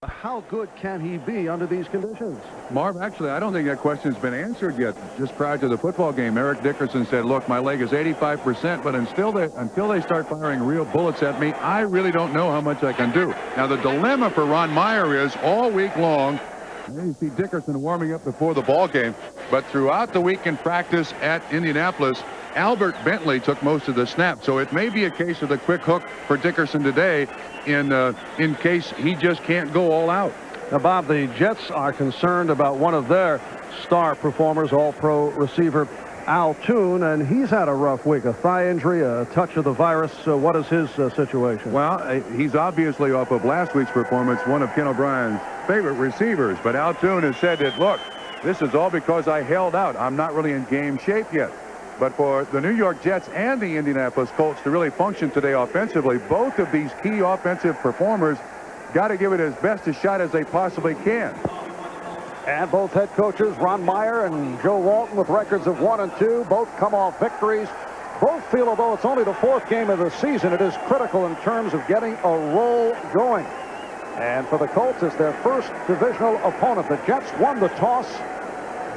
How good can he be under these conditions? Marv, actually, I don't think that question's been answered yet. Just prior to the football game, Eric Dickerson said, look, my leg is 85%, but until they start firing real bullets at me, I really don't know how much I can do. Now, the dilemma for Ron Meyer is all week long, you see Dickerson warming up before the ball game, but throughout the week in practice at Indianapolis, Albert Bentley took most of the snaps, so it may be a case of the quick hook for Dickerson today in case he just can't go all out. Now, Bob, the Jets are concerned about one of their star performers, all-pro receiver Al Toon, and he's had a rough week, a thigh injury, a touch of the virus. So what is his situation? Well, he's obviously off of last week's performance, one of Ken O'Brien's favorite receivers, but Al Toon has said that, look, this is all because I held out. I'm not really in game shape yet. But for the New York Jets and the Indianapolis Colts to really function today offensively, both of these key offensive performers got to give it as best a shot as they possibly can. And both head coaches, Ron Meyer and Joe Walton, with records of 1 and 2, both come off victories. Both feel, although it's only the 4th game of the season, it is critical in terms of getting a roll going. And for the Colts, it's their first divisional opponent. The Jets won the toss.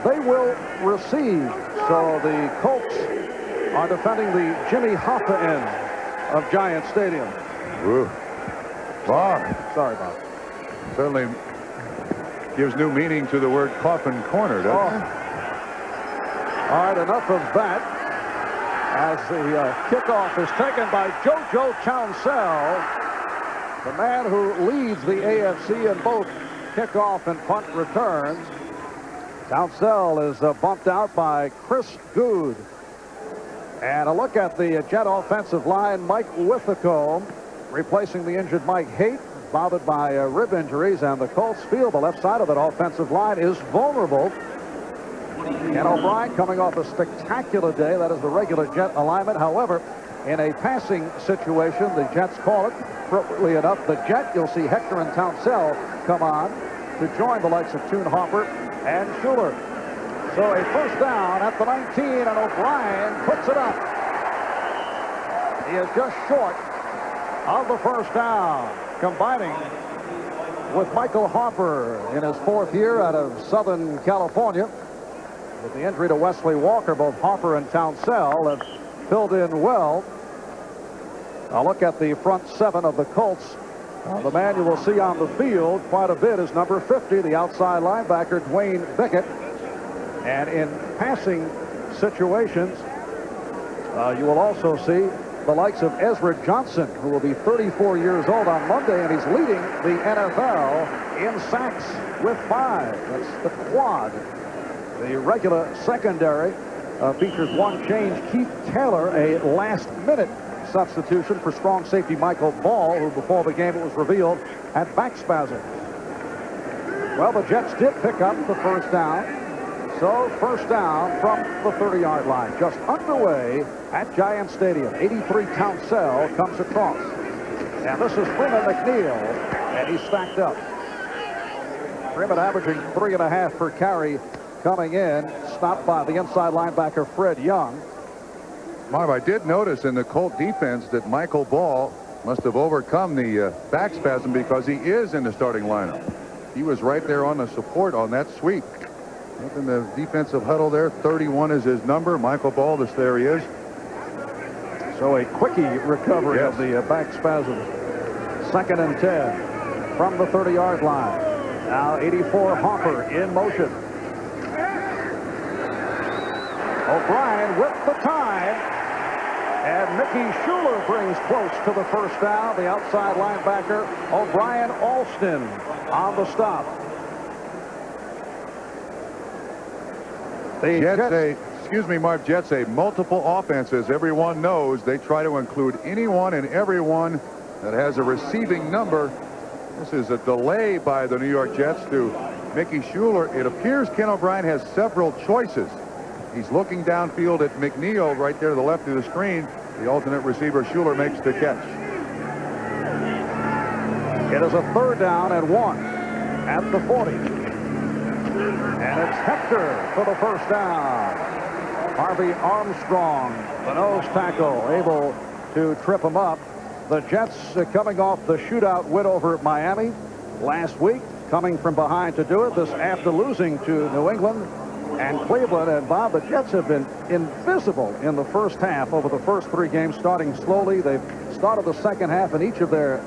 They will receive. So the Colts are defending the Jimmy Hoffa end of Giant Stadium. Ooh. Bob. Sorry, Bob. Certainly gives new meaning to the word coffin corner, doesn't it? All right, enough of that. As the kickoff is taken by JoJo Townsell, the man who leads the AFC in both kickoff and punt returns. Townsell is bumped out by Chris Good. And a look at the Jet offensive line. Mike Withacombe replacing the injured Mike Haight, bothered by rib injuries, and the Colts feel the left side of that offensive line is vulnerable. Ken O'Brien coming off a spectacular day. That is the regular Jet alignment. However, in a passing situation, the Jets call it, appropriately enough, the Jet. You'll see Hector and Townsell come on to join the likes of Toon Hopper and Schuler. So a first down at the 19, and O'Brien puts it up. He is just short of the first down, combining with Michael Harper in his 4th year out of Southern California. With the injury to Wesley Walker, both Harper and Townsell have filled in well. Now look at the front 7 of the Colts. The man you will see on the field quite a bit is number 50, the outside linebacker, Dwayne Bickett. And in passing situations, you will also see the likes of Ezra Johnson, who will be 34 years old on Monday, and he's leading the NFL in sacks with 5. That's the quad. The regular secondary features one change. Keith Taylor, a last-minute substitution for strong safety Michael Ball, who before the game, it was revealed, had back spasms. Well, the Jets did pick up the first down. So first down from the 30-yard line, just underway at Giant Stadium. 83 Townsell comes across. And this is Freeman McNeil, and he's stacked up. Freeman averaging 3.5 per carry coming in, stopped by the inside linebacker Fred Young. Marv, I did notice in the Colt defense that Michael Ball must have overcome the back spasm because he is in the starting lineup. He was right there on the support on that sweep. Up in the defensive huddle there, 31 is his number. Michael Ball, there he is. So a quickie recovery of the back spasm. 2nd and 10 from the 30-yard line. Now 84 Harper in motion. O'Brien with the time. And Mickey Schuler brings close to the first down. The outside linebacker, O'Brien Alston, on the stop. Jets say multiple offenses. Everyone knows they try to include anyone and everyone that has a receiving number. This is a delay by the New York Jets to Mickey Schuler. It appears Ken O'Brien has several choices. He's looking downfield at McNeil right there to the left of the screen. The alternate receiver, Schuler, makes the catch. It is a 3rd down and 1 at the 40. And it's Hector for the first down. Harvey Armstrong, the nose tackle, able to trip him up. The Jets coming off the shootout win over Miami. last week, coming from behind to do it. This after losing to New England and Cleveland. And Bob, the Jets have been invisible in the first half over the first 3 games, starting slowly. They've started the second half in each of their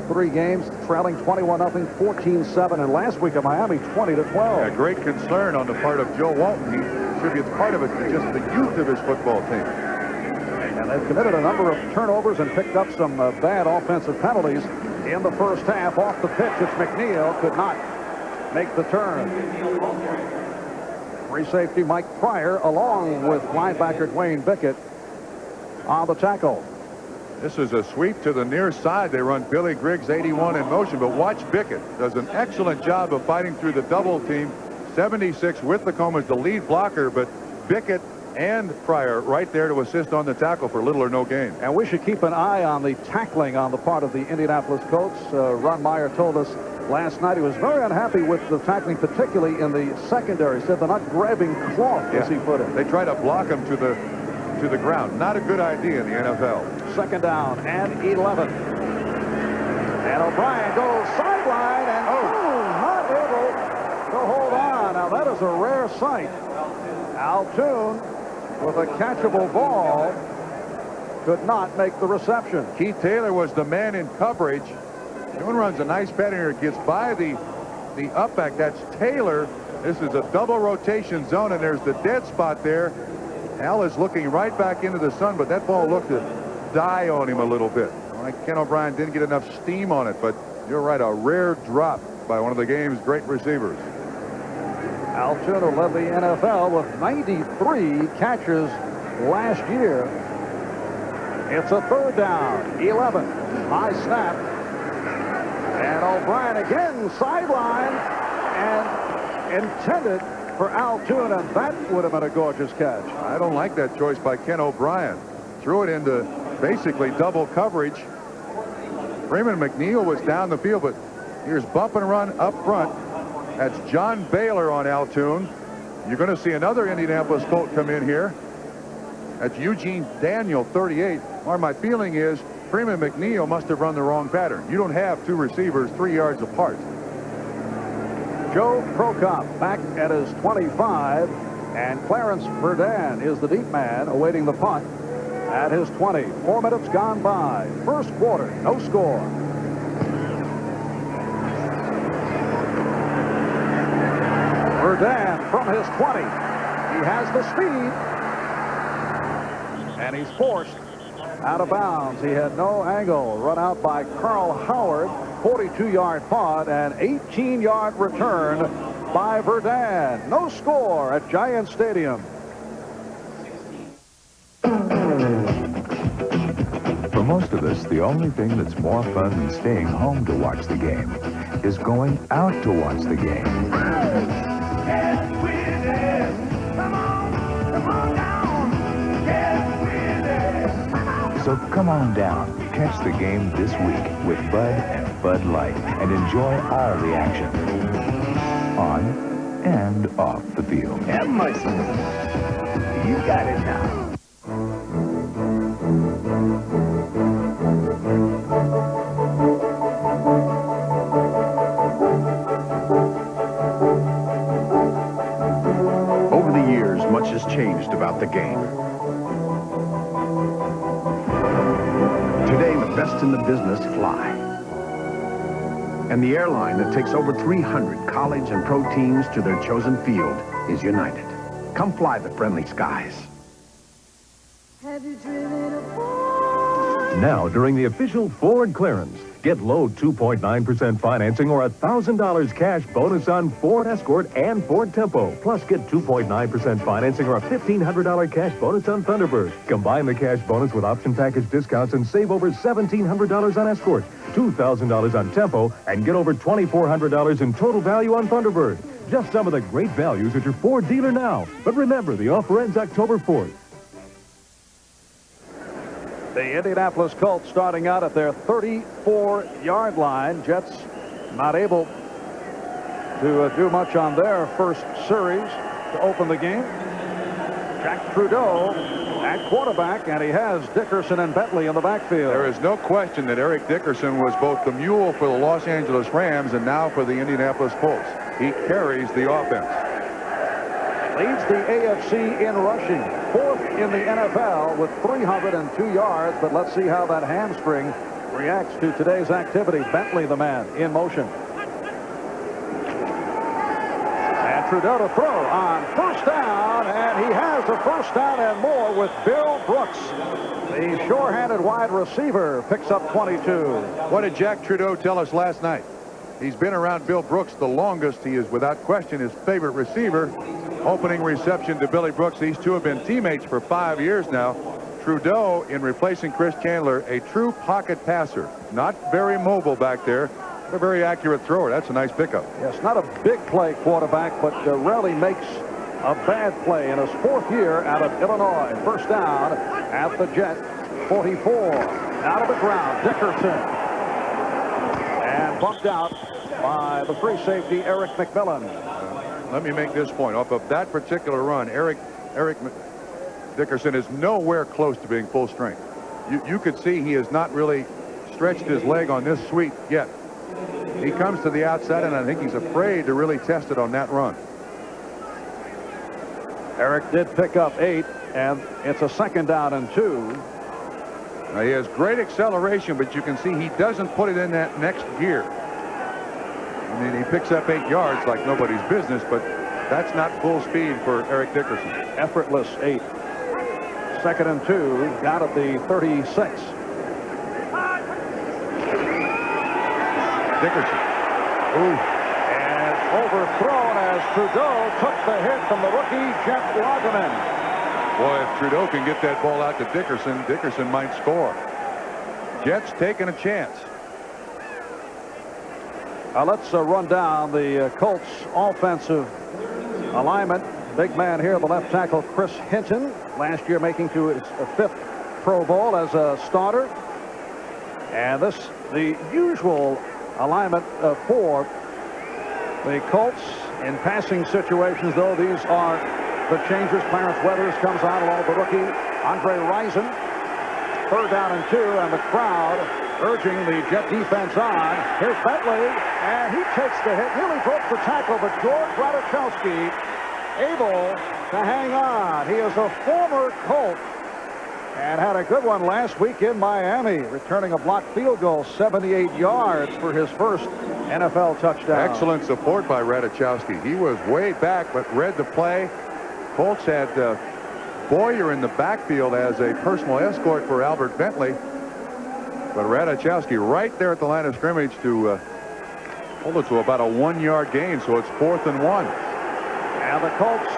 3 games, trailing 21-0, 14-7, and last week at Miami, 20-12. Yeah, great concern on the part of Joe Walton. He attributes part of it to just the youth of his football team. And they've committed a number of turnovers and picked up some bad offensive penalties in the first half. Off the pitch, it's McNeil, could not make the turn. Free safety Mike Pryor, along with linebacker Dwayne Bickett, on the tackle. This is a sweep to the near side. They run Billy Griggs 81 in motion, but watch Bickett. Does an excellent job of fighting through the double team. 76 with the Comas, the lead blocker, but Bickett and Pryor right there to assist on the tackle for little or no gain. And we should keep an eye on the tackling on the part of the Indianapolis Colts. Ron Meyer told us last night he was very unhappy with the tackling, particularly in the secondary. He said they're not grabbing cloth, as he put it. They try to block him to the ground. Not a good idea in the NFL. Second down and 11. And O'Brien goes sideline and not able to hold on. Now that is a rare sight. Altoon with a catchable ball could not make the reception. Keith Taylor was the man in coverage. Altoon runs a nice pattern here. Gets by the up back. That's Taylor. This is a double rotation zone, and there's the dead spot there. Al is looking right back into the sun, but that ball looked to die on him a little bit. Ken O'Brien didn't get enough steam on it, but you're right, a rare drop by one of the game's great receivers. Altoon led the NFL with 93 catches last year. It's a third down, 11. High snap. And O'Brien again sideline and intended for Altoon, and that would have been a gorgeous catch. I don't like that choice by Ken O'Brien. Threw it into basically double coverage. Freeman McNeil was down the field, but here's bump and run up front. That's John Baylor on Altoon. You're going to see another Indianapolis Colt come in here. That's Eugene Daniel, 38. Or my feeling is Freeman McNeil must have run the wrong pattern. You don't have 2 receivers 3 yards apart. Joe Prokop back at his 25, and Clarence Verdun is the deep man awaiting the punt at his 20. 4 minutes gone by. First quarter, no score. Verdun from his 20. He has the speed, and he's forced out of bounds. He had no angle. Run out by Carl Howard. 42-yard punt and 18-yard return by Verdun. No score at Giant Stadium. For most of us, the only thing that's more fun than staying home to watch the game is going out to watch the game. So come on down, catch the game this week with Bud and Bud Light, and enjoy all the action on and off the field. Have mercy. You got it now. Over the years, much has changed about the game. Today, the best in the business fly. And the airline that takes over 300 college and pro teams to their chosen field is United. Come fly the friendly skies. Have you driven a Ford? Now, during the official Ford clearance, get low 2.9% financing or $1,000 cash bonus on Ford Escort and Ford Tempo. Plus, get 2.9% financing or a $1,500 cash bonus on Thunderbird. Combine the cash bonus with option package discounts and save over $1,700 on Escort, $2,000 on Tempo, and get over $2,400 in total value on Thunderbird. Just some of the great values at your Ford dealer now. But remember, the offer ends October 4th. The Indianapolis Colts starting out at their 34-yard line. Jets not able to do much on their first series to open the game. Jack Trudeau at quarterback, and he has Dickerson and Bentley in the backfield. There is no question that Eric Dickerson was both the mule for the Los Angeles Rams and now for the Indianapolis Colts. He carries the offense. Leads the AFC in rushing, 4th in the NFL with 302 yards, but let's see how that hamstring reacts to today's activity. Bentley, the man, in motion. And Trudeau to throw on first down, and he has a first down and more with Bill Brooks. The sure-handed wide receiver picks up 22. What did Jack Trudeau tell us last night? He's been around Bill Brooks the longest. He is without question his favorite receiver. Opening reception to Billy Brooks. These two have been teammates for 5 years now. Trudeau, in replacing Chris Chandler, a true pocket passer. Not very mobile back there, but a very accurate thrower. That's a nice pickup. Yes, not a big play quarterback, but rarely makes a bad play in his 4th year out of Illinois. First down at the Jet 44. Out of the ground, Dickerson. And bumped out by the free safety, Eric McMillan. Let me make this point. Off of that particular run, Eric Dickerson is nowhere close to being full strength. You could see he has not really stretched his leg on this sweep yet. He comes to the outside, and I think he's afraid to really test it on that run. Eric did pick up 8, and it's a 2nd down and 2. Now, he has great acceleration, but you can see he doesn't put it in that next gear. I mean, he picks up 8 yards like nobody's business, but that's not full speed for Eric Dickerson. Effortless 8. 2nd and 2 out of the 36. Dickerson. Ooh. And overthrown as Trudeau took the hit from the rookie Jeff Lageman. Boy, if Trudeau can get that ball out to Dickerson, Dickerson might score. Jets taking a chance. Let's run down the Colts offensive alignment. Big man here, the left tackle, Chris Hinton, last year making to his 5th Pro Bowl as a starter. And this, the usual alignment for the Colts in passing situations, though. These are the changers. Clarence Weathers comes on along with the rookie, Andre Rison. 3rd down and 2, and the crowd urging the Jet defense on. Here's Bentley, and he takes the hit, nearly broke the tackle, but George Radachowski able to hang on. He is a former Colt and had a good one last week in Miami, returning a blocked field goal, 78 yards for his first NFL touchdown. Excellent support by Radachowski. He was way back, but read the play. Colts had Boyer in the backfield as a personal escort for Albert Bentley. But Radachowski right there at the line of scrimmage to hold it to about a 1-yard gain, so it's 4th and 1. And the Colts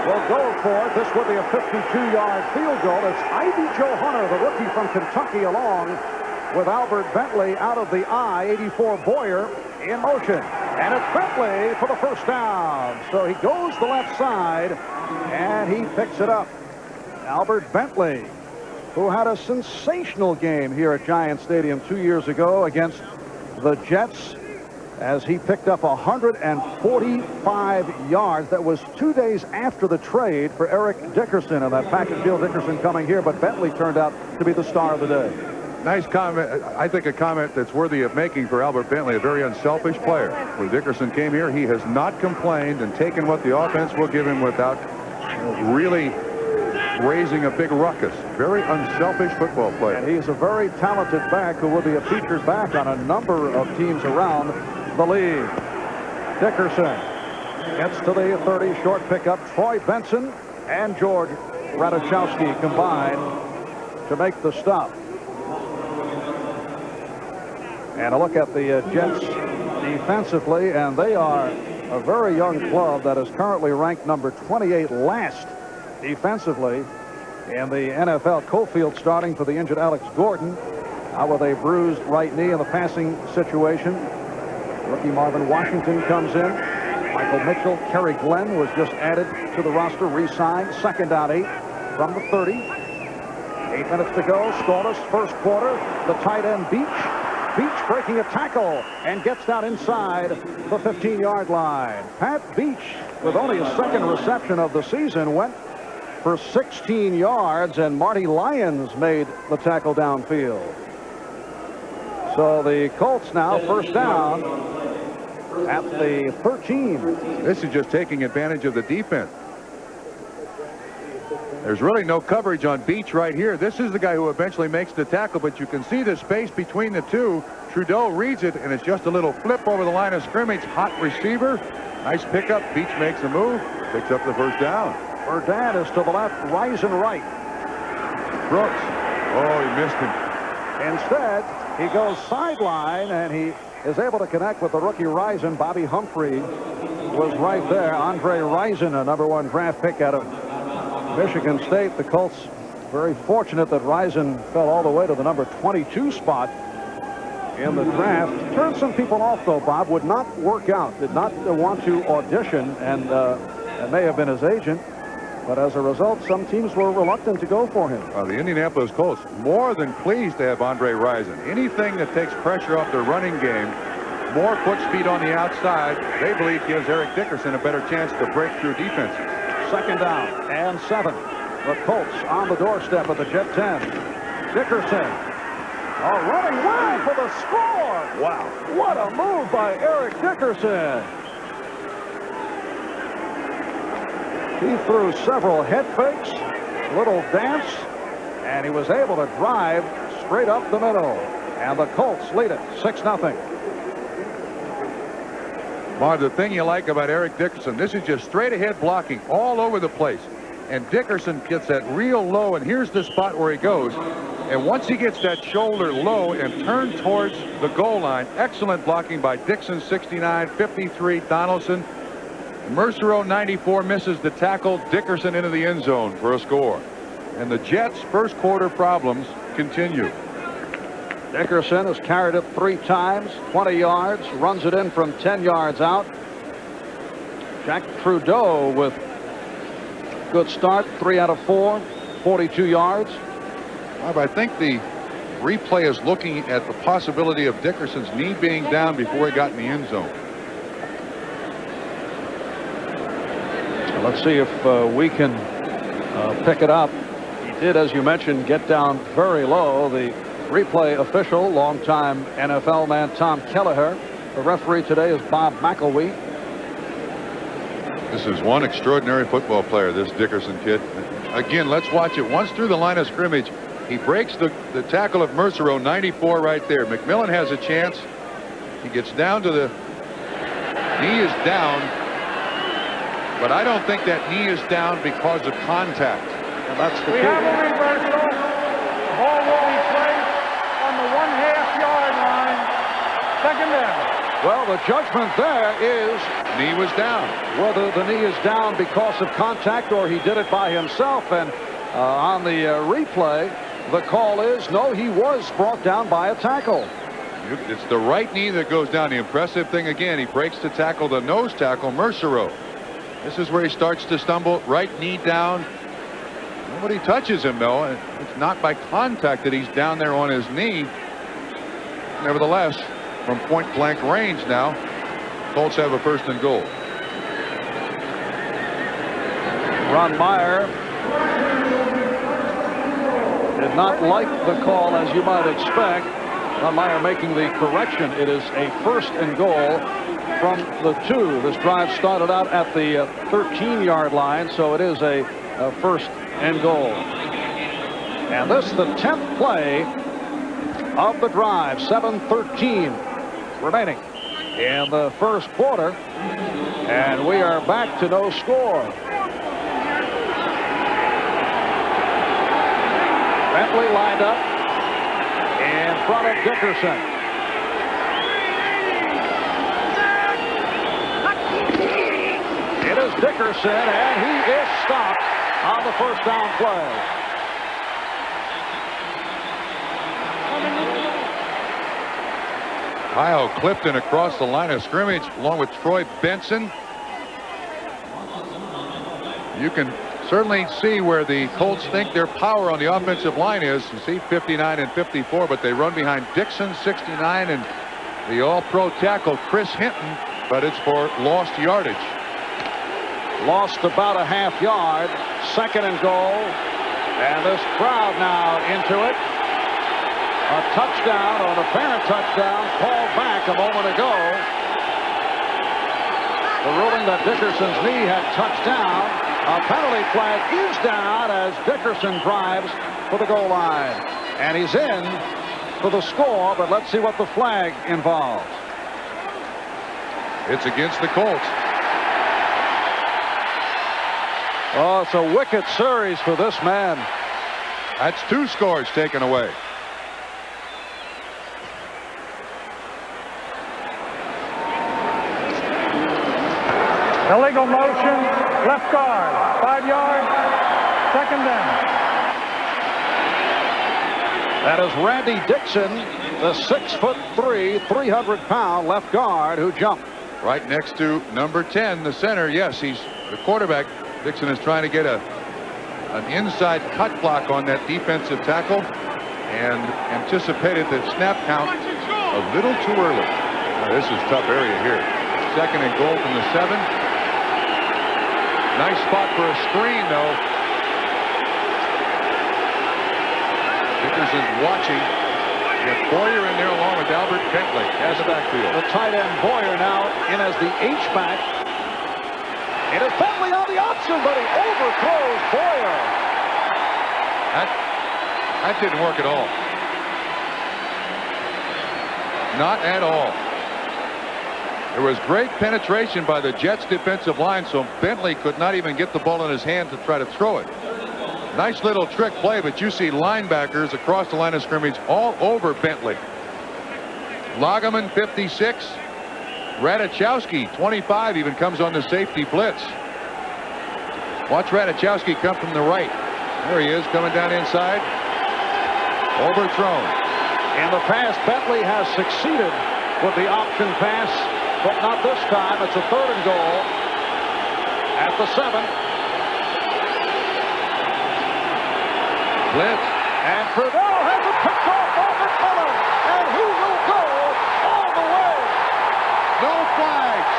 will go for it. This would be a 52-yard field goal. It's Ivy Joe Hunter, the rookie from Kentucky, along with Albert Bentley out of the I. 84 Boyer in motion. And it's Bentley for the first down. So he goes the left side, and he picks it up. Albert Bentley, who had a sensational game here at Giant Stadium 2 years ago against the Jets, as he picked up 145 yards. That was 2 days after the trade for Eric Dickerson, and that package deal, Dickerson coming here, but Bentley turned out to be the star of the day. Nice comment. I think a comment that's worthy of making for Albert Bentley, a very unselfish player. When Dickerson came here, he has not complained and taken what the offense will give him without really raising a big ruckus. Very unselfish football player. And he's a very talented back who will be a featured back on a number of teams around the league. Dickerson gets to the 30, short pickup. Troy Benson and George Radachowski combine to make the stop. And a look at the Jets defensively, and they are a very young club that is currently ranked number 28 last defensively in the NFL. Cofield starting for the injured Alex Gordon, out with a bruised right knee in the passing situation. Rookie Marvin Washington comes in. Michael Mitchell, Kerry Glenn was just added to the roster, re-signed. 2nd down 8 from the 30. 8 minutes to go. Scoreless first quarter. The tight end Beach breaking a tackle and gets down inside the 15-yard line. Pat Beach, with only his 2nd reception of the season, went for 16 yards, and Marty Lyons made the tackle downfield. So the Colts now first down at the 13. This is just taking advantage of the defense. There's really no coverage on Beach right here. This is the guy who eventually makes the tackle, but you can see the space between the two. Trudeau reads it, and it's just a little flip over the line of scrimmage. Hot receiver. Nice pickup. Beach makes a move. Picks up the first down. Verdad is to the left. Risen right. Brooks. Oh, he missed him. Instead, he goes sideline, and he is able to connect with the rookie Risen. Bobby Humphrey was right there. Andre Risen, a #1 draft pick out of Michigan State. The Colts very fortunate that Risen fell all the way to the number 22 spot in the draft. Turned some people off, though, Bob. Would not work out. Did not want to audition, and it may have been his agent. But as a result, some teams were reluctant to go for him. The Indianapolis Colts more than pleased to have Andre Rison. Anything that takes pressure off their running game, more foot speed on the outside, they believe gives Eric Dickerson a better chance to break through defenses. Second down and 7. The Colts on the doorstep of the Jet 10. Dickerson running wide for the score. Wow. What a move by Eric Dickerson. He threw several head fakes, little dance, and he was able to drive straight up the middle. And the Colts lead it 6-0. Marv, the thing you like about Eric Dickerson, this is just straight ahead blocking all over the place. And Dickerson gets that real low, and here's the spot where he goes. And once he gets that shoulder low and turned towards the goal line, excellent blocking by Dixon, 69, 53, Donaldson. Mercereau, 94, misses the tackle. Dickerson into the end zone for a score. And the Jets' first quarter problems continue. Dickerson has carried it 3 times, 20 yards, runs it in from 10 yards out. Jack Trudeau with good start, 3 out of 4, 42 yards. I think the replay is looking at the possibility of Dickerson's knee being down before he got in the end zone. Let's see if we can pick it up. He did, as you mentioned, get down very low. The replay official, longtime NFL man Tom Kelleher. The referee today is Bob McElwee. This is one extraordinary football player, this Dickerson kid. Again, let's watch it. Once through the line of scrimmage, he breaks the tackle of Mercereau, 94 right there. McMillan has a chance. He gets down to the knee is down, but I don't think that knee is down because of contact. And that's the We key. have a reversal. The ball will be placed on the 1/2 yard line. Second down. Well, the judgment there is Knee was down. whether the knee is down because of contact or he did it by himself. And on the replay, the call is no, he was brought down by a tackle. It's the right knee that goes down. The impressive thing again, he breaks the tackle, the nose tackle, Mercereau. This is where he starts to stumble. Right knee down. Nobody touches him, though. It's not by contact that he's down there on his knee. Nevertheless, from point blank range now, Colts have a 1st and goal. Ron Meyer did not like the call, as you might expect. Ron Meyer making the correction. It is a 1st and goal from the 2. This drive started out at the 13-yard line, so it is a 1st and goal. And this is the 10th play of the drive. 7:13 remaining in the first quarter, and we are back to no score. Bentley lined up in front of Dickerson. It is Dickerson, and he is stopped on the 1st down play. Kyle Clifton across the line of scrimmage along with Troy Benson. You can certainly see where the Colts think their power on the offensive line is. You see 59 and 54, but they run behind Dixon, 69, and the all-pro tackle Chris Hinton, but it's for lost yardage. lost about a half yard. 2nd and goal. And this crowd now into it. A touchdown, or an apparent touchdown, called back a moment ago. The ruling that Dickerson's knee had touched down. A penalty flag is down as Dickerson drives for the goal line. And he's in for the score, but let's see what the flag involves. It's against the Colts. Oh, it's a wicked series for this man. That's 2 scores taken away. Illegal motion, left guard, 5 yards, 2nd down. That is Randy Dixon, the 6'3", 300-pound left guard who jumped. Right next to number 10, the center. Yes, he's the quarterback. Dixon is trying to get an inside cut block on that defensive tackle and anticipated the snap count a little too early. Now, this is a tough area here. 2nd and goal from the 7. Nice spot for a screen, though. Dickerson's watching. You have Boyer in there along with Albert Bentley as the backfield. The tight end Boyer now in as the H-back. It is Bentley on the option, but he overthrows Boyer. That didn't work at all. Not at all. There was great penetration by the Jets defensive line, so Bentley could not even get the ball in his hand to try to throw it. Nice little trick play, but you see linebackers across the line of scrimmage all over Bentley. Lageman, 56. Radichowski, 25, even comes on the safety blitz. Watch Radichowski come from the right. There he is, coming down inside. Overthrown. In the past, Bentley has succeeded with the option pass, but not this time. It's a 3rd and goal at the 7. Blitz. And Purdell has it picked off by McMillan, and he will go all the way. No flags.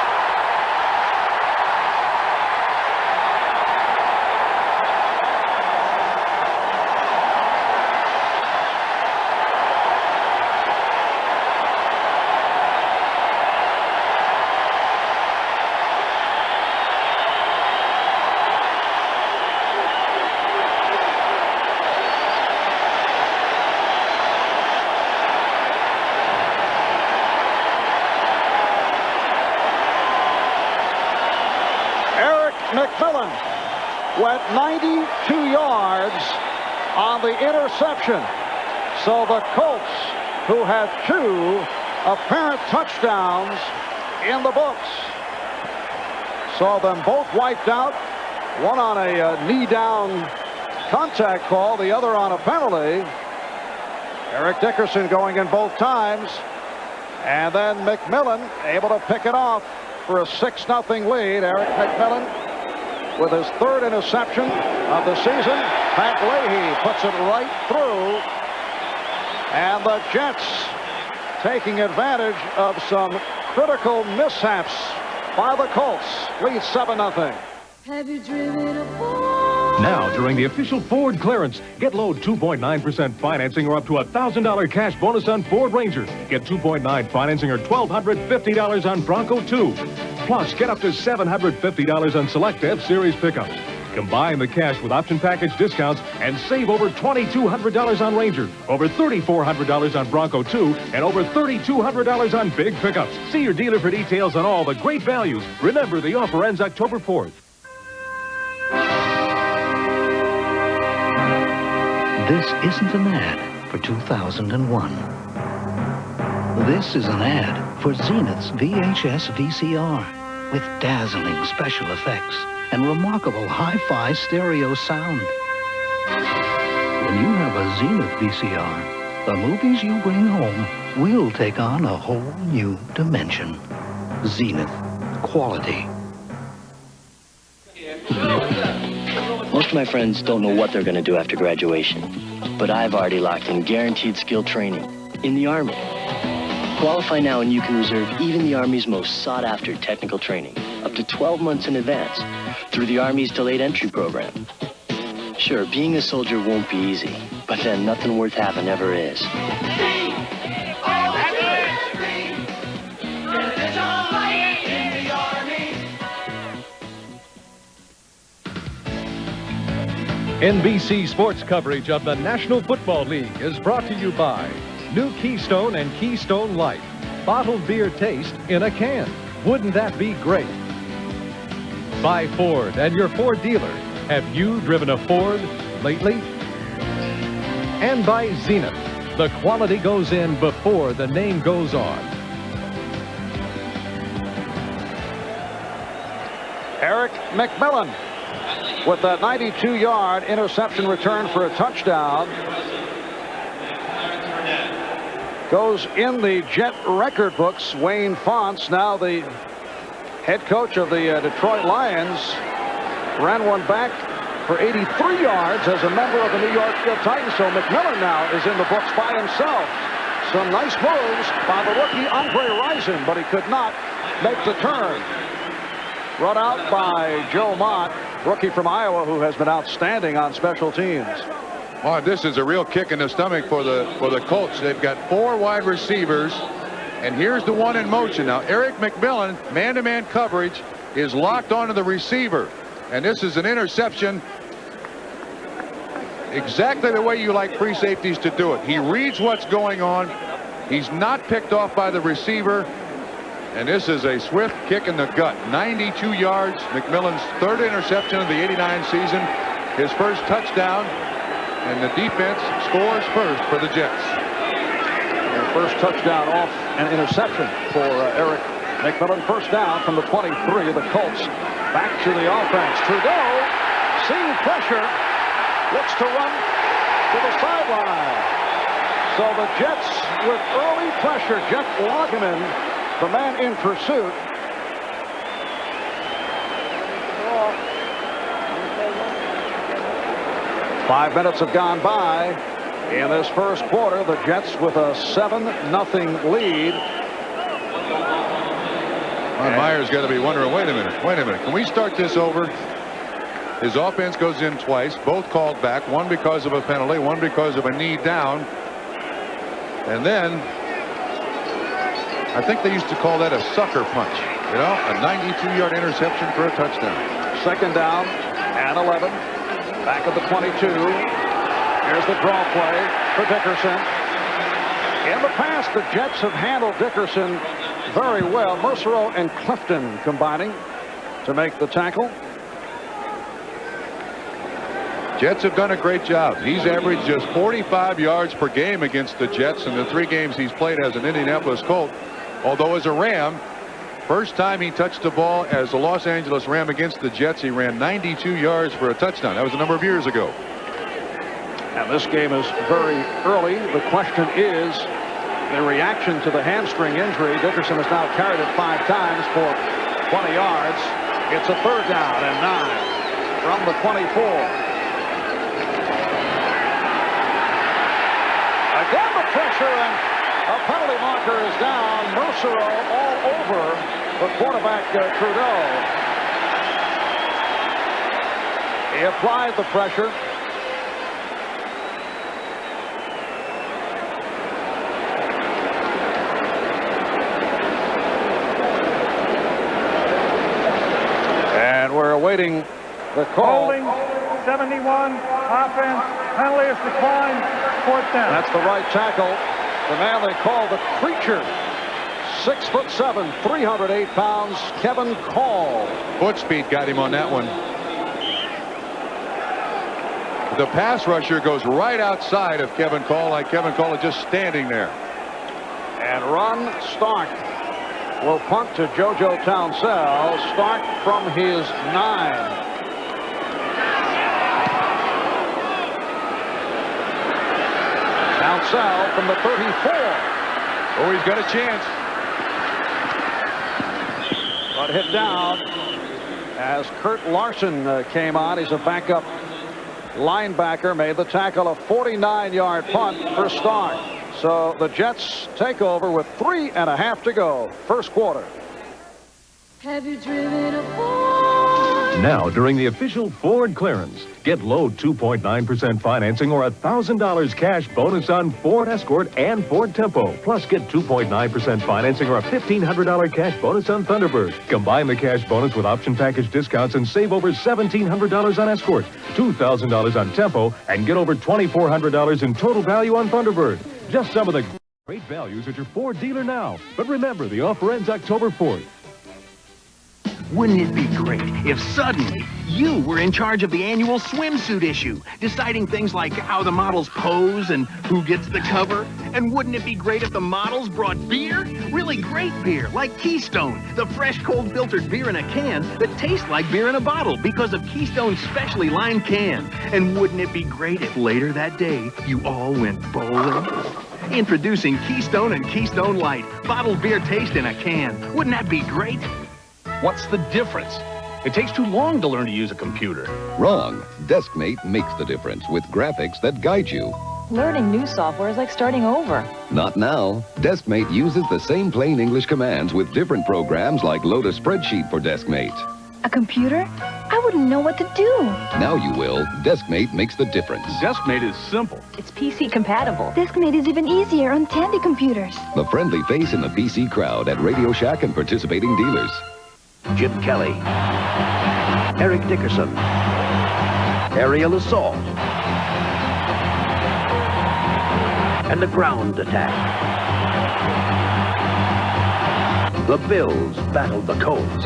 McMillan went 92 yards on the interception. So the Colts, who had 2 apparent touchdowns in the books, saw them both wiped out. One on a knee-down contact call, the other on a penalty. Eric Dickerson going in both times. And then McMillan able to pick it off for a 6-0 lead. Eric McMillan with his 3rd interception of the season. Pat Leahy puts it right through. And the Jets taking advantage of some critical mishaps by the Colts. Lead 7-0. Have you driven a Ford? Now, during the official Ford clearance, get low 2.9% financing or up to $1,000 cash bonus on Ford Ranger. Get 2.9 financing or $1,250 on Bronco 2. Plus, get up to $750 on select F-Series pickups. Combine the cash with option package discounts and save over $2,200 on Ranger, over $3,400 on Bronco 2, and over $3,200 on big pickups. See your dealer for details on all the great values. Remember, the offer ends October 4th. This isn't an ad for 2001. This is an ad for Zenith's VHS VCR with dazzling special effects and remarkable hi-fi stereo sound. When you have a Zenith VCR, the movies you bring home will take on a whole new dimension. Zenith. Quality. Most of my friends don't know what they're going to do after graduation, but I've already locked in guaranteed skill training in the Army. Qualify now and you can reserve even the Army's most sought-after technical training, up to 12 months in advance, through the Army's delayed entry program. Sure, being a soldier won't be easy, but then nothing worth having ever is. NBC Sports coverage of the National Football League is brought to you by New Keystone and Keystone Light. Bottled beer taste in a can. Wouldn't that be great? By Ford and your Ford dealer. Have you driven a Ford lately? And by Zenith. The quality goes in before the name goes on. Eric McMillan with a 92-yard interception return for a touchdown. Goes in the Jet record books. Wayne Fonts, now the head coach of the Detroit Lions, ran one back for 83 yards as a member of the New York Titans. So McMillan now is in the books by himself. Some nice moves by the rookie Andre Rison, but he could not make the turn. Run out by Joe Mott, rookie from Iowa, who has been outstanding on special teams. Boy, this is a real kick in the stomach for the Colts. They've got 4 wide receivers, and here's the one in motion. Now, Eric McMillan, man-to-man coverage, is locked onto the receiver, and this is an interception exactly the way you like free safeties to do it. He reads what's going on. He's not picked off by the receiver. And this is a swift kick in the gut. 92 yards. McMillan's 3rd interception of the '89 season. His first touchdown. And the defense scores first for the Jets. Their first touchdown off an interception for Eric McMillan. First down from the 23 of the Colts. Back to the offense. Trudeau, seeing pressure, looks to run to the sideline. So the Jets with early pressure. Jeff Lageman, the man in pursuit. Five minutes have gone by in this first quarter. The Jets with a 7-0 lead. Myers got to be wondering, wait a minute. Can we start this over? His offense goes in twice, both called back, one because of a penalty, one because of a knee down. And then I think they used to call that a sucker punch. You know, a 92-yard interception for a touchdown. Second down and 11. Back at the 22. Here's the draw play for Dickerson. In the past, the Jets have handled Dickerson very well. Mercereau and Clifton combining to make the tackle. Jets have done a great job. He's averaged just 45 yards per game against the Jets in the 3 games he's played as an Indianapolis Colt. Although as a Ram, first time he touched the ball as a Los Angeles Ram against the Jets, he ran 92 yards for a touchdown. That was a number of years ago. And this game is very early. The question is the reaction to the hamstring injury. Dickerson has now carried it 5 times for 20 yards. It's a 3rd down and 9 from the 24. Again, the pressure, and a penalty marker is down. Mercereau all over the quarterback, Trudeau. He applied the pressure. And we're awaiting the call. Holding, 71, offense, penalty is declined, 4th down. That's the right tackle. The man they call the Creature. 6'7", 308 pounds, Kevin Call. Foot speed got him on that one. The pass rusher goes right outside of Kevin Call, like Kevin Call is just standing there. And Ron Stark will punt to JoJo Townsell. Stark from his 9. Townsell from the 34. Oh, he's got a chance. But hit down as Kurt Larson came on. He's a backup linebacker. Made the tackle, a 49-yard punt for Stark. So the Jets take over with 3.5 to go. First quarter. Have you driven a Ford? Now, during the official Ford clearance, get low 2.9% financing or $1,000 cash bonus on Ford Escort and Ford Tempo. Plus, get 2.9% financing or a $1,500 cash bonus on Thunderbird. Combine the cash bonus with option package discounts and save over $1,700 on Escort, $2,000 on Tempo, and get over $2,400 in total value on Thunderbird. Just some of the great values at your Ford dealer now. But remember, the offer ends October 4th. Wouldn't it be great if suddenly you were in charge of the annual swimsuit issue, deciding things like how the models pose and who gets the cover? And wouldn't it be great if the models brought beer? Really great beer, like Keystone, the fresh, cold filtered beer in a can that tastes like beer in a bottle because of Keystone's specially lined can. And wouldn't it be great if later that day you all went bowling? Introducing Keystone and Keystone Light, bottled beer taste in a can. Wouldn't that be great? What's the difference? It takes too long to learn to use a computer. Wrong. DeskMate makes the difference with graphics that guide you. Learning new software is like starting over. Not now. DeskMate uses the same plain English commands with different programs like load a spreadsheet for DeskMate. A computer? I wouldn't know what to do. Now you will. DeskMate makes the difference. DeskMate is simple. It's PC compatible. DeskMate is even easier on Tandy computers. The friendly face in the PC crowd at Radio Shack and participating dealers. Jim Kelly, Eric Dickerson, aerial assault, and the ground attack. The Bills battled the Colts.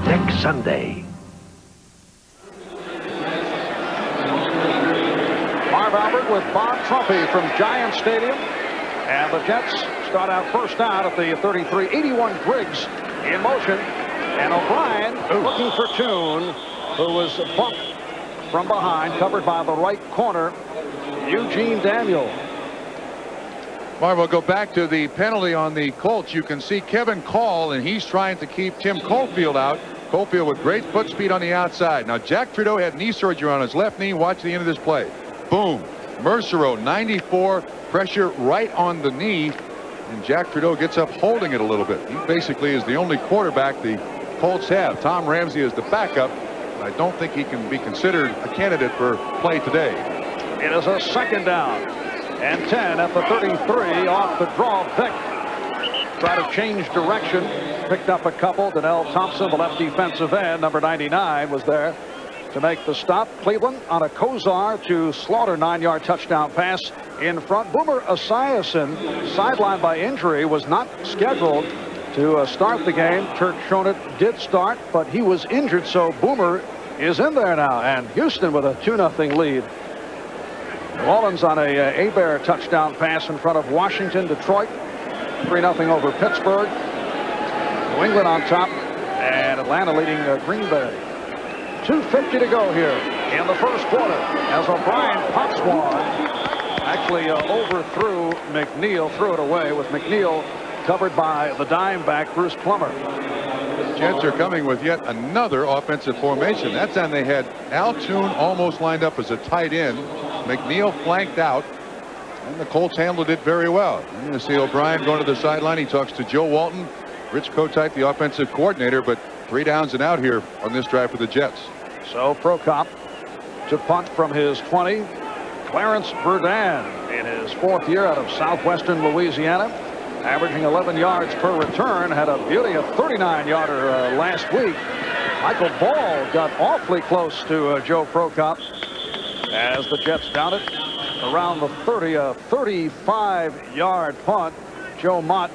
Next Sunday. Marv Albert with Bob Trumpy from Giant Stadium. And the Jets start out first down at the 33. 81 Griggs in motion. And O'Brien looking for Toon, who was bumped from behind, covered by the right corner, Eugene Daniel. Marv, we'll go back to the penalty on the Colts. You can see Kevin Call, and he's trying to keep Tim Caulfield out. Caulfield with great foot speed on the outside. Now, Jack Trudeau had knee surgery on his left knee. Watch the end of this play. Boom. Mercereau, 94, pressure right on the knee, and Jack Trudeau gets up holding it a little bit. He basically is the only quarterback the Colts have. Tom Ramsey is the backup. I don't think he can be considered a candidate for play today. It is a second down and 10 at the 33 off the draw. Vick try to change direction, picked up a couple. Donnell Thompson, the left defensive end, number 99, was there to make the stop. Cleveland on a Kozar to Slaughter, 9-yard touchdown pass in front. Boomer Esiason, sidelined by injury, was not scheduled to start the game. Turk Schonert did start, but he was injured, so Boomer is in there now. And Houston with a 2-0 lead. New Orleans on a Hebert touchdown pass in front of Washington. Detroit 3-0 over Pittsburgh. New England on top, and Atlanta leading Green Bay. 2:50 to go here in the first quarter as O'Brien pops one. Actually overthrew McNeil, threw it away with McNeil covered by the dime back Bruce Plummer. The Jets are coming with yet another offensive formation. That time they had Al Toon almost lined up as a tight end. McNeil flanked out, and the Colts handled it very well. You're going to see O'Brien going to the sideline. He talks to Joe Walton, Rich Kotite, the offensive coordinator, but 3 downs and out here on this drive for the Jets. So Prokop to punt from his 20. Clarence Burdan in his 4th year out of southwestern Louisiana, averaging 11 yards per return, had a beauty, a 39-yarder last week. Michael Ball got awfully close to Joe Prokop as the Jets down it around the 30, a 35-yard punt. Joe Mott,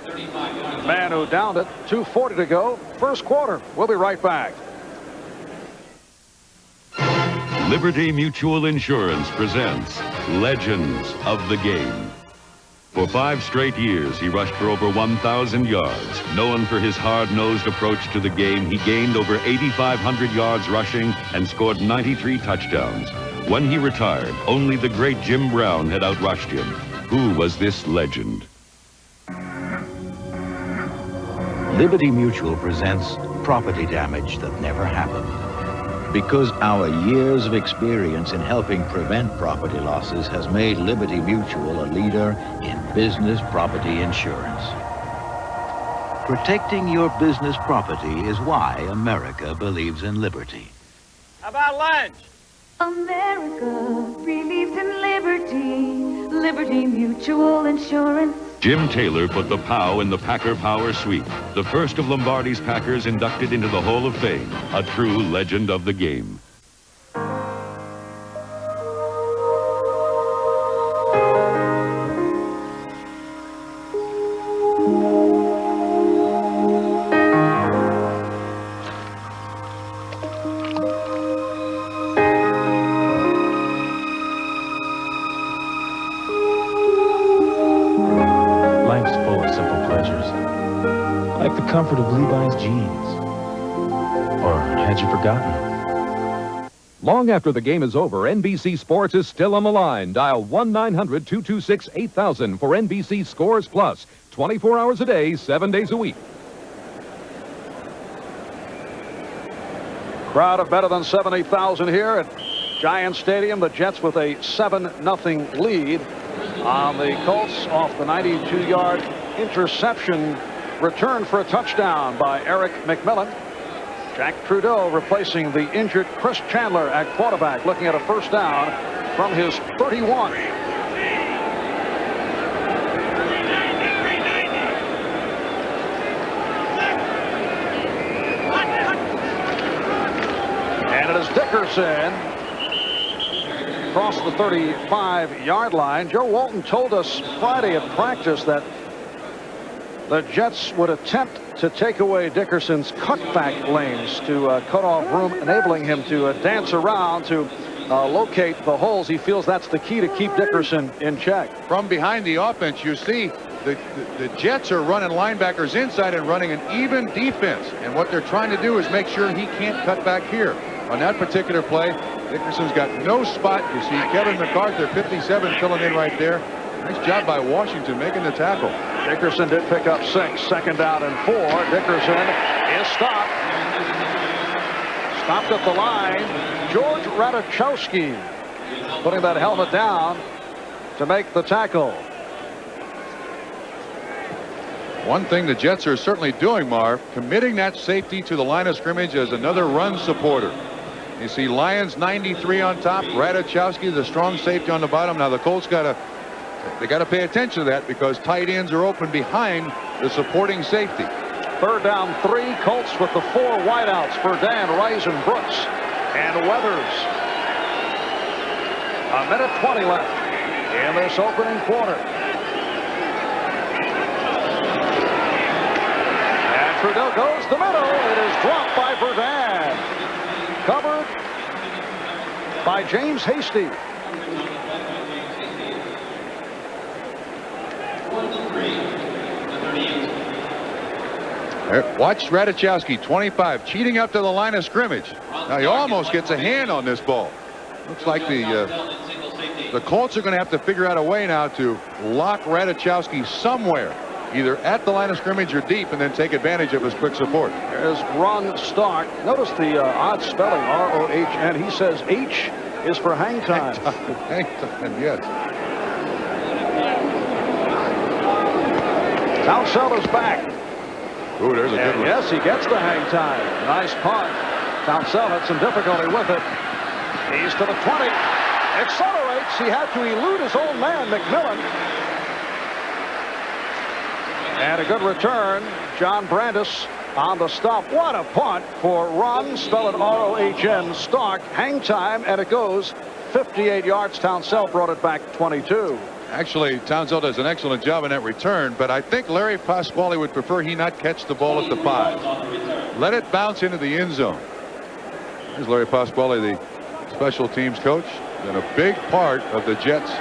man who downed it. 2:40 to go, first quarter. We'll be right back. Liberty Mutual Insurance presents Legends of the Game. For 5 straight years, he rushed for over 1,000 yards. Known for his hard-nosed approach to the game, he gained over 8,500 yards rushing and scored 93 touchdowns. When he retired, only the great Jim Brown had outrushed him. Who was this legend? Liberty Mutual presents property damage that never happened. Because our years of experience in helping prevent property losses has made Liberty Mutual a leader in business property insurance. Protecting your business property is why America believes in liberty. How about lunch? America believes in liberty. Liberty Mutual Insurance. Jim Taylor put the POW in the Packer Power Suite, the first of Lombardi's Packers inducted into the Hall of Fame, a true legend of the game. Comfort of Levi's jeans. Or had you forgotten? Long after the game is over, NBC Sports is still on the line. Dial 1-900-226-8000 for NBC Scores Plus. 24 hours a day, 7 days a week. Crowd of better than 70,000 here at Giant Stadium. The Jets with a 7-0 lead on the Colts off the 92-yard interception. Return for a touchdown by Eric McMillan. Jack Trudeau replacing the injured Chris Chandler at quarterback, looking at a first down from his 31. And it is Dickerson across the 35-yard line. Joe Walton told us Friday at practice that the Jets would attempt to take away Dickerson's cutback lanes to cut off room, enabling him to dance around to locate the holes. He feels that's the key to keep Dickerson in check. From behind the offense, you see the Jets are running linebackers inside and running an even defense. And what they're trying to do is make sure he can't cut back here. On that particular play, Dickerson's got no spot. You see Kevin McArthur, 57, filling in right there. Nice job by Washington making the tackle. Dickerson did pick up 6. Second down and 4. Dickerson is stopped. Stopped at the line. George Radachowski putting that helmet down to make the tackle. One thing the Jets are certainly doing, Marv, committing that safety to the line of scrimmage as another run supporter. You see Lyons 93 on top, Radachowski the strong safety on the bottom. Now the Colts got to pay attention to that because tight ends are open behind the supporting safety. Third down 3. Colts with the 4 wideouts for Dan, Rice, and Brooks and Weathers. A minute 20 left in this opening quarter. And Trudeau goes the middle. It is dropped by Verdun. Covered by James Hasty. Watch Radachowski, 25, cheating up to the line of scrimmage. Now he almost gets a hand on this ball. Looks like the Colts are going to have to figure out a way now to lock Radachowski somewhere, either at the line of scrimmage or deep, and then take advantage of his quick support. There's Ron Stark. Notice the odd spelling, R-O-H-N. He says H is for hang time. Hang time, yes. Townsell is back. Ooh, there's a good one. Yes, he gets the hang time. Nice punt. Townsell had some difficulty with it. He's to the 20. Accelerates. He had to elude his own man, McMillan. And a good return. John Brandis on the stop. What a punt for Ron, spell it R-O-H-N, Stark. Hang time, and it goes 58 yards. Townsell brought it back 22. Actually, Townsell does an excellent job in that return, but I think Larry Pasquale would prefer he not catch the ball at the 5. Let it bounce into the end zone. There's Larry Pasquale, the special teams coach, and a big part of the Jets'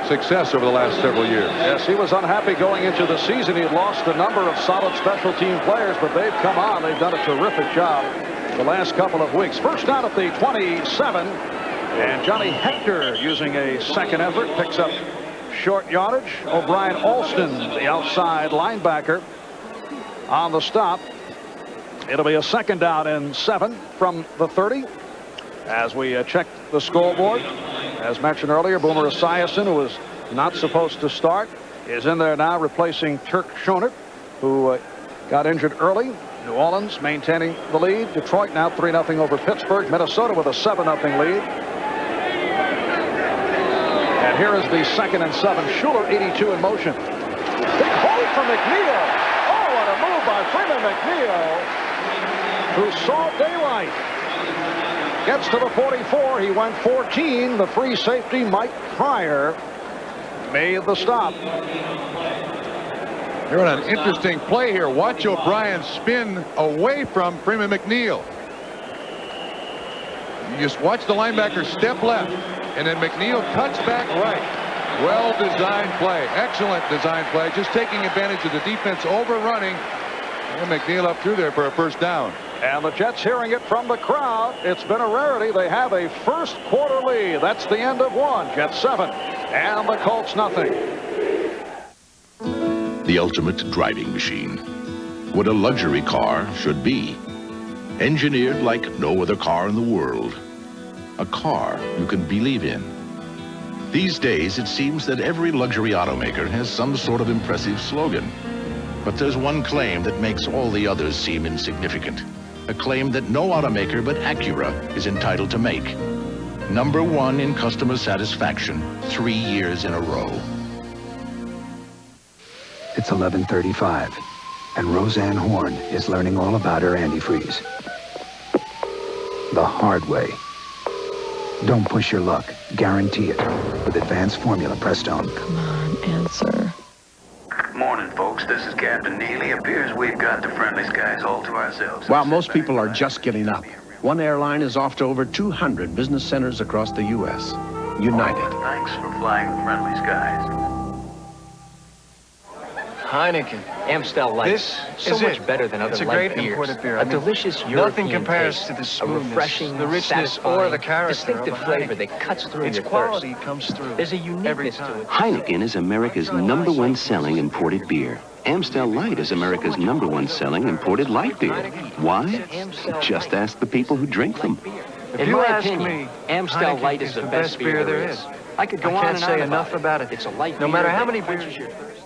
success over the last several years. Yes, he was unhappy going into the season. He had lost a number of solid special team players, but they've come on. They've done a terrific job the last couple of weeks. First down at the 27, and Johnny Hector using a second effort picks up short yardage. O'Brien Alston, the outside linebacker, on the stop. It'll be a second down and 7 from the 30. As we check the scoreboard, as mentioned earlier, Boomer Esiason, who was not supposed to start, is in there now replacing Turk Schonert, who got injured early. New Orleans maintaining the lead. Detroit now 3-0 over Pittsburgh. Minnesota with a 7-0 lead. And here is the 2nd and 7. Schuler 82 in motion. Big hole for McNeil. Oh, what a move by Freeman McNeil, who saw daylight. Gets to the 44. He went 14. The free safety, Mike Pryor, made the stop. You're on an interesting play here. Watch O'Brien spin away from Freeman McNeil. You just watch the linebacker step left, and then McNeil cuts back right. Well-designed play. Excellent design play. Just taking advantage of the defense overrunning. And McNeil up through there for a first down. And the Jets hearing it from the crowd. It's been a rarity. They have a first quarter lead. That's the end of one. Jets 7 and the Colts nothing. The ultimate driving machine. What a luxury car should be. Engineered like no other car in the world. A car you can believe in. These days, it seems that every luxury automaker has some sort of impressive slogan. But there's one claim that makes all the others seem insignificant. A claim that no automaker but Acura is entitled to make. #1 in customer satisfaction 3 years in a row. It's 11:35, and Roseanne Horn is learning all about her antifreeze. The hard way. Don't push your luck. Guarantee it. With advanced formula Prestone. Come on, answer. Morning, folks. This is Captain Neely. Appears we've got the Friendly Skies all to ourselves. While most people are just getting up, one airline is off to over 200 business centers across the U.S. United. Thanks for flying the Friendly Skies. Heineken. Amstel Light. This so is much it. better than other It's a light great beers. imported beer. A delicious European nothing compares taste, to the a smoothness, refreshing, the richness, satisfying, or the character distinctive of a flavor Heineken. that cuts through Its your quality thirst. comes through. There's a uniqueness to it. Heineken is America's #1 selling imported beer. Amstel Light is America's #1 selling imported light beer. Why? Just ask the people who drink them. In you my ask opinion, me, Amstel Heineken Light is the best beer there is. I could go on can't and say on enough about it. It's a light No beer matter that how many quenches beers. your thirst.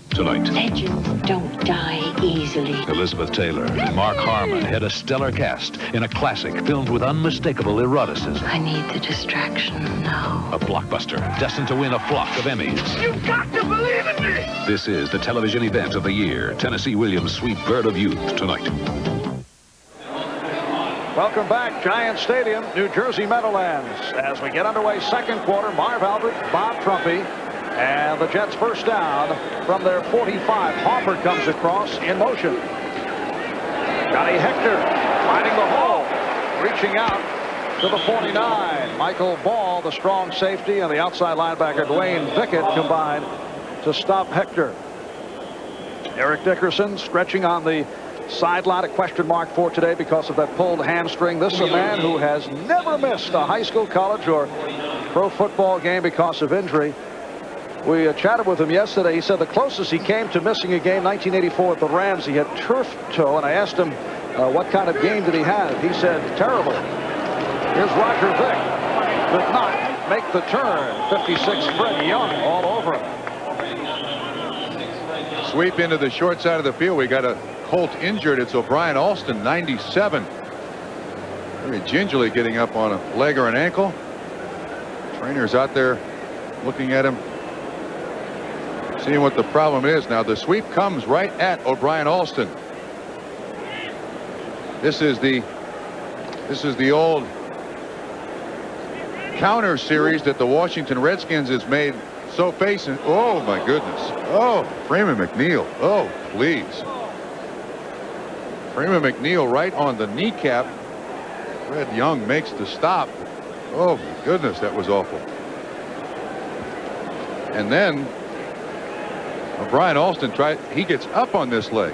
Tonight, Legends don't die easily. Elizabeth Taylor and Mark Harmon head a stellar cast in a classic filmed with unmistakable eroticism. I need the distraction now. A blockbuster destined to win a flock of Emmys. You've got to believe in me! This is the television event of the year. Tennessee Williams' Sweet Bird of Youth tonight. Welcome back, Giant Stadium, New Jersey Meadowlands. As we get underway, second quarter, Marv Albert, Bob Trumpy, and the Jets first down from their 45. Hopper comes across in motion. Johnny Hector finding the hole, reaching out to the 49. Michael Ball, the strong safety, and the outside linebacker Dwayne Vickett combined to stop Hector. Eric Dickerson stretching on the sideline, a question mark for today because of that pulled hamstring. This is a man who has never missed a high school, college, or pro football game because of injury. We chatted with him yesterday. He said the closest he came to missing a game, 1984 at the Rams, he had turf toe, and I asked him what kind of game did he have. He said, terrible. Here's Roger Vick. Did not make the turn. 56, Fred Young all over him. Sweep into the short side of the field. We got a Colt injured. It's O'Brien Alston, 97. Very gingerly getting up on a leg or an ankle. Trainer's out there looking at him, seeing what the problem is. Now the sweep comes right at O'Brien Alston. This is the old counter series that the Washington Redskins has made so facing. Oh my goodness. Oh, Freeman McNeil. Oh, please. Freeman McNeil right on the kneecap. Fred Young makes the stop. Oh my goodness, that was awful. And then O'Brien Alston he gets up on this leg.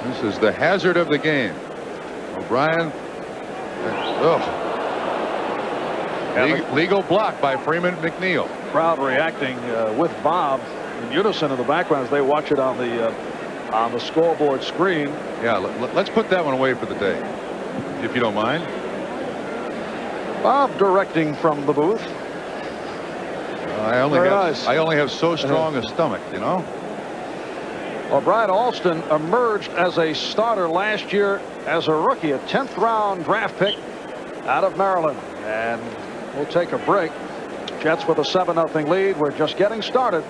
This is the hazard of the game. O'Brien. Oh. Legal block by Freeman McNeil. Crowd reacting with Bob in unison in the background as they watch it on the scoreboard screen. Yeah, let's put that one away for the day. if you don't mind. Bob directing from the booth. I only have so strong a stomach, you know. Well, Brian Alston emerged as a starter last year as a rookie, a 10th round draft pick out of Maryland. And we'll take a break. Jets with a 7-0 lead. We're just getting started.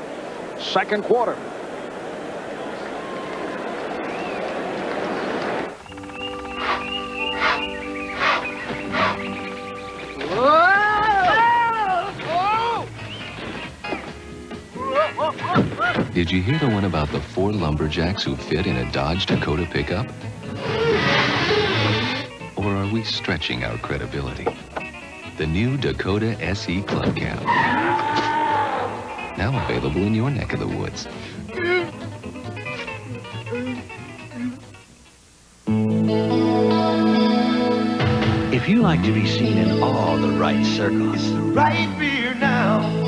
Second quarter. Did you hear the one about the 4 lumberjacks who fit in a Dodge Dakota pickup? Or are we stretching our credibility? The new Dakota SE Club Cab. Now available in your neck of the woods. If you like to be seen in all the right circles, it's the right beer now.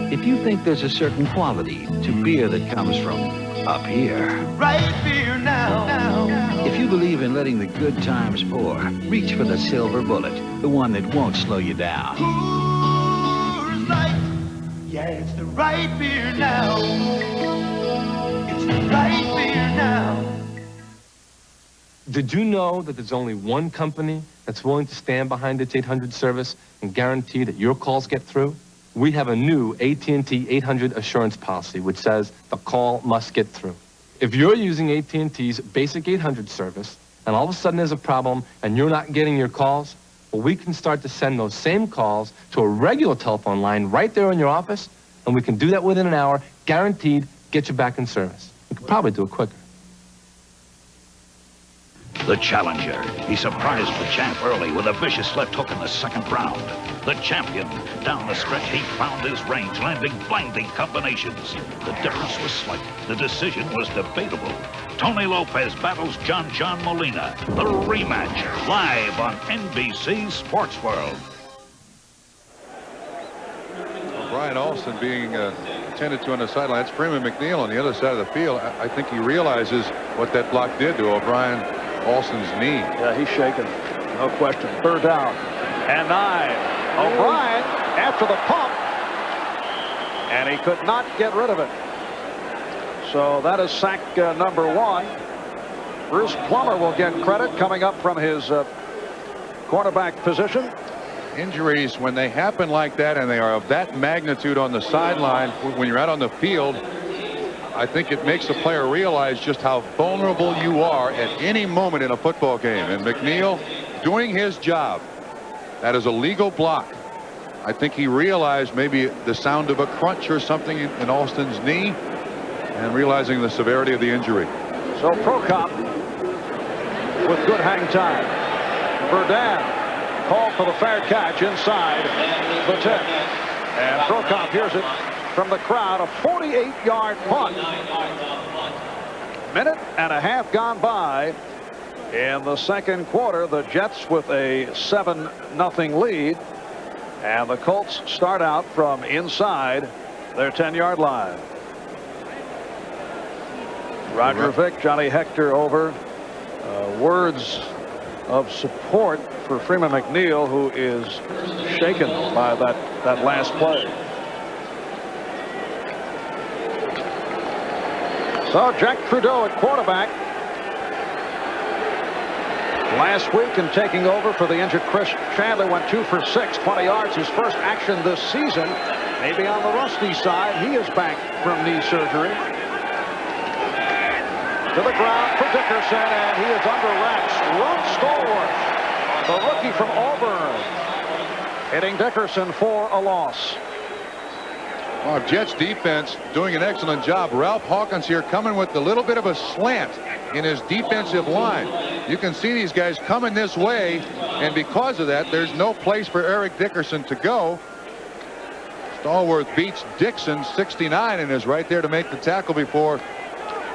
If you think there's a certain quality to beer that comes from up here, right beer now. If you believe in letting the good times pour, reach for the silver bullet, the one that won't slow you down. Coors Light, yeah, it's the right beer now. It's the right beer now. Did you know that there's only one company that's willing to stand behind its 800 service and guarantee that your calls get through? We have a new AT&T 800 assurance policy which says the call must get through. If you're using AT&T's basic 800 service and all of a sudden there's a problem and you're not getting your calls, well, we can start to send those same calls to a regular telephone line right there in your office, and we can do that within an hour, guaranteed, get you back in service. We could probably do it quicker. The challenger. He surprised the champ early with a vicious left hook in the second round. The champion. Down the stretch, he found his range, landing blinding combinations. The difference was slight. The decision was debatable. Tony Lopez battles John Molina. The rematch, live on NBC Sports World. Brian Alston being attended to on the sideline. That's Freeman McNeil on the other side of the field. I think he realizes what that block did to O'Brien Alston's knee. Yeah, he's shaking. No question. Third down and 9. O'Brien after the pump, and he could not get rid of it. So that is sack number 1. Bruce Plummer will get credit coming up from his cornerback position. Injuries, when they happen like that and they are of that magnitude on the sideline, when you're out on the field, I think it makes the player realize just how vulnerable you are at any moment in a football game. And McNeil doing his job. That is a legal block. I think he realized maybe the sound of a crunch or something in Alston's knee and realizing the severity of the injury. So Prokop with good hang time. Verdun called for the fair catch inside the 10. And Prokop hears it from the crowd, a 48-yard punt. Minute and a half gone by in the second quarter. The Jets with a 7-0 lead, and the Colts start out from inside their 10-yard line. Roger Vick, Johnny Hector over. Words of support for Freeman McNeil, who is shaken by that last play. So Jack Trudeau at quarterback. Last week in taking over for the injured Chris Chandler, went 2 for 6, 20 yards. His first action this season. Maybe on the rusty side. He is back from knee surgery. To the ground for Dickerson, and he is under wraps. Ron Stallworth, the rookie from Auburn, hitting Dickerson for a loss. Well, Jets defense doing an excellent job. Ralph Hawkins here coming with a little bit of a slant in his defensive line. You can see these guys coming this way, and because of that, there's no place for Eric Dickerson to go. Stallworth beats Dixon 69 and is right there to make the tackle before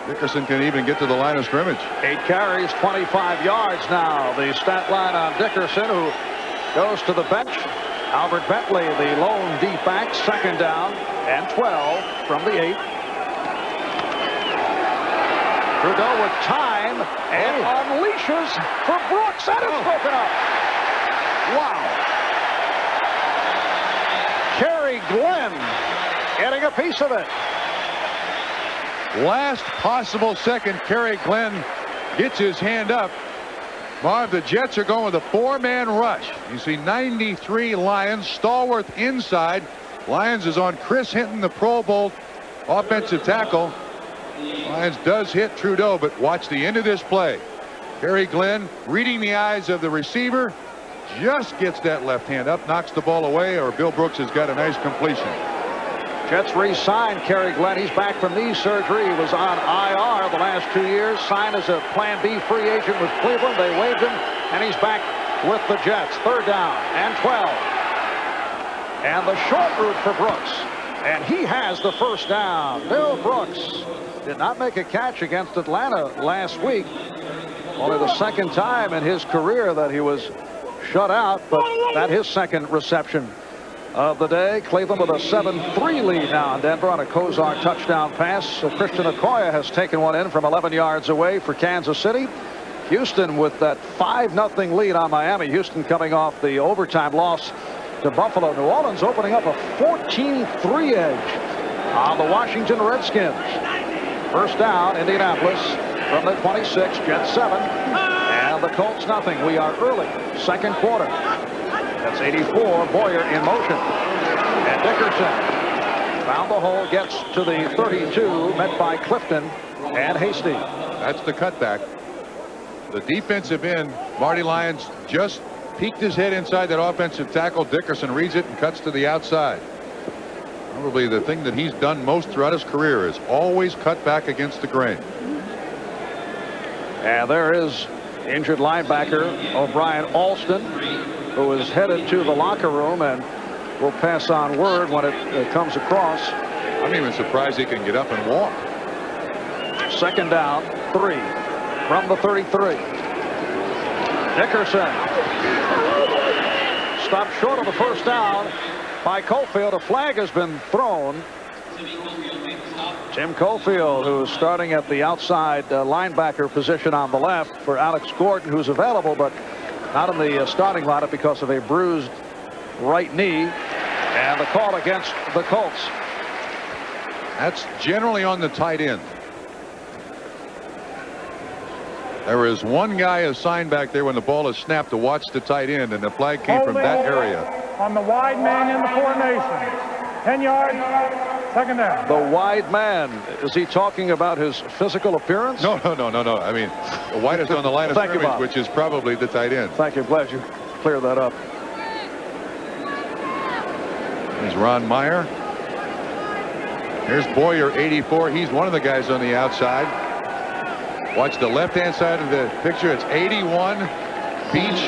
Dickerson can even get to the line of scrimmage. 8 carries, 25 yards now. The stat line on Dickerson, who goes to the bench. Albert Bentley, the lone deep back, second down and 12 from the 8. Trudeau with time and unleashes for Brooks, and it's broken up. Wow. Kerry Glenn getting a piece of it. Last possible second, Kerry Glenn gets his hand up. Marv, the Jets are going with a 4-man rush. You see 93 Lions, Stallworth inside. Lions is on Chris Hinton, the Pro Bowl offensive tackle. Lions does hit Trudeau, but watch the end of this play. Kerry Glenn reading the eyes of the receiver, just gets that left hand up, knocks the ball away, or Bill Brooks has got a nice completion. Jets re-signed Kerry Glenn. He's back from knee surgery. He was on IR the last 2 years. Signed as a Plan B free agent with Cleveland. They waived him, and he's back with the Jets. 3rd down and 12. And the short route for Brooks. And he has the 1st down. Bill Brooks did not make a catch against Atlanta last week. Only the 2nd time in his career that he was shut out, but that his 2nd reception of the day. Cleveland with a 7-3 lead now on Denver on a Kozar touchdown pass. Christian Okoye has taken one in from 11 yards away for Kansas City. Houston with that 5-0 lead on Miami. Houston coming off the overtime loss to Buffalo. New Orleans opening up a 14-3 edge on the Washington Redskins. 1st down, Indianapolis from the 26, Jets 7, and the Colts nothing. We are early, 2nd quarter. That's 84, Boyer in motion. And Dickerson found the hole, gets to the 32, met by Clifton and Hasty. That's the cutback. The defensive end, Marty Lyons just peeked his head inside that offensive tackle. Dickerson reads it and cuts to the outside. Probably the thing that he's done most throughout his career is always cut back against the grain. And there is injured linebacker O'Brien Alston, who is headed to the locker room and will pass on word when it comes across. I'm even surprised he can get up and walk. 2nd down, 3 from the 33. Dickerson stopped short of the 1st down by Cofield. A flag has been thrown. Tim Cofield, who is starting at the outside linebacker position on the left for Alex Gordon, who's available but not in the starting lineup because of a bruised right knee. And the call against the Colts. That's generally on the tight end. There is one guy assigned back there when the ball is snapped to watch the tight end, and the flag came from that area. On the wide man in the formation. 10 yards, 2nd down. The wide man. Is he talking about his physical appearance? No. I mean, the widest on the line of scrimmage, which is probably the tight end. Thank you. Glad you cleared that up. There's Ron Meyer. Here's Boyer, 84. He's one of the guys on the outside. Watch the left-hand side of the picture. It's 81, Beach.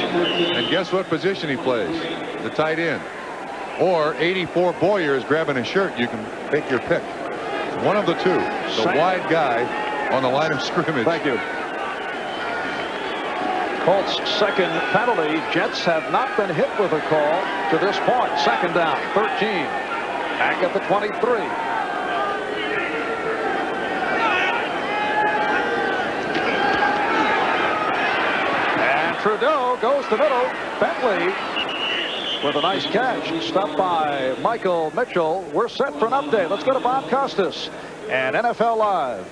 And guess what position he plays? The tight end. Or 84, Boyer is grabbing his shirt. You can take your pick. One of the two. The wide guy on the line of scrimmage. Thank you. Colts 2nd penalty. Jets have not been hit with a call to this point. 2nd down, 13. Back at the 23. And Trudeau goes to middle. Bentley with a nice catch. Stopped by Michael Mitchell. We're set for an update. Let's go to Bob Costas and NFL Live.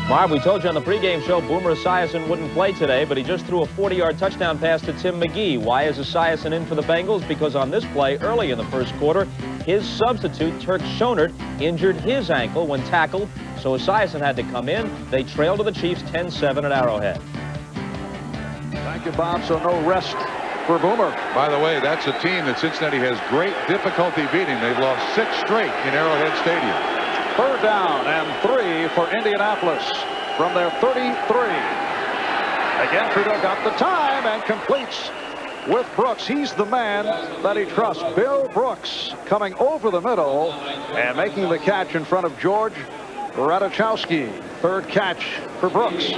Marv, we told you on the pregame show Boomer Esiason wouldn't play today, but he just threw a 40-yard touchdown pass to Tim McGee. Why is Esiason in for the Bengals? Because on this play, early in the 1st quarter, his substitute, Turk Schonert, injured his ankle when tackled, so Esiason had to come in. They trailed to the Chiefs 10-7 at Arrowhead. Thank you, Bob. So no rest for Boomer. By the way, that's a team that Cincinnati has great difficulty beating. They've lost 6 straight in Arrowhead Stadium. 3rd down and 3 for Indianapolis from their 33. Again, Trudeau got the time and completes with Brooks. He's the man that he trusts. Bill Brooks coming over the middle and making the catch in front of George Radachowski. 3rd catch for Brooks.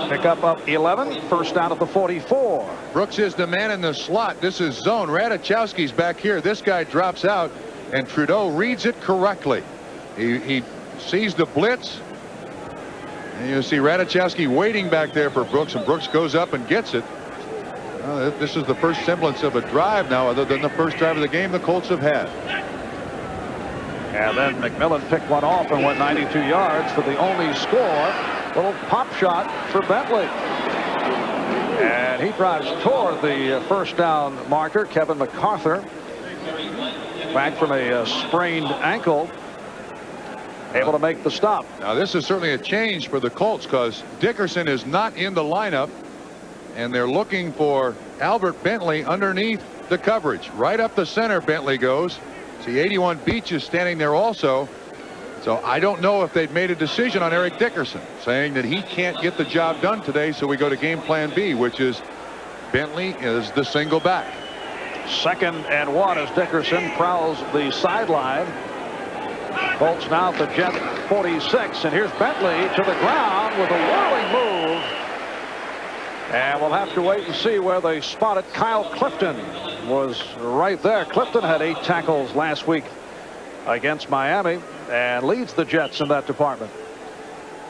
Pick up 11. 1st down at the 44. Brooks is the man in the slot. This is zone. Radachowski's back here. This guy drops out, and Trudeau reads it correctly. He sees the blitz. And you see Radichowski waiting back there for Brooks, and Brooks goes up and gets it. This is the first semblance of a drive now, other than the first drive of the game the Colts have had. And then McMillan picked one off and went 92 yards for the only score. Little pop shot for Bentley. And he drives toward the first down marker, Kevin MacArthur. Back from a sprained ankle. Able to make the stop. Now this is certainly a change for the Colts because Dickerson is not in the lineup. And they're looking for Albert Bentley underneath the coverage. Right up the center Bentley goes. See 81 Beach is standing there also. So I don't know if they'd made a decision on Eric Dickerson, saying that he can't get the job done today, so we go to game plan B, which is Bentley is the single back. 2nd and 1 as Dickerson prowls the sideline. Colts now at the Jet 46, and here's Bentley to the ground with a whirling move. And we'll have to wait and see where they spotted Kyle Clifton. Was right there. Clifton had 8 tackles last week against Miami and leads the Jets in that department.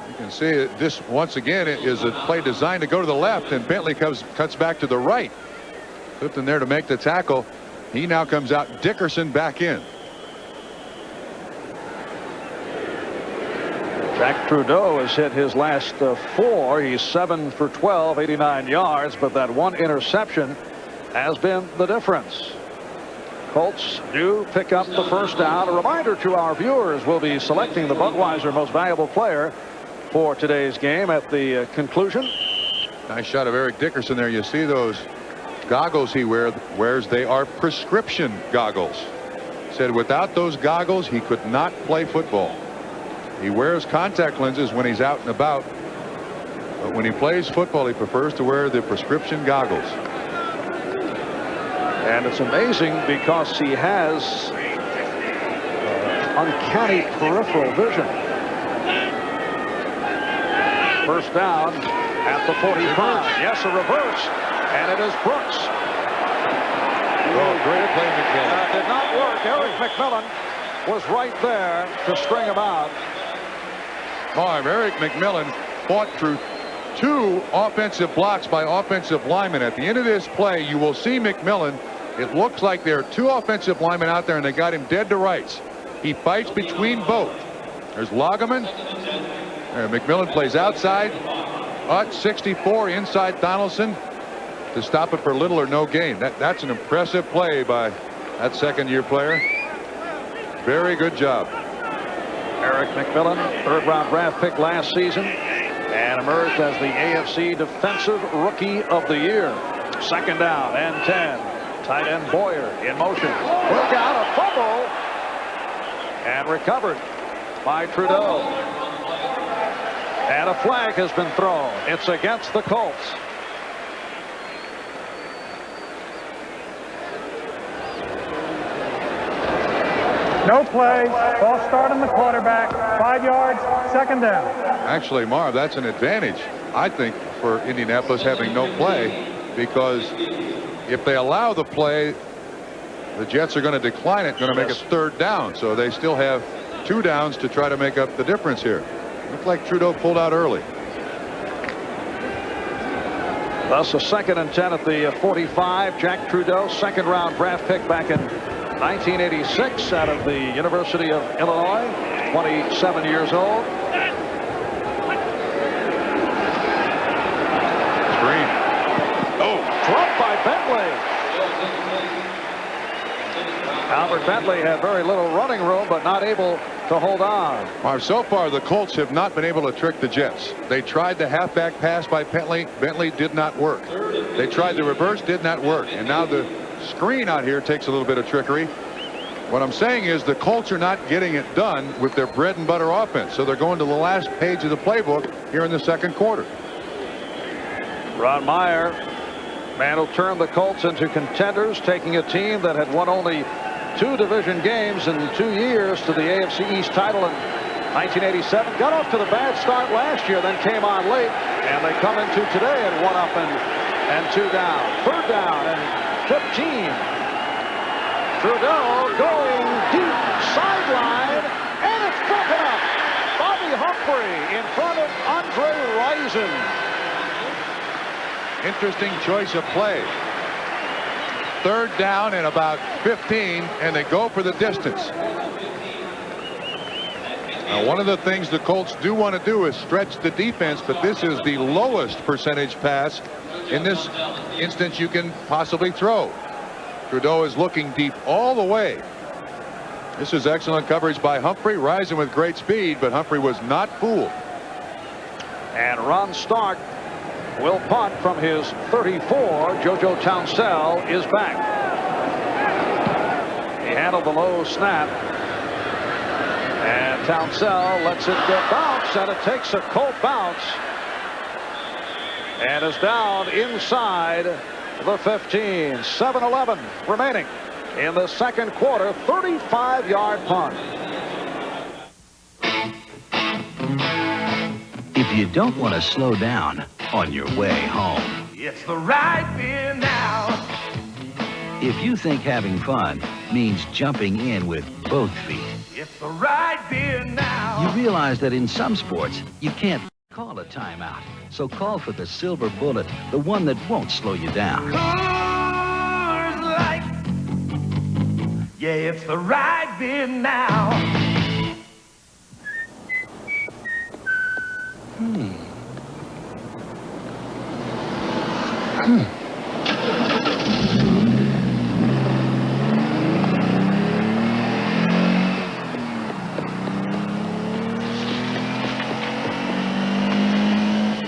You can see it. This once again is a play designed to go to the left, and Bentley cuts back to the right. Clifton there to make the tackle. He now comes out. Dickerson back in. Jack Trudeau has hit his last 4. He's 7 for 12, 89 yards, but that one interception has been the difference. Colts do pick up the first down. A reminder to our viewers, we'll be selecting the Budweiser most valuable player for today's game at the conclusion. Nice shot of Eric Dickerson there. You see those goggles he wears. They are prescription goggles. Said without those goggles he could not play football. He wears contact lenses when he's out and about, but when he plays football he prefers to wear the prescription goggles. And it's amazing because he has uncanny peripheral vision. First down at the 45. Yes, a reverse, and it is Brooks. Oh, great play, McMillan. That did not work. Eric McMillan was right there to string him out. Marv, Eric McMillan fought through 2 offensive blocks by offensive linemen. At the end of this play, you will see McMillan. It looks like there are 2 offensive linemen out there, and they got him dead to rights. He fights between both. There's Lagerman. McMillan plays outside. 64 inside Donaldson to stop it for little or no gain. That's an impressive play by that second-year player. Very good job. Eric McMillan, 3rd-round draft pick last season, and emerged as the AFC Defensive Rookie of the Year. 2nd down and 10. Tight end Boyer in motion. Look out, a fumble, and recovered by Trudeau. And a flag has been thrown. It's against the Colts. No play. Ball starting the quarterback. 5 yards. 2nd down. Actually, Marv, that's an advantage, I think, for Indianapolis having no play, because if they allow the play, the Jets are going to decline it, going to make it 3rd down. So they still have 2 downs to try to make up the difference here. Looks like Trudeau pulled out early. Thus a 2nd and 10 at the 45. Jack Trudeau, 2nd-round draft pick back in 1986 out of the University of Illinois, 27 years old. Screen. Oh, dropped by Bentley. Albert Bentley had very little running room, but not able to hold on. Marv, so far the Colts have not been able to trick the Jets. They tried the halfback pass by Bentley. Bentley did not work. They tried the reverse, did not work. And now the screen out here takes a little bit of trickery. What I'm saying is the Colts are not getting it done with their bread and butter offense. So they're going to the last page of the playbook here in the 2nd quarter. Ron Meyer, man who turned the Colts into contenders, taking a team that had won only 2 division games in 2 years to the AFC East title in 1987. Got off to the bad start last year, then came on late, and they come into today and 1 up and 2 down. 3rd down and 15. Trudeau going deep sideline, and it's broken up. Humphrey in front of Andre Rison. Interesting choice of play. Third down and about 15, and they go for the distance. Now, one of the things the Colts do want to do is stretch the defense, but this is the lowest percentage pass in this instance you can possibly throw. Trudeau is looking deep all the way. This is excellent coverage by Humphrey, rising with great speed, but Humphrey was not fooled. And Ron Stark will punt from his 34. JoJo Townsell is back. He handled the low snap. And Townsell lets it get bounce, and it takes a Colt bounce. And is down inside the 15. 7:11 remaining in the second quarter. 35-yard punt. If you don't want to slow down on your way home, It's the right beer now. if you think having fun means jumping in with both feet, It's the right beer now. you realize that in some sports, you can't call a timeout. So call for the Silver Bullet, the one that won't slow you down. Coors Light. Yeah, it's the right beer now.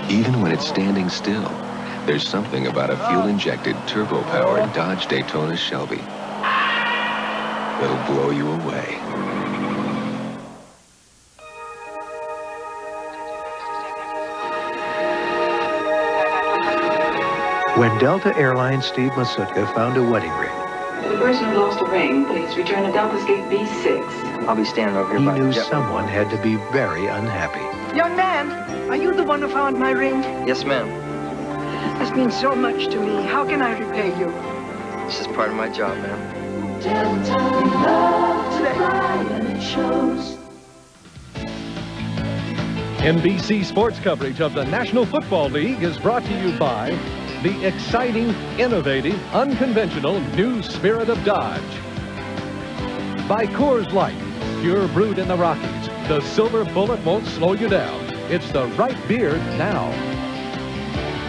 Even when it's standing still, there's something about a fuel-injected, turbo-powered Dodge Daytona Shelby that'll blow you away. When Delta Airlines Steve Masutka found a wedding ring, The person who lost a ring, please return to Delta Gate B6. I'll be standing over here. He knew someone had to be very unhappy. Young man, are you the one who found my ring? Yes, ma'am. This means so much to me. How can I repay you? This is part of my job, ma'am. NBC sports coverage of the National Football League is brought to you by the exciting, innovative, unconventional new spirit of Dodge. By Coors Light, pure brewed in the Rockies. The Silver Bullet won't slow you down. It's the right beer now.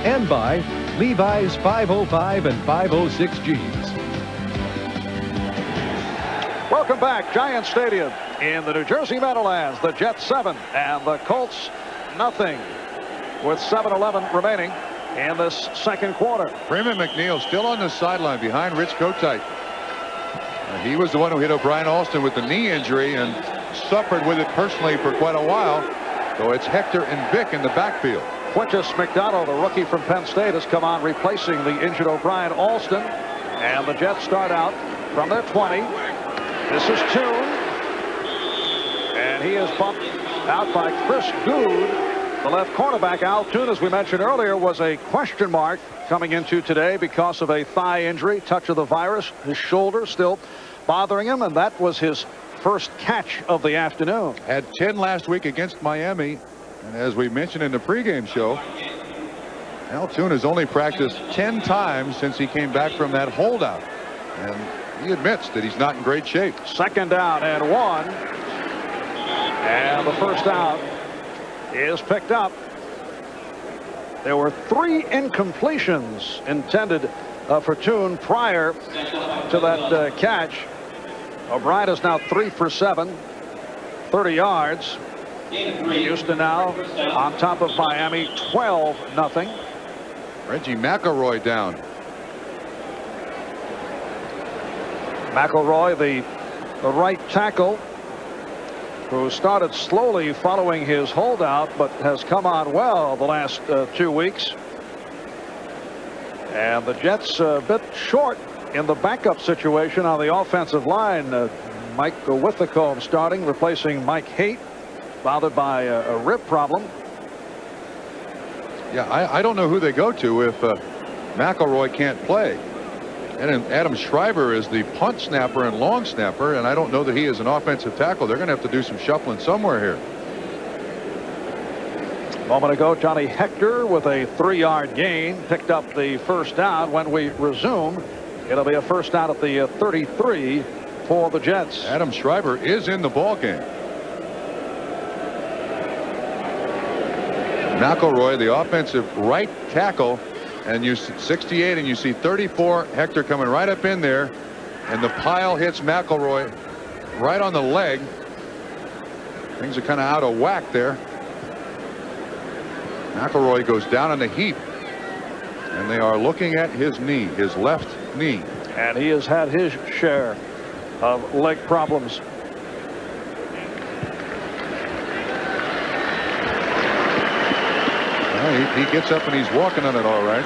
And by Levi's 505 and 506 jeans. Welcome back. Giant Stadium in the New Jersey Meadowlands. The Jets 7 and the Colts nothing, with 7:11 remaining in this second quarter. Freeman McNeil still on the sideline behind Rich Kotite. He was the one who hit O'Brien Alston with the knee injury and suffered with it personally for quite a while. So it's Hector and Vic in the backfield. Quintus McDonald, the rookie from Penn State, has come on replacing the injured O'Brien Alston. And the Jets start out from their 20. This is Toon. And he is bumped out by Chris Good. The left cornerback, Al Toon, as we mentioned earlier, was a question mark coming into today because of a thigh injury, touch of the virus. His shoulder still bothering him, and that was his first catch of the afternoon. Had 10 last week against Miami, and as we mentioned in the pregame show, Al Toon has only practiced 10 times since he came back from that holdout, and he admits that he's not in great shape. Second down and 1, and the first down is picked up. There were 3 incompletions intended for Toon prior to that catch. O'Brien is now 3 for 7, 30 yards. Houston now on top of Miami, 12-0. Reggie McElroy down. McElroy, the right tackle, who started slowly following his holdout, but has come on well the last 2 weeks. And the Jets a bit short in the backup situation on the offensive line. Mike Withacombe starting, replacing Mike Haight, bothered by a rib problem. Yeah, I don't know who they go to if McElroy can't play. And Adam Schreiber is the punt snapper and long snapper, and I don't know that he is an offensive tackle. They're going to have to do some shuffling somewhere here. A moment ago, Johnny Hector with a 3-yard gain picked up the first down. When we resume, it'll be a first down at the 33 for the Jets. Adam Schreiber is in the ball game. McElroy, the offensive right tackle, and you see 68, and you see 34. Hector coming right up in there, and the pile hits McElroy right on the leg. Things are kind of out of whack there. McElroy goes down on the heap, and they are looking at his knee, his left knee. And he has had his share of leg problems. Well, he gets up and he's walking on it all right.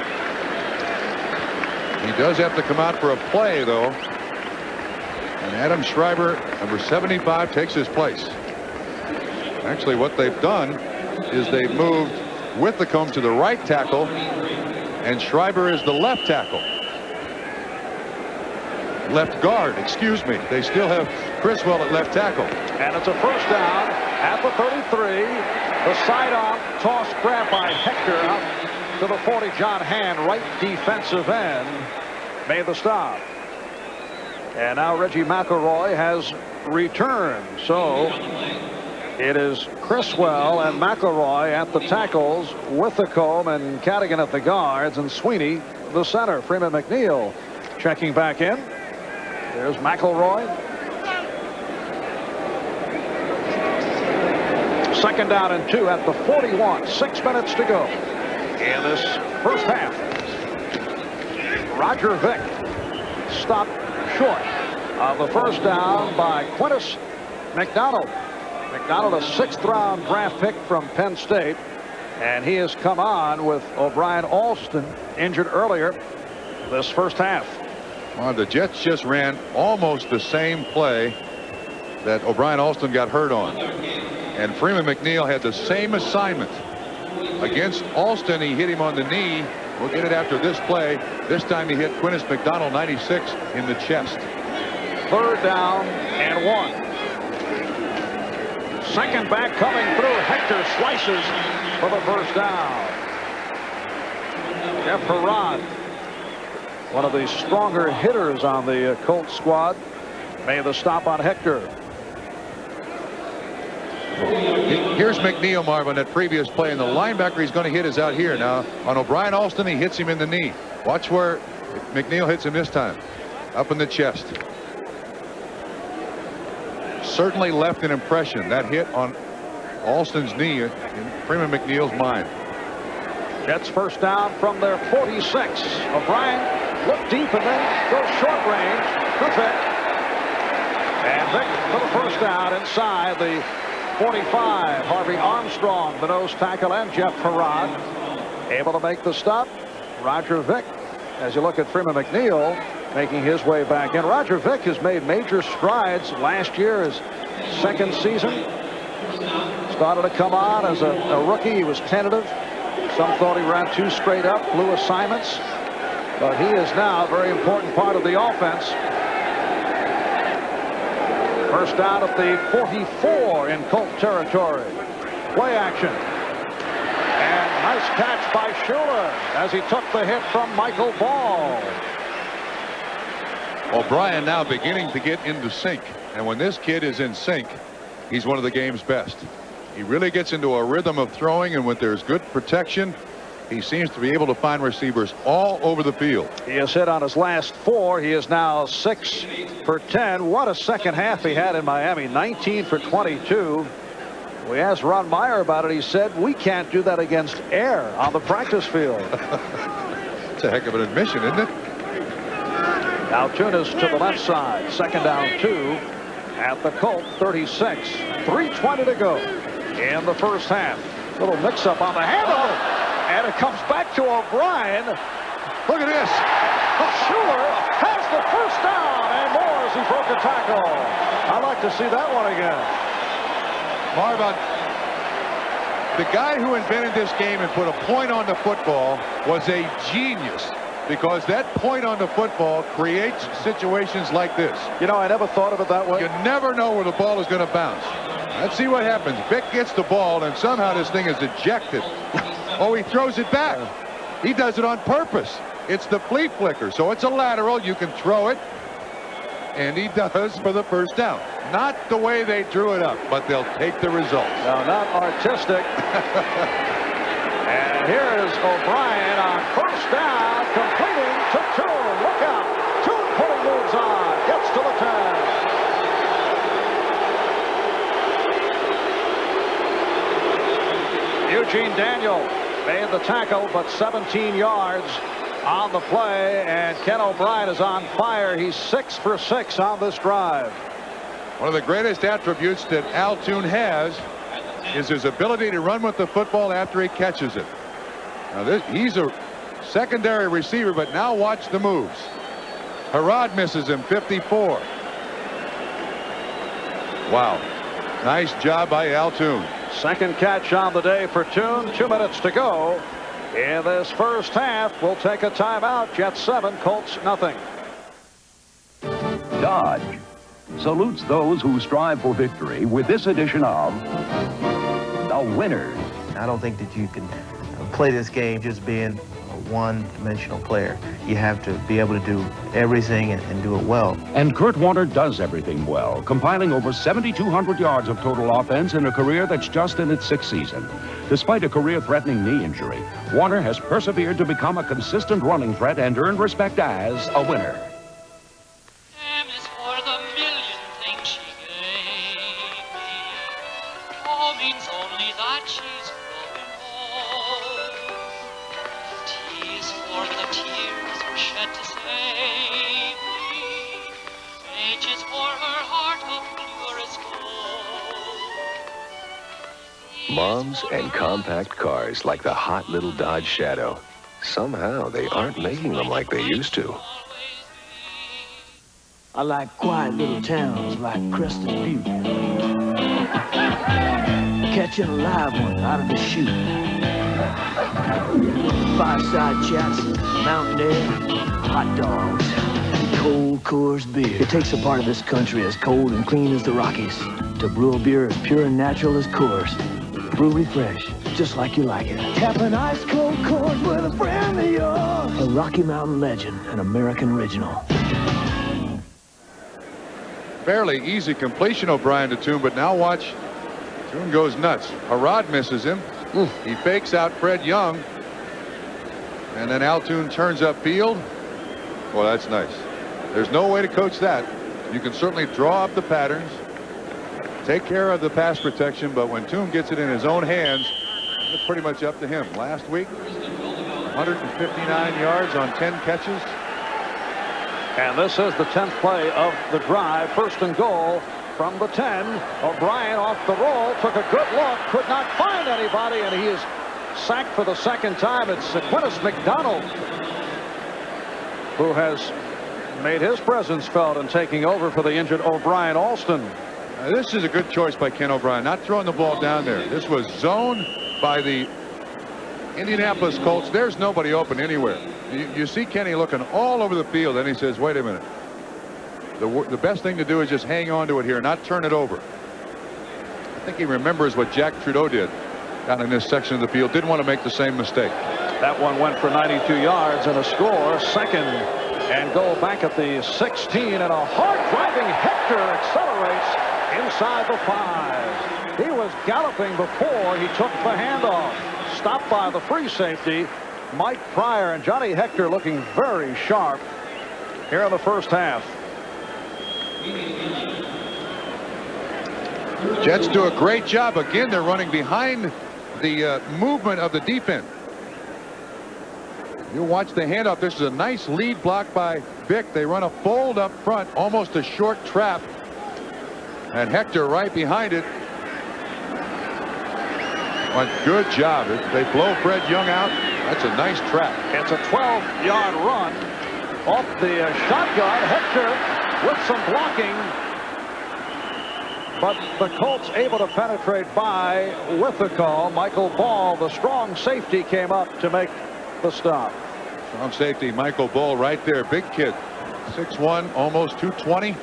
He does have to come out for a play, though. And Adam Schreiber, number 75, takes his place. Actually, what they've done is they've moved Withacombe to the right tackle, and Schreiber is the left tackle. Left guard, excuse me. They still have Criswell at left tackle. And it's a first down at the 33. The sidearm toss grab by Hector out to the 40. John Hand, right defensive end, made the stop. And now Reggie McElroy has returned. So it is Criswell and McElroy at the tackles, Withacombe and Cadigan at the guards, and Sweeney the center. Freeman McNeil checking back in. There's McElroy. Second down and 2 at the 41. 6 minutes to go in this first half. Roger Vick stopped short of the first down by Quintus McDonald. McDonald, a 6th-round draft pick from Penn State, and he has come on with O'Brien Alston injured earlier this first half. Well, the Jets just ran almost the same play that O'Brien Alston got hurt on, and Freeman McNeil had the same assignment against Alston. He hit him on the knee. We'll get it after this play. This time he hit Quintus McDonald, 96, in the chest. Third down and 1. Second back coming through. Hector slices for the first down. Jeff Herrod, one of the stronger hitters on the Colts squad, made the stop on Hector. Here's McNeil, Marv, on that previous play, and the linebacker he's going to hit is out here. Now, on O'Brien Alston, he hits him in the knee. Watch where McNeil hits him this time. Up in the chest. Certainly left an impression. That hit on Alston's knee in Freeman McNeil's mind. Jets first down from their 46. O'Brien looked deep and then goes short range to Vick. And Vick for the first down inside the 45. Harvey Armstrong, the nose tackle, and Jeff Herrod able to make the stop. Roger Vick, as you look at Freeman McNeil, making his way back in. Roger Vick has made major strides last year, his second season. Started to come on as a rookie. He was tentative. Some thought he ran too straight up, blew assignments. But he is now a very important part of the offense. First down at the 44 in Colt territory. Play action. And nice catch by Schuler as he took the hit from Michael Ball. O'Brien now beginning to get into sync. And when this kid is in sync, he's one of the game's best. He really gets into a rhythm of throwing, and when there's good protection, he seems to be able to find receivers all over the field. He has hit on his last 4. He is now 6 for 10. What a second half he had in Miami. 19 for 22. We asked Ron Meyer about it. He said, we can't do that against air on the practice field. It's a heck of an admission, isn't it? Now Tunis to the left side. Second down 2 at the Colt 36. 3:20 to go in the first half. Little mix-up on the handoff, and it comes back to O'Brien. Look at this. Schuler has the first down, and more as he broke a tackle. I'd like to see that one again. Marv, the guy who invented this game and put a point on the football was a genius, because that point on the football creates situations like this. You know, I never thought of it that way. You never know where the ball is going to bounce. Let's see what happens. Vick gets the ball, and somehow this thing is ejected. Oh, he throws it back. He does it on purpose. It's the flea flicker, so it's a lateral. You can throw it, and he does for the first down. Not the way they drew it up, but they'll take the results. No, not artistic. And here's O'Brien on first down, completing to Toon. Look out. Toon putting moves on. Gets to the 10. Eugene Daniel made the tackle, but 17 yards on the play, and Ken O'Brien is on fire. He's 6 for 6 on this drive. One of the greatest attributes that Al Toon has is his ability to run with the football after he catches it. Now he's a secondary receiver, but now watch the moves. Harrod misses him, 54. Wow. Nice job by Al Toon. Second catch on the day for Toon. 2 minutes to go in this first half. We'll take a timeout. Jets 7, Colts nothing. Dodge salutes those who strive for victory with this edition of The Winners. I don't think that you can play this game just being a one-dimensional player. You have to be able to do everything and do it well. And Kurt Warner does everything well, compiling over 7,200 yards of total offense in a career that's just in its 6th season. Despite a career-threatening knee injury, Warner has persevered to become a consistent running threat and earned respect as a winner. Moms and compact cars like the hot little Dodge Shadow. Somehow they aren't making them like they used to. I like quiet little towns like Crested Butte. Catching a live one out of the chute. Fireside chats, mountain air, hot dogs, cold Coors beer. It takes a part of this country as cold and clean as the Rockies to brew a beer as pure and natural as Coors. Brewery fresh, just like you like it. Tap an ice cold Coors with a friend of yours. A Rocky Mountain legend, an American original. Fairly easy completion, O'Brien to Toon, but now watch. Toon goes nuts. Harrod misses him. He fakes out Fred Young. And then Al Toon turns upfield. Well, that's nice. There's no way to coach that. You can certainly draw up the patterns, take care of the pass protection, but when Toon gets it in his own hands, it's pretty much up to him. Last week, 159 yards on 10 catches. And this is the 10th play of the drive. First and goal from the 10. O'Brien off the roll, took a good look, could not find anybody, and he is sacked for the second time. It's Quintus McDonald who has made his presence felt in taking over for the injured O'Brien Alston. This is a good choice by Ken O'Brien, not throwing the ball down there. This was zoned by the Indianapolis Colts. There's nobody open anywhere. You see Kenny looking all over the field, and he says, wait a minute. The best thing to do is just hang on to it here, not turn it over. I think he remembers what Jack Trudeau did down in this section of the field. Didn't want to make the same mistake. That one went for 92 yards and a score. Second and goal back at the 16, and a hard-driving Hector accelerates inside the 5. He was galloping before he took the handoff. Stopped by the free safety, Mike Pryor, and Johnny Hector looking very sharp here in the first half. Jets do a great job. Again, they're running behind the movement of the defense. You watch the handoff. This is a nice lead block by Vick. They run a fold up front, almost a short trap. And Hector right behind it. But good job. They blow Fred Young out. That's a nice trap. It's a 12-yard run off the shotgun. Hector with some blocking. But the Colts able to penetrate by with the call. Michael Ball, the strong safety, came up to make the stop. Strong safety, Michael Ball right there. Big kid. 6'1", almost 220.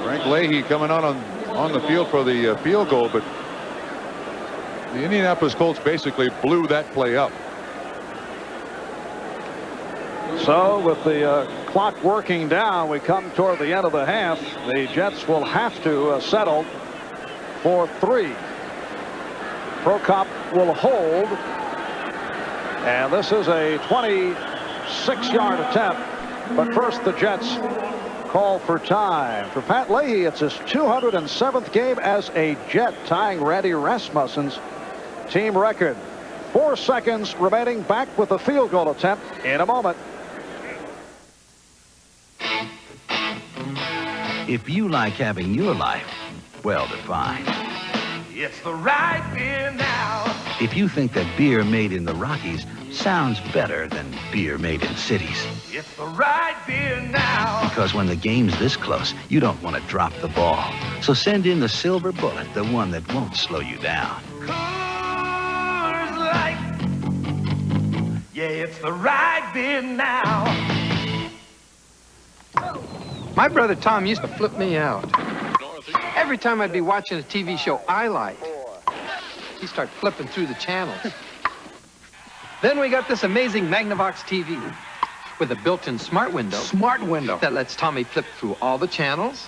Frank Leahy coming on on the field for the field goal, but the Indianapolis Colts basically blew that play up. So with the clock working down, we come toward the end of the half. The Jets will have to settle for 3. Prokop will hold. And this is a 26-yard attempt. But first, the Jets call for time. For Pat Leahy, it's his 207th game as a Jet, tying Randy Rasmussen's team record. 4 seconds remaining. Back with the field goal attempt in a moment. If you like having your life well-defined. It's the right beer now. If you think that beer made in the Rockies sounds better than beer made in cities. It's the right beer now. Because when the game's this close, you don't want to drop the ball. So send in the silver bullet, the one that won't slow you down. Coors Light. Yeah, it's the right beer now. My brother Tom used to flip me out. Every time I'd be watching a TV show I liked, he'd start flipping through the channels. Then we got this amazing Magnavox TV with a built-in smart window. Smart window. That lets Tommy flip through all the channels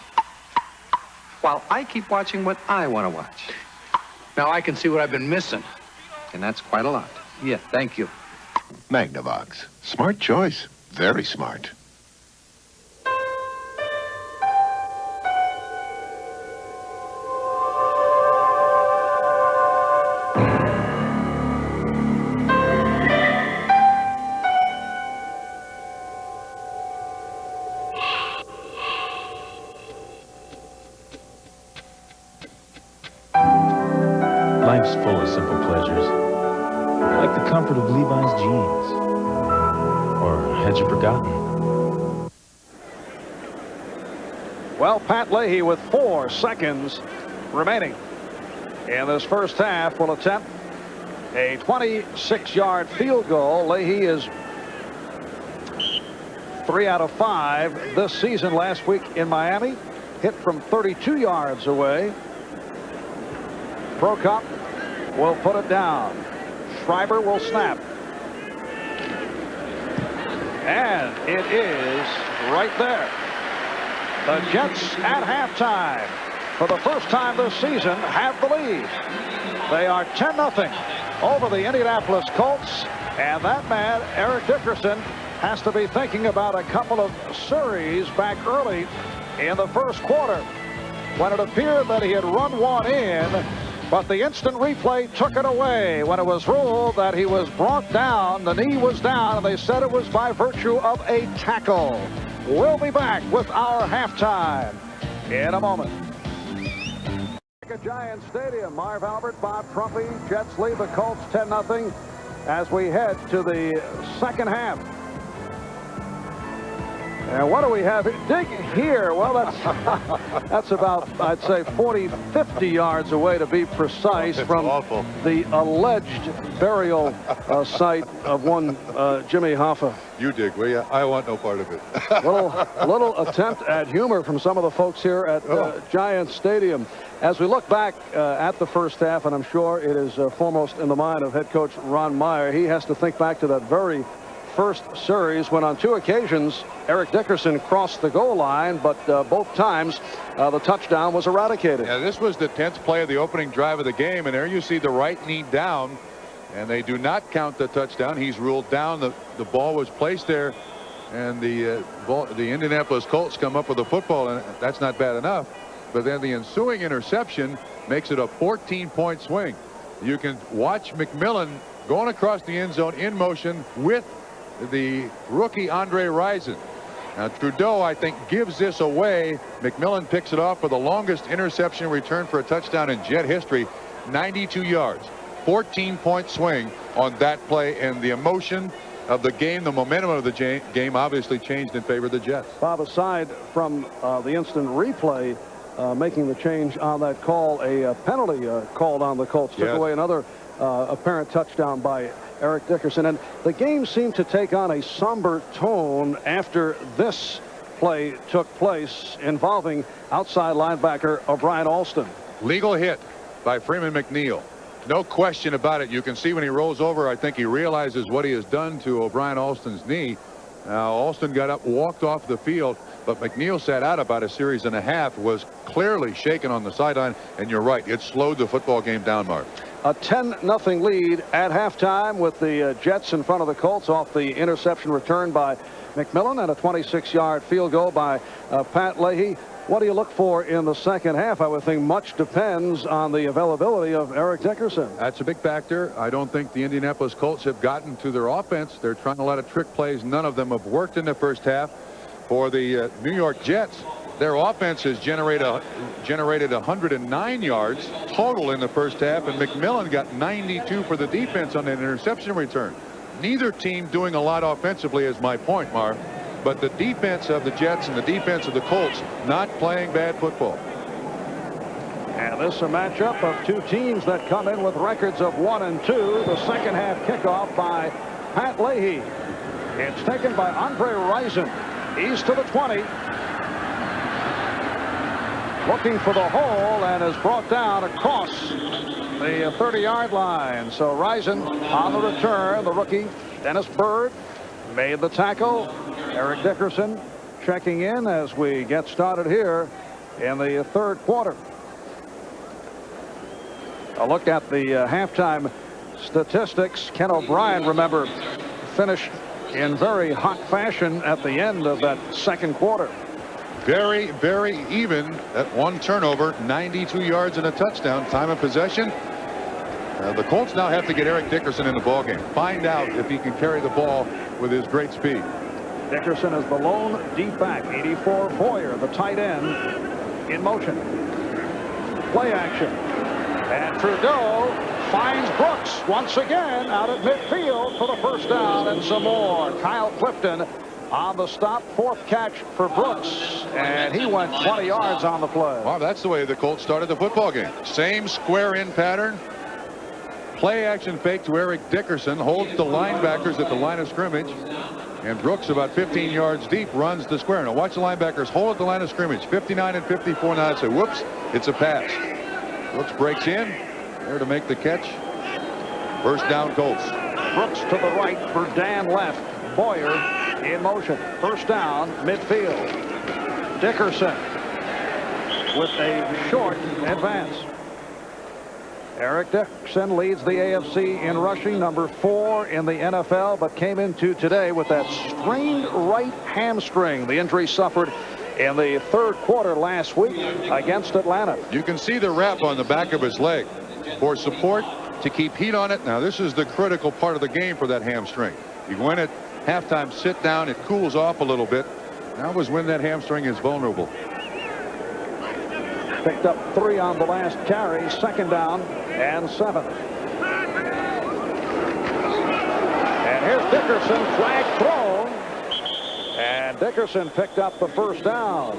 while I keep watching what I want to watch. Now I can see what I've been missing. And that's quite a lot. Yeah, thank you. Magnavox. Smart choice. Very smart. Life's full of simple pleasures, like the comfort of Levi's jeans. Or had you forgotten? Well, Pat Leahy with 4 seconds remaining in this first half will attempt a 26-yard field goal. Leahy is 3 out of 5 this season. Last week in Miami, hit from 32 yards away. Prokop will put it down. Schreiber will snap. And it is right there. The Jets at halftime, for the first time this season, have the lead. They are 10-0 over the Indianapolis Colts. And that man, Eric Dickerson, has to be thinking about a couple of series back early in the first quarter, when it appeared that he had run one in. But the instant replay took it away when it was ruled that he was brought down. The knee was down, and they said it was by virtue of a tackle. We'll be back with our halftime in a moment. At Giants Stadium, Marv Albert, Bob Trumpy, Jets lead the Colts 10-0 as we head to the second half. And what do we have? Dig here. Well, that's about, I'd say, 40, 50 yards away, to be precise, from the alleged burial site of one Jimmy Hoffa. You dig, will you? I want no part of it. little attempt at humor from some of the folks here at Giants Stadium. As we look back at the first half, and I'm sure it is foremost in the mind of head coach Ron Meyer, he has to think back to that very first series when on 2 occasions Eric Dickerson crossed the goal line, but both times the touchdown was eradicated. Yeah, this was the 10th play of the opening drive of the game, and there you see the right knee down, and they do not count the touchdown. He's ruled down. The ball was placed there, and the Indianapolis Colts come up with the football, and that's not bad enough. But then the ensuing interception makes it a 14-point swing. You can watch McMillan going across the end zone in motion with the rookie Andre Rison. Now Trudeau, I think, gives this away. McMillan picks it off for the longest interception return for a touchdown in Jet history, 92 yards. 14-point swing on that play, and the emotion of the game, the momentum of the game obviously changed in favor of the Jets. Bob, aside from the instant replay making the change on that call, a penalty called on the Colts took away another apparent touchdown by Eric Dickerson, and the game seemed to take on a somber tone after this play took place involving outside linebacker O'Brien Alston. Legal hit by Freeman McNeil. No question about it. You can see when he rolls over, I think he realizes what he has done to O'Brien Alston's knee. Now, Alston got up, walked off the field, but McNeil sat out about a series and a half, was clearly shaken on the sideline, and you're right, it slowed the football game down, Marv. A 10-0 lead at halftime with the Jets in front of the Colts off the interception return by McMillan and a 26-yard field goal by Pat Leahy. What do you look for in the second half? I would think much depends on the availability of Eric Dickerson. That's a big factor. I don't think the Indianapolis Colts have gotten to their offense. They're trying a lot of trick plays. None of them have worked in the first half. For the New York Jets, their offense has generated 109 yards total in the first half, and McMillan got 92 for the defense on an interception return. Neither team doing a lot offensively is my point, Marv. But the defense of the Jets and the defense of the Colts not playing bad football. And this is a matchup of two teams that come in with records of 1-2. The second half kickoff by Pat Leahy. It's taken by Andre Rison. He's to the 20. Looking for the hole and is brought down across the 30-yard line. So Rison on the return. The rookie Dennis Byrd made the tackle. Eric Dickerson checking in as we get started here in the third quarter. A look at the halftime statistics. Ken O'Brien, remember, finished in very hot fashion at the end of that second quarter. Very, very even at one turnover, 92 yards and a touchdown. Time of possession. The Colts now have to get Eric Dickerson in the ballgame. Find out if he can carry the ball with his great speed. Dickerson is the lone deep back. 84 Boyer, the tight end, in motion. Play action. And Trudeau finds Brooks once again out at midfield for the first down and some more. Kyle Clifton on the stop. Fourth catch for Brooks, and he went 20 yards on the play. Wow, that's the way the Colts started the football game. Same square in pattern. Play action fake to Eric Dickerson, holds the linebackers at the line of scrimmage, and Brooks, about 15 yards deep, runs the square. Now watch the linebackers hold at the line of scrimmage. 59 and 54 now. Say, whoops, it's a pass. Brooks breaks in there to make the catch. First down, Colts. Brooks to the right, Burdan left, Boyer in motion. First down, midfield. Dickerson with a short advance. Eric Dickerson leads the AFC in rushing, number 4 in the NFL, but came into today with that strained right hamstring. The injury suffered in the third quarter last week against Atlanta. You can see the wrap on the back of his leg for support to keep heat on it. Now this is the critical part of the game for that hamstring. You go in at halftime, sit down, it cools off a little bit. Now is when that hamstring is vulnerable. Picked up 3 on the last carry. Second down and 7. And here's Dickerson, flag thrown. And Dickerson picked up the first down.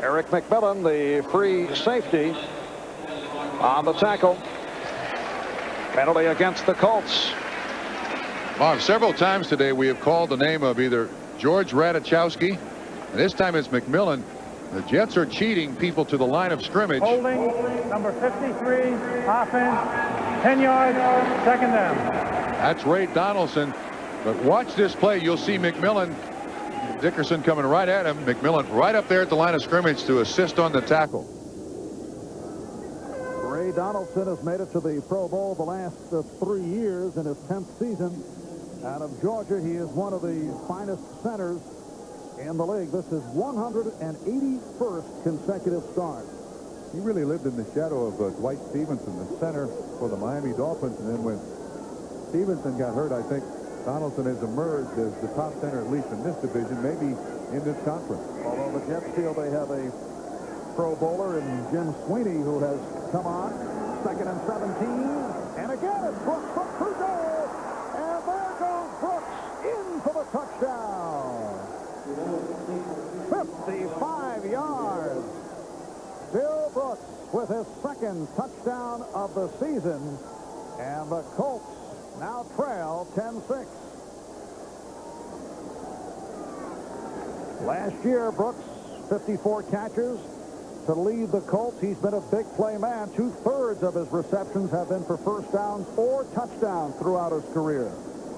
Eric McMillan, the free safety, on the tackle. Penalty against the Colts. Marv, several times today we have called the name of either George Radichowski, and this time it's McMillan. The Jets are cheating people to the line of scrimmage. Holding, number 53, offense, 10 yards, second down. That's Ray Donaldson. But watch this play. You'll see McMillan, Dickerson coming right at him. McMillan right up there at the line of scrimmage to assist on the tackle. Ray Donaldson has made it to the Pro Bowl the last 3 years in his 10th season. Out of Georgia, he is one of the finest centers in the league. This is 181st consecutive start. He really lived in the shadow of Dwight Stevenson, the center for the Miami Dolphins. And then when Stevenson got hurt, I think Donaldson has emerged as the top center, at least in this division, maybe in this conference. Although the Jets feel they have a Pro Bowler in Jim Sweeney, who has come on. Second and 17. And again, it's Brooks from Trudeau. And there goes Brooks in for the touchdown. 55 yards. Bill Brooks with his second touchdown of the season. And the Colts now trail 10-6. Last year, Brooks, 54 catches to lead the Colts. He's been a big play man. 2/3 of his receptions have been for first downs or touchdowns throughout his career.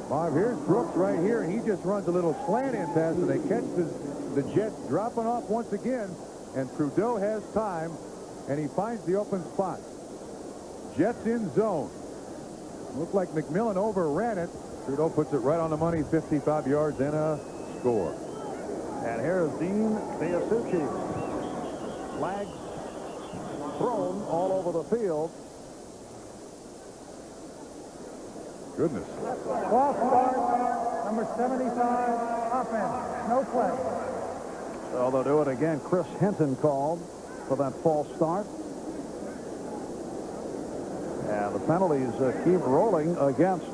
Marv, here's Brooks right here. He just runs a little slant in pass, and they catch the Jets dropping off once again. And Trudeau has time, and he finds the open spot. Jets in zone. Looked like McMillan overran it. Trudeau puts it right on the money, 55 yards and a score. And here's Dean Biasucci. Flags thrown all over the field. Goodness. False start, number 75, offense, no play. So they'll do it again. Chris Hinton called for that false start. And the penalties keep rolling against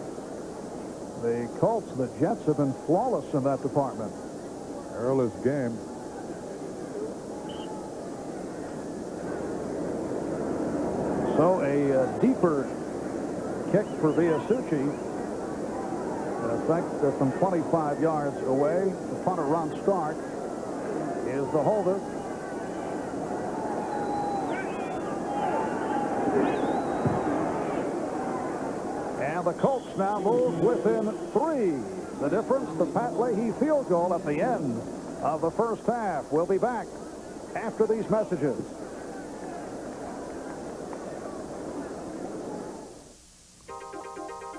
the Colts. The Jets have been flawless in that department. Perilous game. So a deeper kick for Biasucci. In effect, from 25 yards away. The punter, Ron Stark, is the holder. And the Colts now move within 3. The difference, the Pat Leahy field goal at the end of the first half. We'll be back after these messages.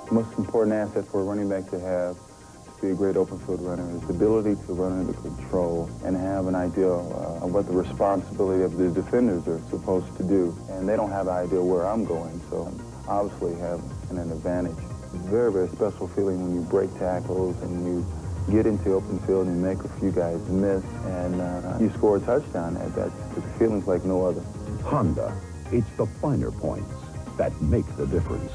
The most important asset for a running back to have to be a great open field runner is the ability to run under control and have an idea of what the responsibility of the defenders are supposed to do. And they don't have an idea where I'm going, so obviously have an advantage. It's a very, very special feeling when you break tackles and you get into open field and you make a few guys miss and you score a touchdown. That's the feeling's like no other. Honda, it's the finer points that make the difference.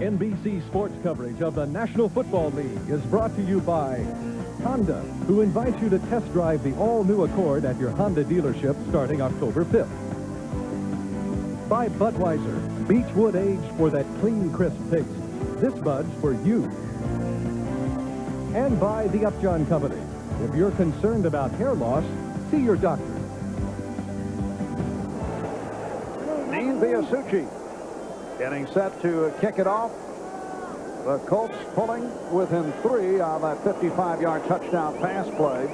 NBC sports coverage of the National Football League is brought to you by Honda, who invites you to test drive the all-new Accord at your Honda dealership starting October 5th. By Budweiser, Beechwood aged for that clean, crisp taste. This Bud's for you. And by the Upjohn Company. If you're concerned about hair loss, see your doctor. Dean Biasucci getting set to kick it off. The Colts pulling within 3 on that 55-yard touchdown pass play.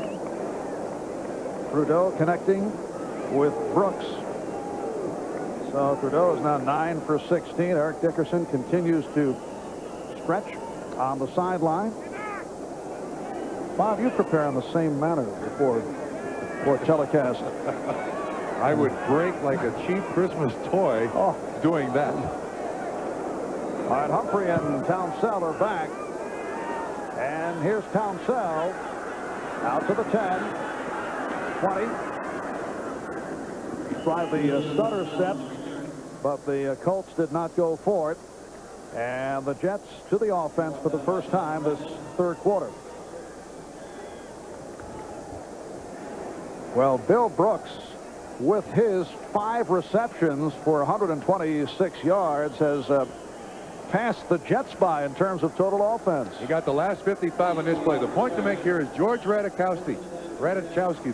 Trudeau connecting with Brooks. So Trudeau is now 9 for 16. Eric Dickerson continues to stretch on the sideline. Bob, you prepare in the same manner before telecast. I would break like a cheap Christmas toy doing that. All right, Humphrey and Townsell are back. And here's Townsell out to the 10, 20. Tried the stutter step, but the Colts did not go for it. And the Jets to the offense for the first time this third quarter. Well, Bill Brooks, with his 5 receptions for 126 yards, has passed the Jets by in terms of total offense. He got the last 55 on this play. The point to make here is George Radachowski,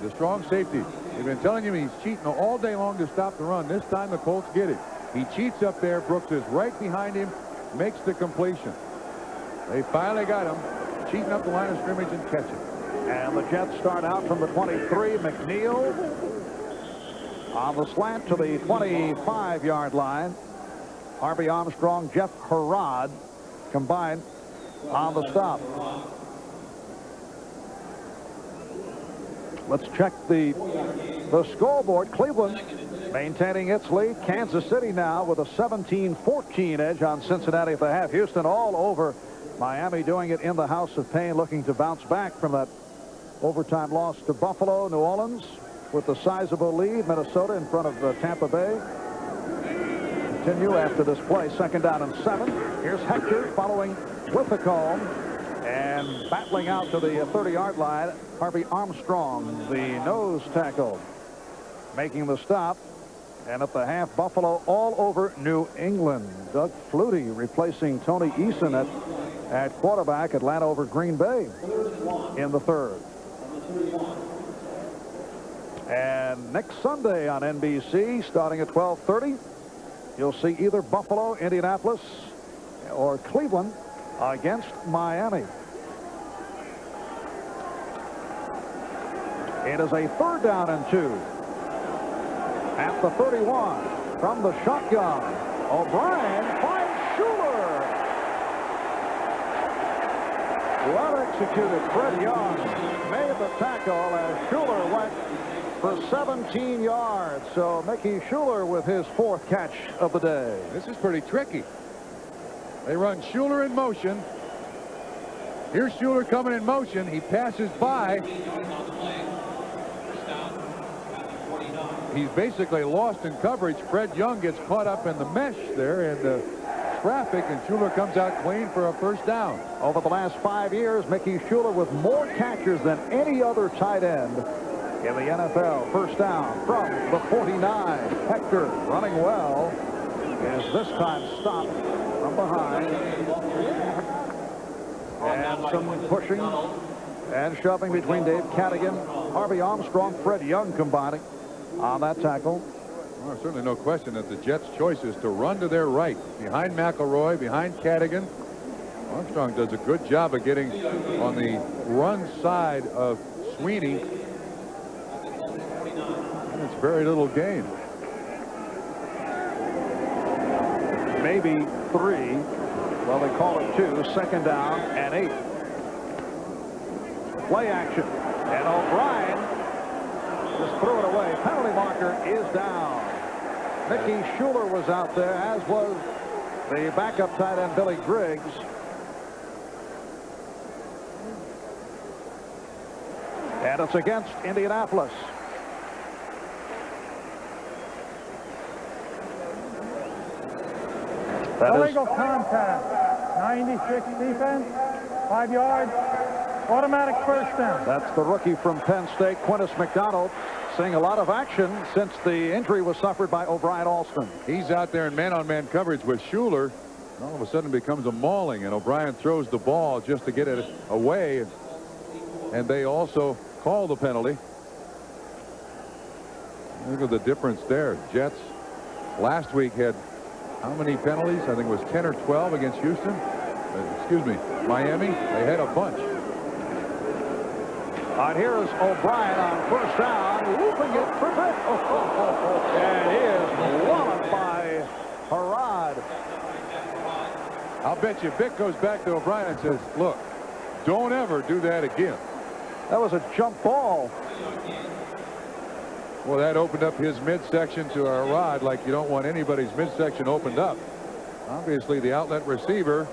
the strong safety. They've been telling him he's cheating all day long to stop the run. This time the Colts get it. He cheats up there. Brooks is right behind him, makes the completion. They finally got him, cheating up the line of scrimmage and catching. And the Jets start out from the 23. McNeil on the slant to the 25-yard line. Harvey Armstrong, Jeff Harrod combined on the stop. Let's check the scoreboard. Cleveland maintaining its lead. Kansas City now with a 17-14 edge on Cincinnati at the half. Houston all over Miami, doing it in the House of Pain, looking to bounce back from that overtime loss to Buffalo. New Orleans with the sizable lead. Minnesota in front of Tampa Bay. Continue after this play. 2nd down and 7. Here's Hector following with the call. And battling out to the 30-yard line, Harvey Armstrong, the nose tackle, making the stop. And at the half, Buffalo all over New England. Doug Flutie replacing Tony Eason at quarterback. Atlanta over Green Bay in the 3rd. And next Sunday on NBC, starting at 12:30, you'll see either Buffalo, Indianapolis, or Cleveland against Miami. It is a 3rd down and 2. At the 31, from the shotgun, O'Brien finds Schuler. Well executed. Fred Young made the tackle as Schuler went for 17 yards. So Mickey Schuler with his 4th catch of the day. This is pretty tricky. They run Schuler in motion. Here's Schuler coming in motion. He passes by. He's basically lost in coverage. Fred Young gets caught up in the mesh there in the traffic, and Schuler comes out clean for a 1st down. Over the last 5 years, Mickey Schuler with more catches than any other tight end in the NFL. 1st down from the 49. Hector running well is this time stopped from behind. And some pushing and shoving between Dave Cadigan, Harvey Armstrong, Fred Young combining on that tackle. Well, certainly no question that the Jets' choice is to run to their right, behind McElroy, behind Cadigan. Armstrong does a good job of getting on the run side of Sweeney. And it's very little gain. Maybe 3. Well, they call it 2. 2nd down and 8. Play action. And O'Brien just threw it away. Penalty marker is down. Mickey Schuler was out there, as was the backup tight end Billy Griggs. And it's against Indianapolis. Illegal contact. 96 defense. 5 yards. Automatic 1st down. That's the rookie from Penn State, Quintus McDonald, seeing a lot of action since the injury was suffered by O'Brien Alston. He's out there in man-on-man coverage with Schuler. All of a sudden it becomes a mauling, and O'Brien throws the ball just to get it away. And they also call the penalty. Look at the difference there. Jets last week had how many penalties? I think it was 10 or 12 against Houston. Excuse me, Miami. They had a bunch. And here's O'Brien on 1st down, looping it for Vic. And he is walloped by Harrod. I'll bet you Vic goes back to O'Brien and says, look, don't ever do that again. That was a jump ball. Well, that opened up his midsection to Harrod like you don't want anybody's midsection opened up. Obviously, the outlet receiver,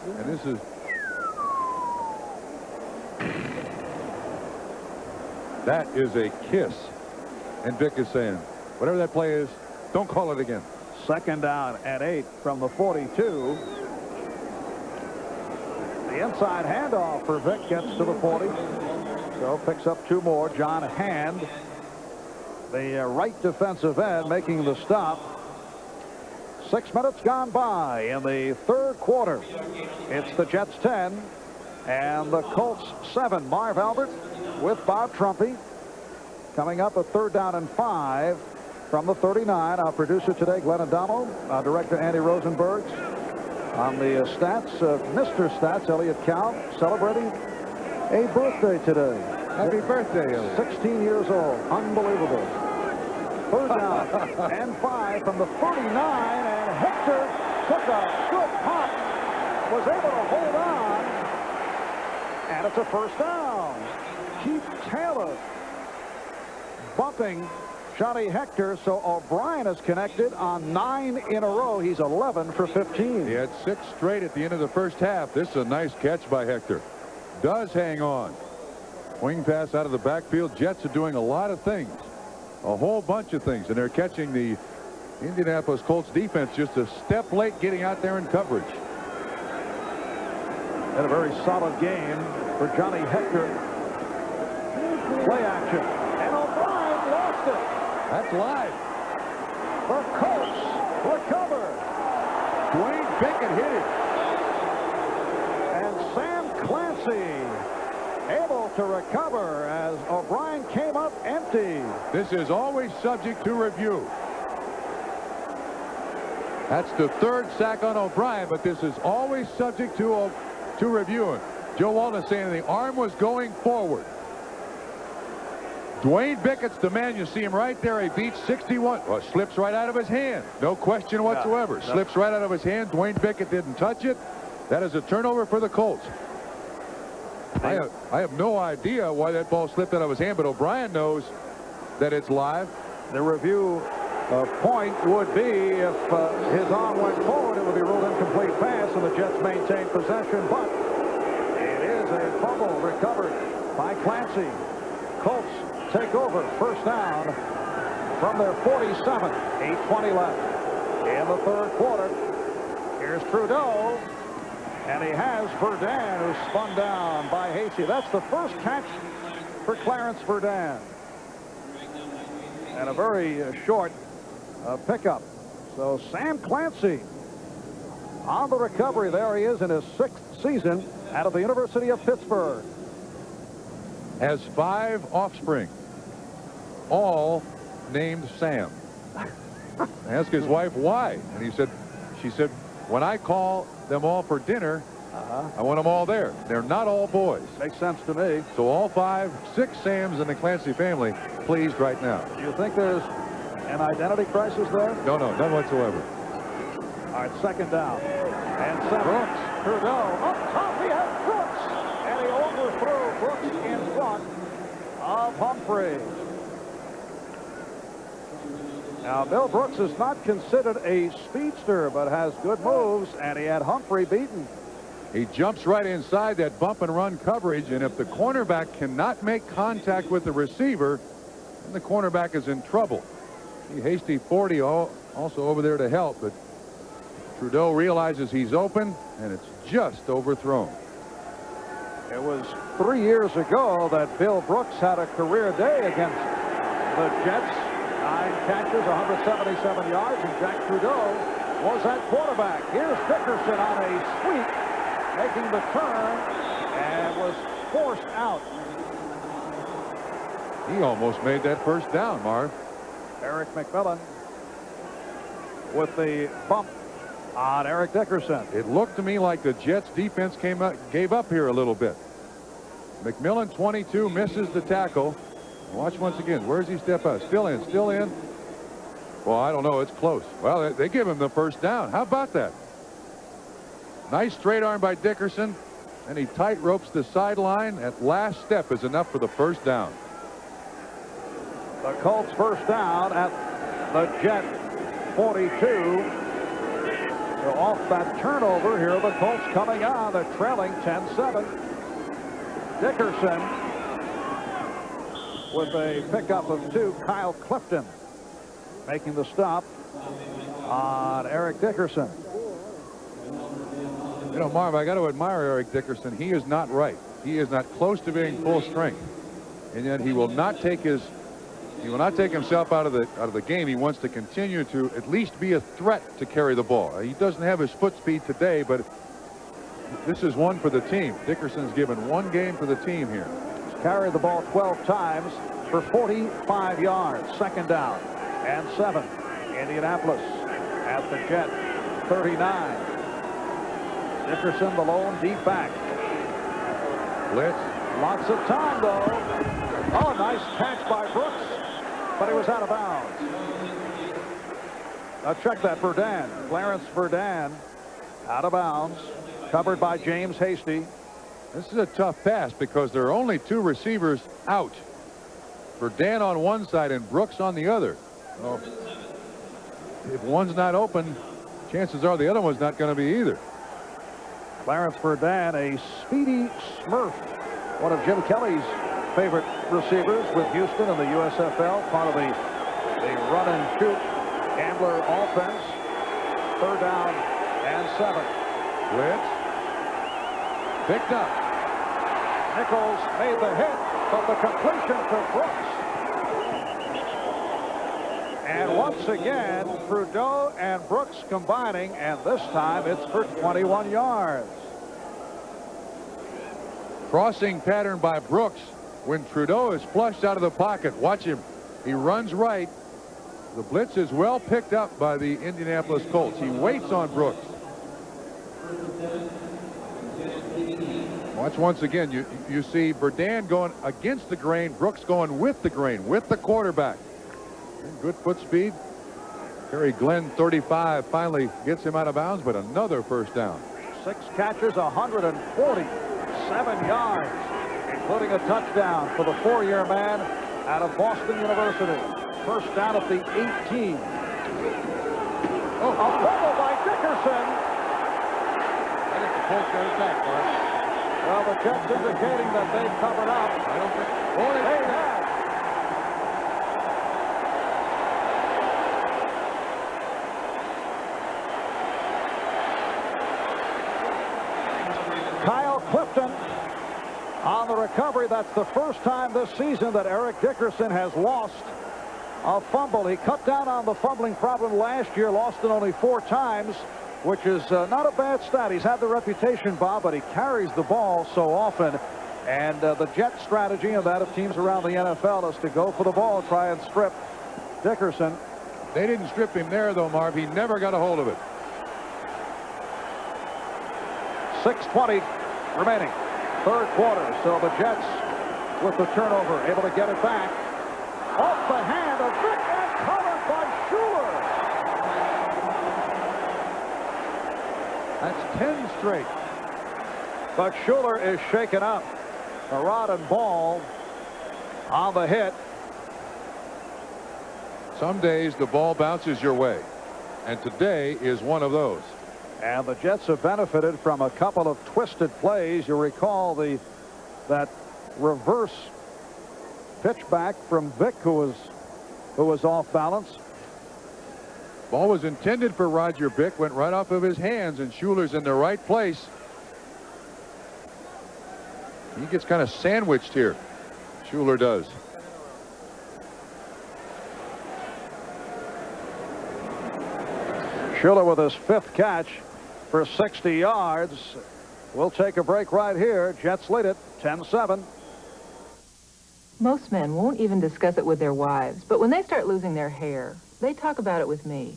and this is... That is a kiss. And Vic is saying, whatever that play is, don't call it again. 2nd down and 8 from the 42. The inside handoff for Vic gets to the 40. So picks up 2 more. John Hand, the right defensive end, making the stop. 6 minutes gone by in the 3rd quarter. It's the Jets 10 and the Colts 7. Marv Albert with Bob Trumpy. Coming up a 3rd down and 5 from the 39. Our producer today, Glenn Adamo. Our director, Andy Rosenberg. On the stats, Mr. Stats, Elliot Cow, celebrating a birthday today. Happy birthday, Elliot. 16 years old. Unbelievable. 3rd down and 5 from the 39. And Hector took a good pop. Was able to hold on. And it's a 1st down. Keith Taylor bumping Johnny Hector, so O'Brien is connected on 9 in a row. He's 11 for 15. He had 6 straight at the end of the 1st half. This is a nice catch by Hector. Does hang on. Swing pass out of the backfield. Jets are doing a lot of things. A whole bunch of things. And they're catching the Indianapolis Colts defense just a step late getting out there in coverage. Had a very solid game for Johnny Hector. Play action. And O'Brien lost it. That's live. The Colts recover. Dwayne Pickett hit it. And Sam Clancy able to recover as O'Brien came up empty. This is always subject to review. That's the third sack on O'Brien, but this is always subject to review. Joe Walton saying the arm was going forward. Dwayne Pickett's the man. You see him right there. He beats 61. Well, slips right out of his hand. No question whatsoever. Yeah. Slips right out of his hand. Dwayne Pickett didn't touch it. That is a turnover for the Colts. I have no idea why that ball slipped out of his hand, but O'Brien knows that it's live. The review point would be if his arm went forward, it would be ruled incomplete pass, and the Jets maintain possession, but it is a fumble recovered by Clancy. Colts take over, first down from their 47. 8:20 left in the third quarter. Here's Trudeau, and he has Verdun, who's spun down by Hasty. That's the first catch for Clarence Verdun. And a very short pickup. So Sam Clancy on the recovery. There he is in his 6th season out of the University of Pittsburgh. Has 5 offspring, all named Sam. I asked his wife why, and she said, when I call them all for dinner, I want them all there. They're not all boys. Makes sense to me. So all 6 Sams in the Clancy family pleased right now. Do you think there's an identity crisis there? No, none whatsoever. All right, second down. And 7. Brooks. Trudeau. Up top, he has Brooks. And he overthrew Brooks in front of Humphrey. Now, Bill Brooks is not considered a speedster, but has good moves, and he had Humphrey beaten. He jumps right inside that bump and run coverage, and if the cornerback cannot make contact with the receiver, then the cornerback is in trouble. Hasty 40 also over there to help, but Trudeau realizes he's open, and it's just overthrown. It was 3 years ago that Bill Brooks had a career day against the Jets. 9 catches, 177 yards, and Jack Trudeau was at quarterback. Here's Dickerson on a sweep, making the turn, and was forced out. He almost made that first down, Marv. Eric McMillan with the bump on Eric Dickerson. It looked to me like the Jets defense gave up here a little bit. McMillan, 22, misses the tackle. Watch once again. Where's he step out? Still in. Well, I don't know. It's close. Well, they give him the first down. How about that? Nice straight arm by Dickerson, and he tight ropes the sideline. At last step is enough for the first down. The Colts first down at the Jet 42. So off that turnover, here are the Colts coming on. They're trailing 10-7. Dickerson with a pickup of 2. Kyle Clifton making the stop on Eric Dickerson. You know, Marv, I got to admire Eric Dickerson. He is not right. He is not close to being full strength, and yet he will not take himself out of the game. He wants to continue to at least be a threat to carry the ball. He doesn't have his foot speed today, but this is one for the team. Dickerson's given 1 game for the team here. He's carried the ball 12 times for 45 yards. Second down and 7. Indianapolis at the Jet 39. Dickerson, the lone deep back. Blitz. Lots of time, though. Oh, nice catch by Brooks, but he was out of bounds. Now check that. Verdun. Clarence Verdun out of bounds. Covered by James Hasty. This is a tough pass because there are only 2 receivers out. Verdun on one side and Brooks on the other. Well, if one's not open, chances are the other one's not going to be either. Clarence Verdun, a speedy smurf. One of Jim Kelly's favorite receivers with Houston and the USFL, part of the run and shoot Gambler offense. 3rd down and 7. Blitz. Picked up. Nichols made the hit, but the completion to Brooks. And once again, Trudeau and Brooks combining, and this time it's for 21 yards. Crossing pattern by Brooks when Trudeau is flushed out of the pocket. Watch him. He runs right. The blitz is well picked up by the Indianapolis Colts. He waits on Brooks. Watch once again. You see Burdan going against the grain. Brooks going with the grain, with the quarterback. And good foot speed. Terry Glenn, 35, finally gets him out of bounds, but another first down. 6 catches, 147 yards, including a touchdown for the 4-year man out of Boston University. First down at the 18. A fumble by Dickerson. I think the Colts got his back, Marv. Well, the Jets indicating that they've covered up. I don't think. They have. Kyle Clifton on the recovery. That's the first time this season that Eric Dickerson has lost a fumble. He cut down on the fumbling problem last year, lost it only 4 times, which is not a bad stat. He's had the reputation, Bob, but he carries the ball so often. And the Jet strategy and that of teams around the NFL is to go for the ball, try and strip Dickerson. They didn't strip him there, though, Marv. He never got a hold of it. 6:20 remaining. 3rd quarter. So the Jets with the turnover, able to get it back. Off the hand of Vick and covered by Schuler. That's 10 straight. But Schuler is shaken up. The rod and ball on the hit. Some days the ball bounces your way, and today is one of those. And the Jets have benefited from a couple of twisted plays. You recall that reverse pitch back from Vick, who was off balance. Ball was intended for Roger Vick, went right off of his hands, and Schuler's in the right place. He gets kind of sandwiched here. Schuler does. Schuler with his 5th catch for 60 yards. We'll take a break right here. Jets lead it 10-7. Most men won't even discuss it with their wives, but when they start losing their hair, they talk about it with me.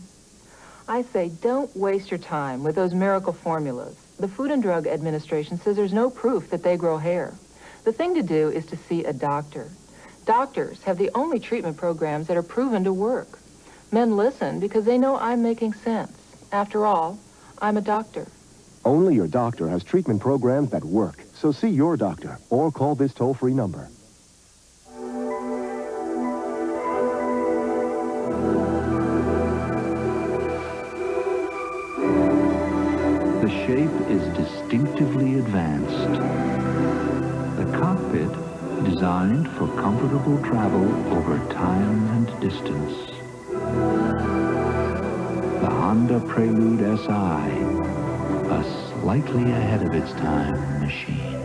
I say, don't waste your time with those miracle formulas. The Food and Drug Administration says there's no proof that they grow hair. The thing to do is to see a doctor. Doctors have the only treatment programs that are proven to work. Men listen because they know I'm making sense. After all, I'm a doctor. Only your doctor has treatment programs that work. So see your doctor or call this toll-free number. The shape is distinctively advanced. The cockpit designed for comfortable travel over time and distance. The Honda Prelude SI, a slightly ahead of its time machine.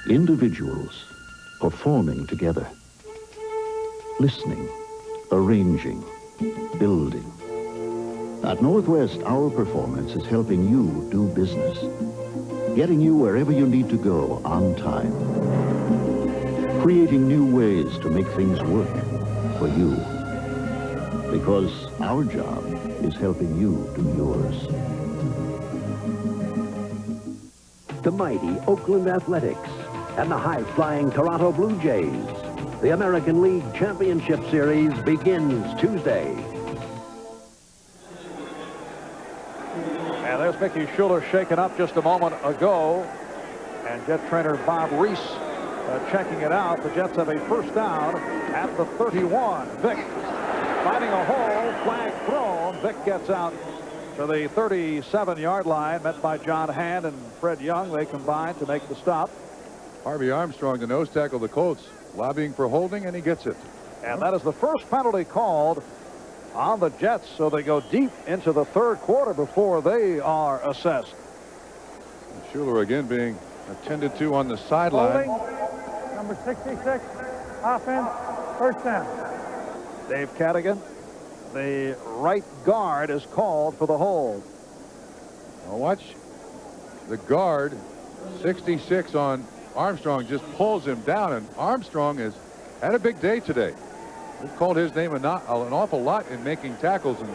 Individuals performing together, listening, arranging, building. At Northwest, our performance is helping you do business, getting you wherever you need to go on time, creating new ways to make things work for you. Because our job is helping you do yours. The mighty Oakland Athletics and the high-flying Toronto Blue Jays. The American League Championship Series begins Tuesday. And there's Mickey Schuler shaken up just a moment ago. And Jet trainer Bob Reese checking it out. The Jets have a first down at the 31. Vick finding a hole, flag thrown. Vick gets out to the 37-yard line, met by John Hand and Fred Young. They combined to make the stop. Harvey Armstrong, the nose tackle of the Colts, lobbying for holding, and he gets it. And that is the first penalty called on the Jets, so they go deep into the third quarter before they are assessed. And Schuler again being attended to on the sideline. Holding, number 66, offense, first down. Dave Cadigan, the right guard, is called for the hold. Now watch the guard, 66 on Armstrong, just pulls him down, and Armstrong has had a big day today. We've called his name an awful lot in making tackles, and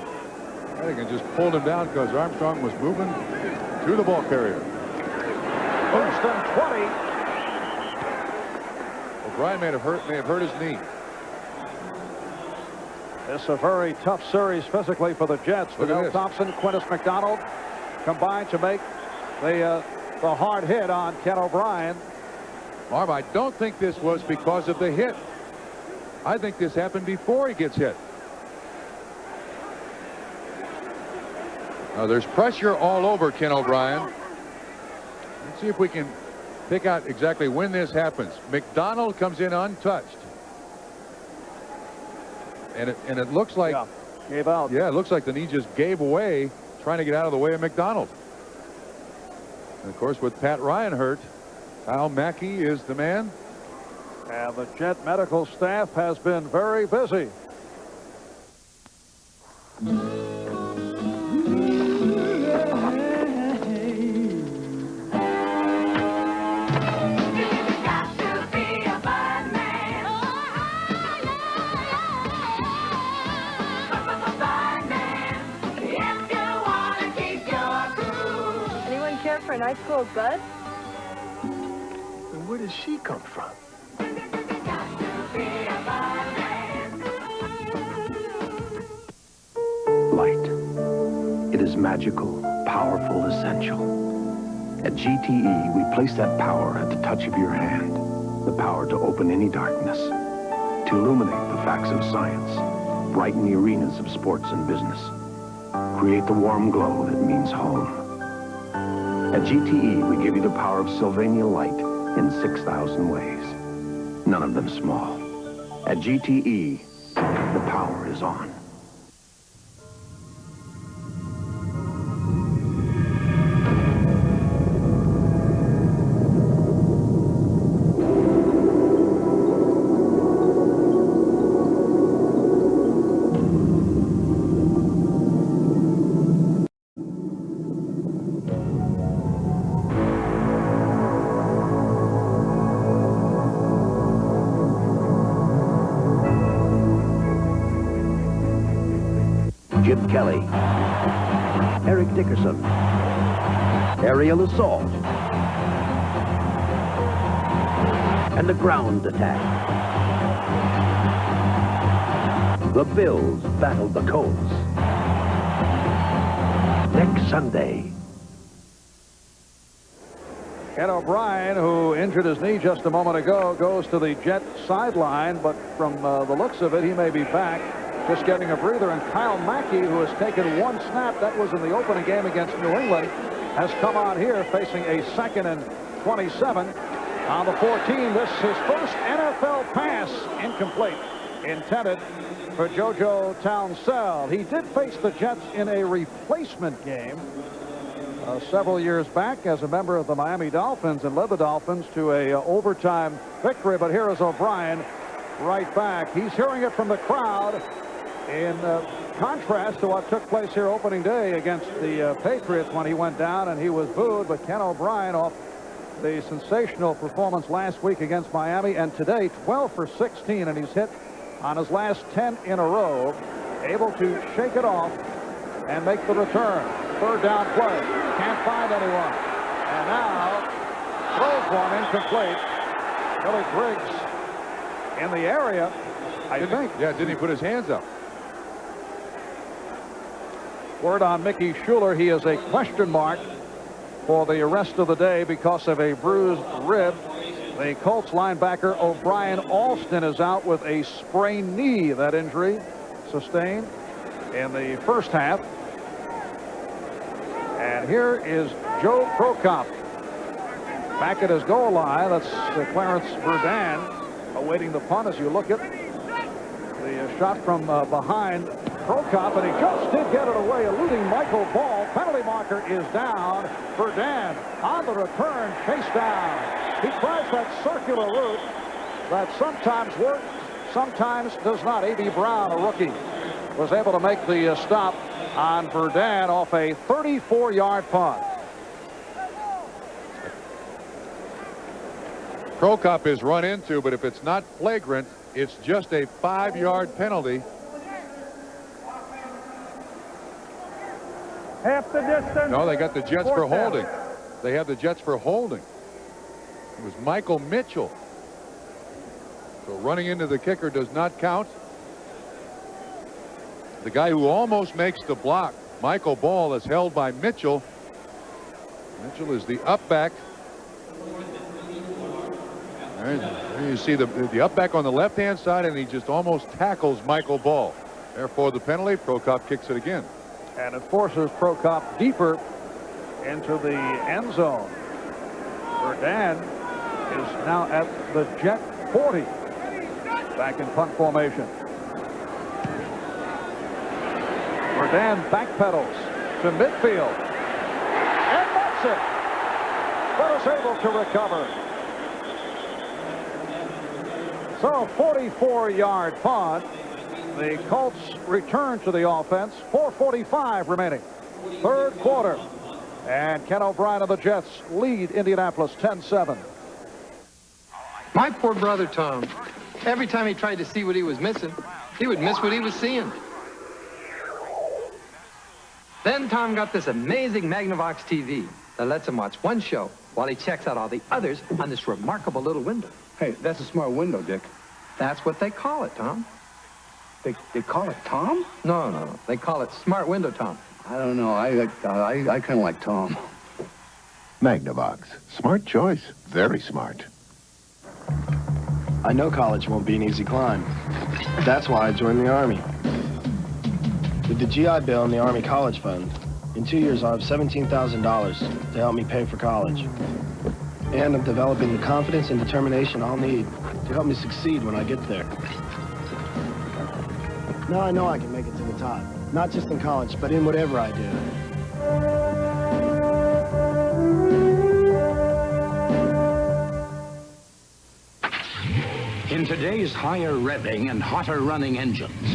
Cadigan just pulled him down because Armstrong was moving to the ball carrier. Houston 20. O'Brien may have hurt his knee. This is a very tough series physically for the Jets. Fidel Thompson, Quintus McDonald combined to make the hard hit on Ken O'Brien. Marv, I don't think this was because of the hit. I think this happened before he gets hit. Now there's pressure all over Ken O'Brien. Let's see if we can pick out exactly when this happens. McDonald comes in untouched. And it looks like gave out. Yeah, it looks like the knee just gave away trying to get out of the way of McDonald. And of course, with Pat Ryan hurt, Kyle Mackey is the man. And the Jet medical staff has been very busy. Anyone care for an ice cold bud? And where does she come from? Light. It is magical, powerful, essential. At GTE, we place that power at the touch of your hand. The power to open any darkness, to illuminate the facts of science, brighten the arenas of sports and business, create the warm glow that means home. At GTE, we give you the power of Sylvania light in 6,000 ways, none of them small. At GTE, the power is on. Jim Kelly, Eric Dickerson, aerial assault, and the ground attack. The Bills battled the Colts. Next Sunday. Ken O'Brien, who injured his knee just a moment ago, goes to the Jet sideline, but from the looks of it, he may be back. Just getting a breather, and Kyle Mackey, who has taken one snap, that was in the opening game against New England, has come on here facing a 2nd and 27 on the 14. This is his first NFL pass, incomplete, intended for JoJo Townsell. He did face the Jets in a replacement game several years back as a member of the Miami Dolphins and led the Dolphins to a overtime victory, but here is O'Brien right back. He's hearing it from the crowd. In contrast to what took place here opening day against the Patriots when he went down and he was booed, but Ken O'Brien off the sensational performance last week against Miami, and today 12 for 16, and he's hit on his last 10 in a row, able to shake it off and make the return. Third down play. Can't find anyone. And now throws one incomplete. Billy Griggs in the area, I think. Yeah, didn't he put his hands up? Word on Mickey Schuler, he is a question mark for the rest of the day because of a bruised rib. The Colts linebacker O'Brien Alston is out with a sprained knee. That injury sustained in the first half. And here is Joe Prokop back at his goal line. That's Clarence Verdun awaiting the punt. As you look at the shot from behind Prokop, and he just did get it away, eluding Michael Ball. Penalty marker is down. Verdun on the return, chase down. He tries that circular route that sometimes works, sometimes does not. A.B. Brown, a rookie, was able to make the stop on Verdun off a 34-yard punt. Prokop is run into, but if it's not flagrant, it's just a 5-yard penalty. Half the distance. No, they got the Jets for Fourth down. holding. They have the Jets for holding. It was Michael Mitchell. So running into the kicker does not count. The guy who almost makes the block, Michael Ball, is held by Mitchell. Mitchell is the up back. There you see the up back on the left-hand side, and he just almost tackles Michael Ball. Therefore, the penalty. Prokop kicks it again. And it forces Prokop deeper into the end zone. Verdun is now at the Jet 40. Back in punt formation. Verdun backpedals to midfield. And that's it. But is able to recover. So 44-yard punt. The Colts return to the offense. 4:45 remaining. Third quarter. And Ken O'Brien of the Jets lead Indianapolis 10-7. My poor brother Tom, every time he tried to see what he was missing, he would miss what he was seeing. Then Tom got this amazing Magnavox TV that lets him watch one show while he checks out all the others on this remarkable little window. Hey, that's a smart window, Dick. That's what they call it, Tom. They call it Tom? No. They call it Smart Window, Tom. I don't know. I kind of like Tom. Magnavox. Smart choice. Very smart. I know college won't be an easy climb. That's why I joined the Army. With the GI Bill and the Army College Fund, in 2 years I'll have $17,000 to help me pay for college. And I'm developing the confidence and determination I'll need to help me succeed when I get there. Now I know I can make it to the top, not just in college, but in whatever I do. In today's higher revving and hotter running engines,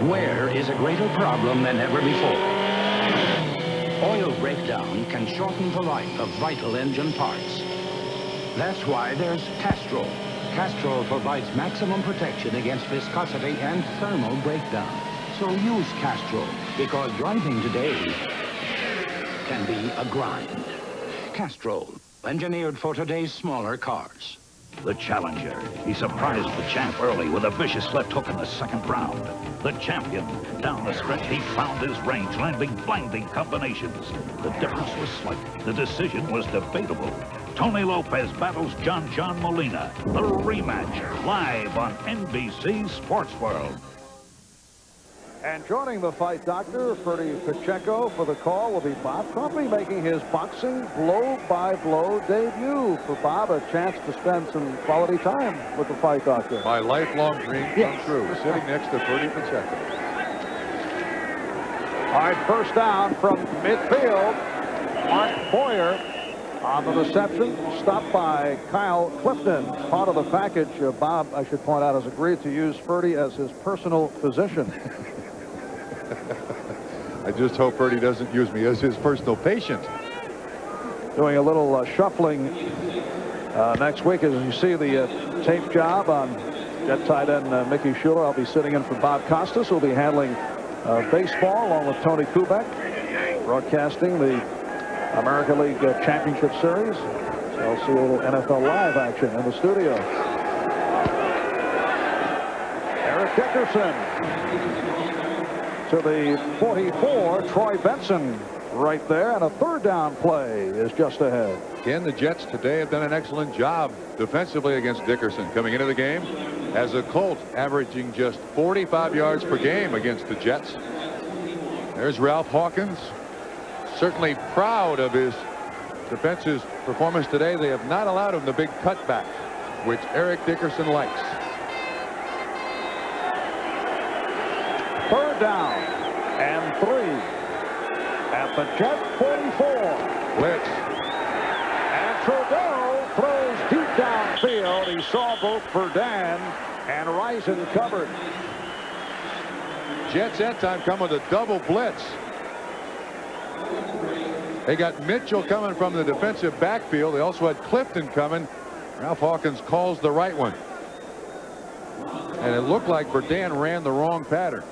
wear is a greater problem than ever before. Oil breakdown can shorten the life of vital engine parts. That's why there's Castrol. Castrol provides maximum protection against viscosity and thermal breakdown. So use Castrol, because driving today can be a grind. Castrol, engineered for today's smaller cars. The challenger. He surprised the champ early with a vicious left hook in the second round. The champion. Down the stretch, he found his range, landing blinding combinations. The difference was slight. The decision was debatable. Tony Lopez battles John Molina. The rematch, live on NBC Sports World. And joining the fight doctor, Ferdy Pacheco, for the call will be Bob Trumpy, making his boxing blow-by-blow debut. For Bob, a chance to spend some quality time with the fight doctor. My lifelong dream come true, sitting next to Ferdy Pacheco. All right, first down from midfield. Mark Boyer on the reception, stopped by Kyle Clifton. Part of the package, Bob, I should point out, has agreed to use Ferdy as his personal physician. I just hope Ferdy doesn't use me as his personal patient. Doing a little shuffling next week. As you see the tape job on Jet tight end Mickey Schuler. I'll be sitting in for Bob Costas, who'll be handling baseball along with Tony Kubek, broadcasting the American League Championship Series. So I'll see a little NFL Live action in the studio. Eric Dickerson to the 44. Troy Benson right there, and a third down play is just ahead. Again, the Jets today have done an excellent job defensively against Dickerson. Coming into the game as a Colt, averaging just 45 yards per game against the Jets. There's Ralph Hawkins certainly proud of his defense's performance today. They have not allowed him the big cutback, which Eric Dickerson likes. Third down and 3 at the Jet 44. Blitz. And Trudeau throws deep downfield. He saw both Verdun and Rison covered. Jets that time come with a double blitz. They got Mitchell coming from the defensive backfield. They also had Clifton coming. Ralph Hawkins calls the right one. And it looked like Verdun ran the wrong pattern.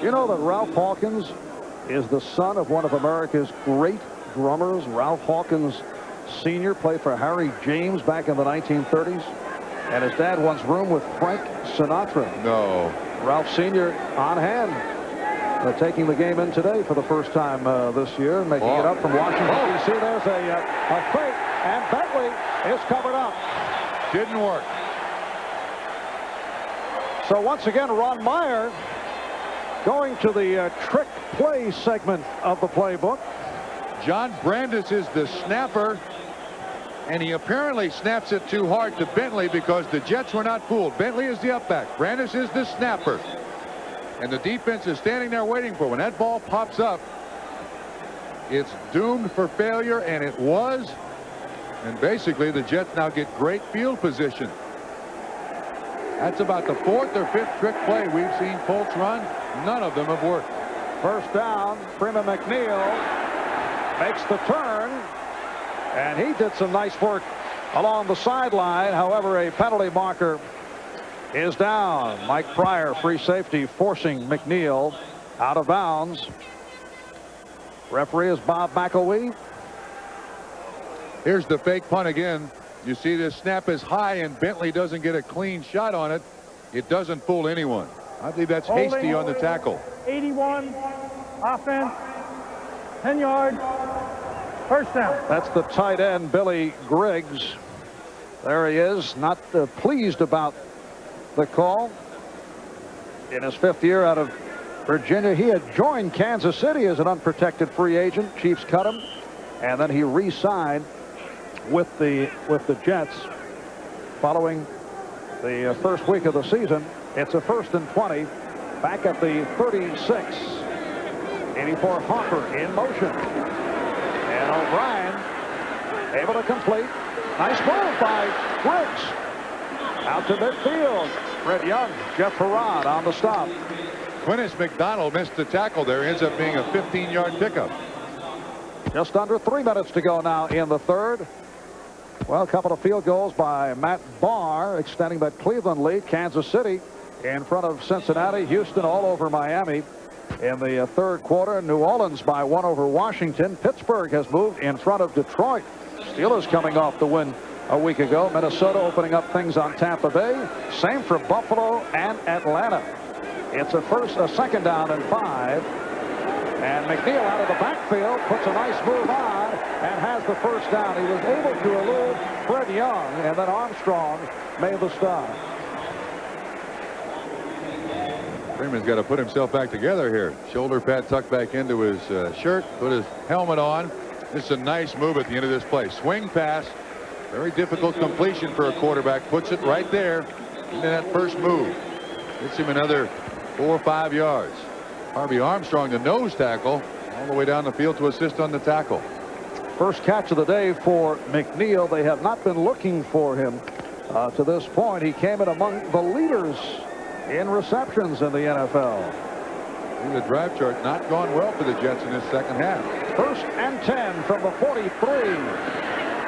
You know that Ralph Hawkins is the son of one of America's great drummers. Ralph Hawkins Sr. played for Harry James back in the 1930s. And his dad once roomed with Frank Sinatra. No. Ralph Sr. on hand. Taking the game in today for the first time this year, making it up from Washington, D.C. There's a fake, and Bentley is covered up. Didn't work. So once again, Ron Meyer going to the trick play segment of the playbook. John Brandis is the snapper, and he apparently snaps it too hard to Bentley because the Jets were not fooled. Bentley is the upback. Brandis is the snapper. And the defense is standing there waiting for when that ball pops up. It's doomed for failure, and it was. And basically, the Jets now get great field position. That's about the 4th or 5th trick play we've seen Colts run. None of them have worked. First down, Freeman McNeil makes the turn, and he did some nice work along the sideline. However, a penalty marker is down. Mike Pryor, free safety, forcing McNeil out of bounds. Referee is Bob McElwee. Here's the fake punt again. You see this snap is high and Bentley doesn't get a clean shot on it. It doesn't fool anyone. I believe that's hasty on the tackle. 81, offense, 10 yards, first down. That's the tight end, Billy Griggs. There he is, not pleased about the call. In his 5th year out of Virginia, he had joined Kansas City as an unprotected free agent. Chiefs cut him, and then he re-signed with the Jets following the first week of the season. It's a 1st and 20 back at the 36. 84 Hopper in motion, and O'Brien able to complete. Nice move by Griggs. Out to midfield. Fred Young, Jeff Herrod on the stop. Quintus McDonald missed the tackle there. Ends up being a 15-yard pickup. Just under 3 minutes to go now in the 3rd. Well, a couple of field goals by Matt Barr extending that Cleveland lead. Kansas City in front of Cincinnati. Houston all over Miami in the 3rd quarter. New Orleans by 1 over Washington. Pittsburgh has moved in front of Detroit. Steelers coming off the win a week ago. Minnesota opening up things on Tampa Bay. Same for Buffalo and Atlanta. It's a 2nd down and 5. And McNeil out of the backfield puts a nice move on and has the first down. He was able to elude Fred Young, and then Armstrong made the stop. Freeman's got to put himself back together here. Shoulder pad tucked back into his shirt, put his helmet on. This is a nice move at the end of this play. Swing pass. Very difficult completion for a quarterback. Puts it right there. And then that first move gets him another 4 or 5 yards. Harvey Armstrong, the nose tackle, all the way down the field to assist on the tackle. First catch of the day for McNeil. They have not been looking for him to this point. He came in among the leaders in receptions in the NFL. The drive chart not gone well for the Jets in this 2nd half. 1st and 10 from the 43.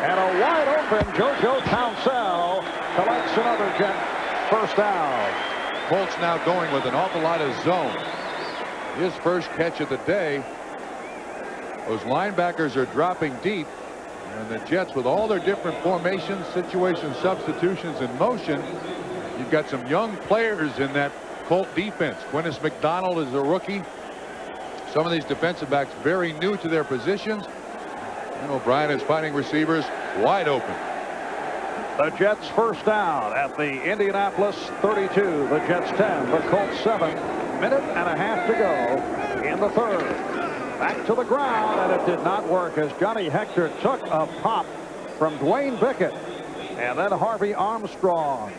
And a wide open JoJo Townsell collects another Jet first down. Colts now going with an awful lot of zone. His first catch of the day. Those linebackers are dropping deep. And the Jets, with all their different formations, situations, substitutions, and motion, you've got some young players in that Colt defense. Quintus McDonald is a rookie. Some of these defensive backs very new to their positions. And O'Brien is finding receivers wide open. The Jets first down at the Indianapolis 32. The Jets 10. The Colts 7. Minute and a half to go in the 3rd. Back to the ground, and it did not work as Johnny Hector took a pop from Dwayne Bickett. And then Harvey Armstrong.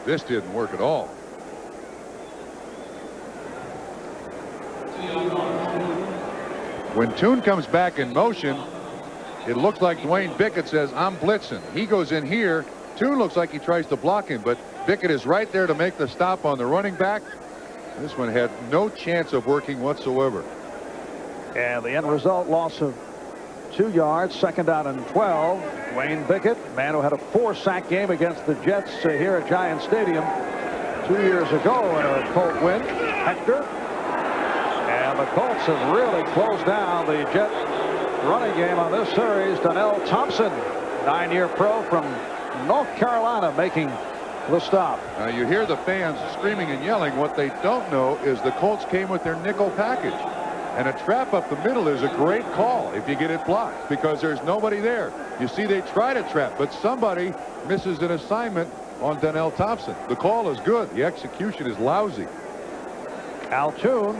This didn't work at all. When Toon comes back in motion, it looks like Dwayne Bickett says, I'm blitzing. He goes in here. Toon looks like he tries to block him, but Bickett is right there to make the stop on the running back. This one had no chance of working whatsoever. And the end result, loss of 2 yards, 2nd down and 12. Dwayne Bickett, man who had a 4-sack game against the Jets here at Giant Stadium 2 years ago in a Colt win. Hector. And the Colts have really closed down the Jet running game on this series. Donnell Thompson, 9-year pro from North Carolina, making the stop. Now you hear the fans screaming and yelling. What they don't know is the Colts came with their nickel package. And a trap up the middle is a great call if you get it blocked, because there's nobody there. You see, they try to trap, but somebody misses an assignment on Donnell Thompson. The call is good. The execution is lousy. Al Toon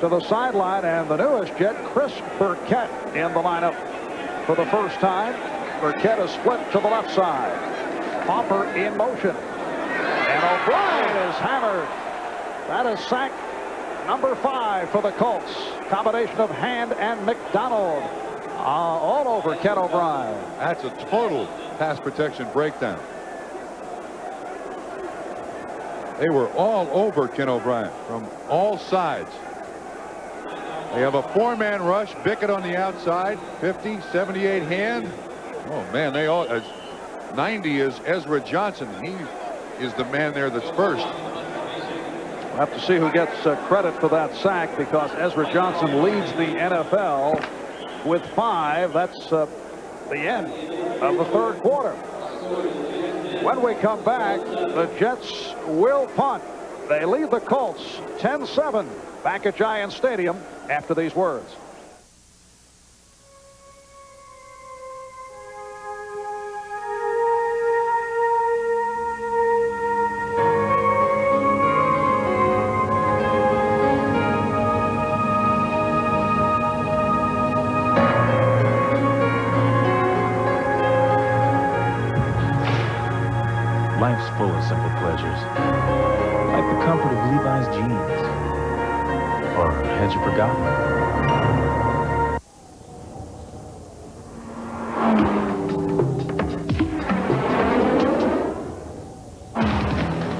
to the sideline, and the newest Jet, Chris Burkett, in the lineup for the first time. Burkett is split to the left side. Hopper in motion. And O'Brien is hammered. That is sack number 5 for the Colts. Combination of Hand and McDonald all over Ken O'Brien. That's a total pass protection breakdown. They were all over Ken O'Brien from all sides. They have a 4-man rush. Bickett on the outside. 50, 78 Hand. Oh man, they all. 90 is Ezra Johnson. He is the man there that's first. We'll have to see who gets credit for that sack, because Ezra Johnson leads the NFL with 5. That's the end of the 3rd quarter. When we come back, the Jets will punt. They lead the Colts 10-7 back at Giant Stadium after these words. Life's full of simple pleasures, like the comfort of Levi's jeans. Or had you forgotten?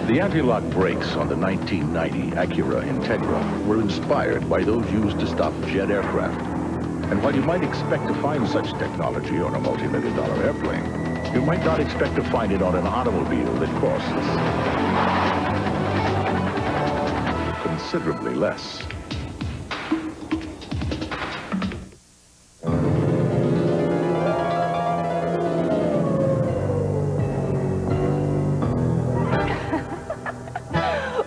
The anti-lock brakes on the 1990 Acura Integra were inspired by those used to stop jet aircraft. And while you might expect to find such technology on a multi-million-dollar airplane, you might not expect to find it on an automobile that costs considerably less.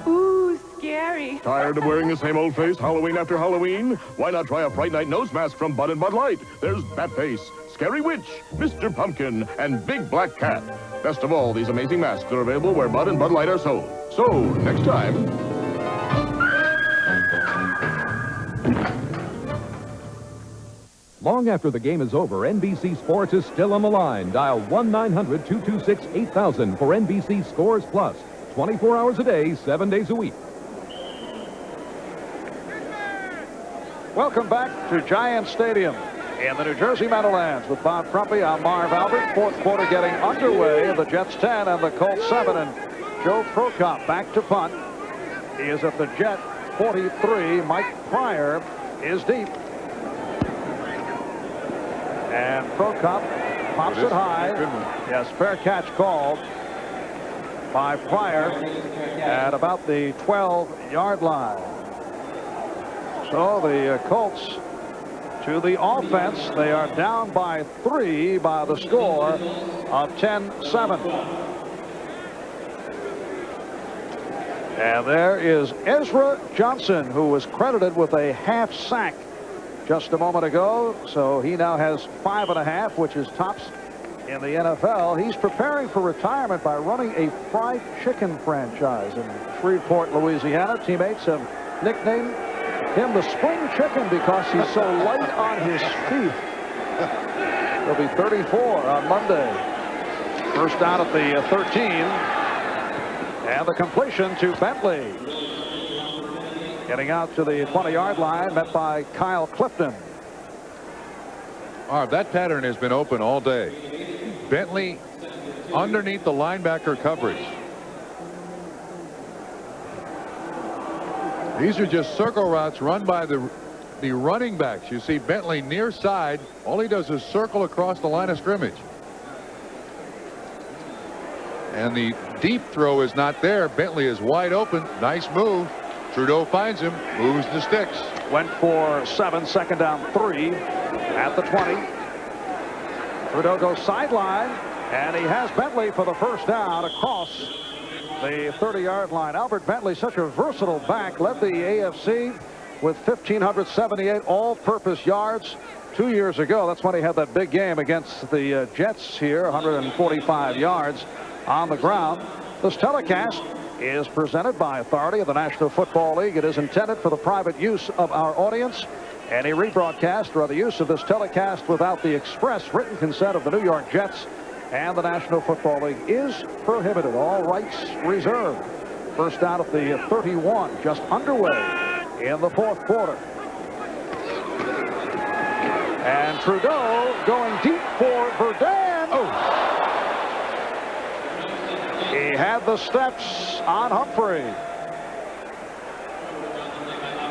Ooh, scary. Tired of wearing the same old face Halloween after Halloween? Why not try a Fright Night nose mask from Bud and Bud Light? There's Batface, Scary Witch, Mr. Pumpkin, and Big Black Cat. Best of all, these amazing masks are available where Bud and Bud Light are sold. So, next time... Long after the game is over, NBC Sports is still on the line. Dial 1-900-226-8000 for NBC Scores Plus. 24 hours a day, 7 days a week. Welcome back to Giant Stadium in the New Jersey Meadowlands with Bob Trumpy. I'm Marv Albert. 4th quarter getting underway. The Jets 10 and the Colts 7. And Joe Prokop back to punt. He is at the Jet 43. Mike Pryor is deep. And Prokop pops it high. Yes, fair catch called by Pryor at about the 12-yard line. So the Colts to the offense. They are down by 3 by the score of 10-7. And there is Ezra Johnson, who was credited with a half sack just a moment ago. So he now has 5.5, which is tops in the NFL. He's preparing for retirement by running a fried chicken franchise in Shreveport, Louisiana. Teammates have nicknamed him the spring chicken because he's so light on his feet. He'll be 34 on Monday. First down at the 13. And the completion to Bentley. Getting out to the 20-yard line, met by Kyle Clifton. Marv, that pattern has been open all day. Bentley underneath the linebacker coverage. These are just circle routes run by the running backs. You see Bentley near side. All he does is circle across the line of scrimmage. And the deep throw is not there. Bentley is wide open. Nice move. Trudeau finds him, moves the sticks. Went for 7, second down 3 at the 20. Trudeau goes sideline, and he has Bentley for the first down across the 30-yard line. Albert Bentley, such a versatile back, led the AFC with 1,578 all-purpose yards 2 years ago. That's when he had that big game against the Jets here, 145 yards on the ground. This telecast is presented by authority of the National Football League. It is intended for the private use of our audience. Any rebroadcast or other use of this telecast without the express written consent of the New York Jets and the National Football League is prohibited. All rights reserved. First down at the 31, just underway in the fourth quarter. And Trudeau going deep for Verdun. Oh! He had the steps on Humphrey.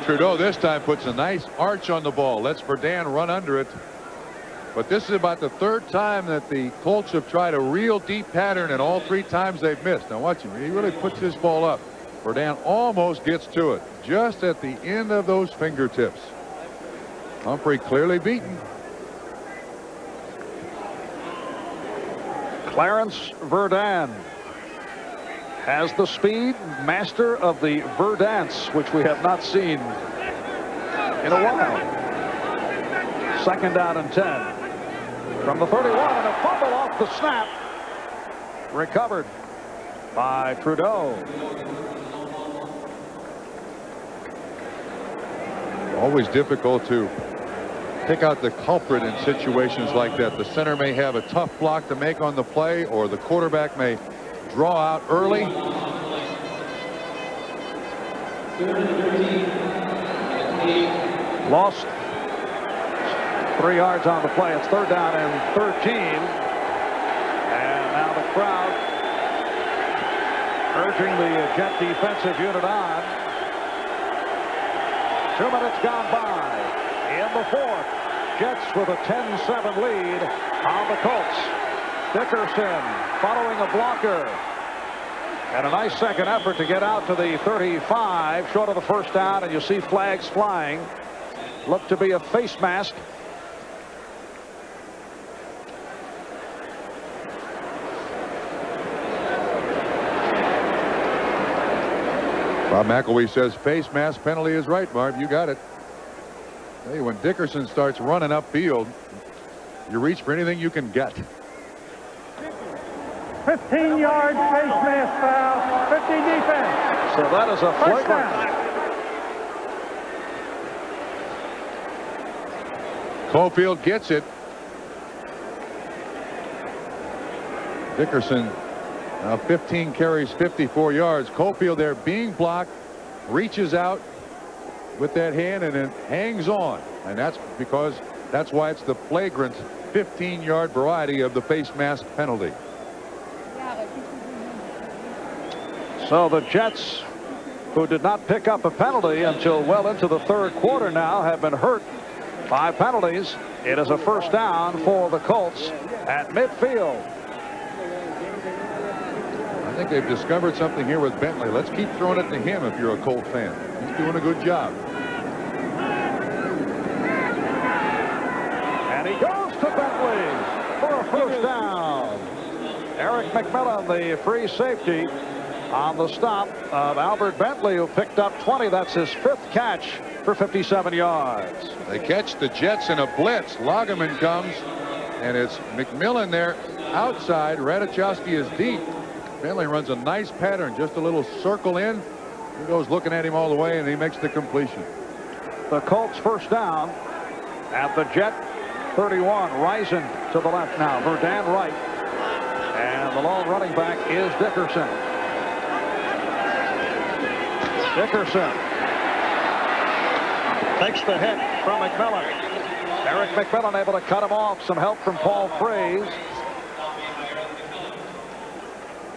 Trudeau this time puts a nice arch on the ball. Lets Verdun run under it. But this is about the third time that the Colts have tried a real deep pattern, and all 3 times they've missed. Now watch him. He really puts this ball up. Verdun almost gets to it, just at the end of those fingertips. Humphrey clearly beaten. Clarence Verdun has the speed, master of the Verdance, which we have not seen in a while. Second down and 10 from the 31, and a fumble off the snap. Recovered by Trudeau. Always difficult to pick out the culprit in situations like that. The center may have a tough block to make on the play, or the quarterback may draw out early. Lost 3 yards on the play. It's third down and 13. And now the crowd urging the Jet defensive unit on. 2 minutes gone by in the fourth. Jets with a 10-7 lead on the Colts. Dickerson following a blocker. And a nice second effort to get out to the 35, short of the first down, and you see flags flying. Looked to be a face mask. Bob McElwee says face mask penalty is right, Marv. You got it. Hey, when Dickerson starts running upfield, you reach for anything you can get. 15-yard face mask foul, 50 defense. So that is a flagrant. Cofield gets it. Dickerson 15 carries, 54 yards. Cofield there being blocked, reaches out with that hand and then hangs on. And that's why it's the flagrant 15-yard variety of the face mask penalty. So the Jets, who did not pick up a penalty until well into the third quarter now, have been hurt by penalties. It is a first down for the Colts at midfield. I think they've discovered something here with Bentley. Let's keep throwing it to him if you're a Colt fan. He's doing a good job. And he goes to Bentley for a first down. Eric McMillan, the free safety, on the stop of Albert Bentley, who picked up 20. That's his 5th catch for 57 yards. They catch the Jets in a blitz. Lagerman comes, and it's McMillan there outside. Radichowski is deep. Bentley runs a nice pattern, just a little circle in. He goes looking at him all the way, and he makes the completion. the Colts first down at the Jet 31. Risen to the left now. Verdun right. And the lone running back is Dickerson. Dickerson takes the hit from McMillan. Eric McMillan able to cut him off. Some help from Paul Fraze.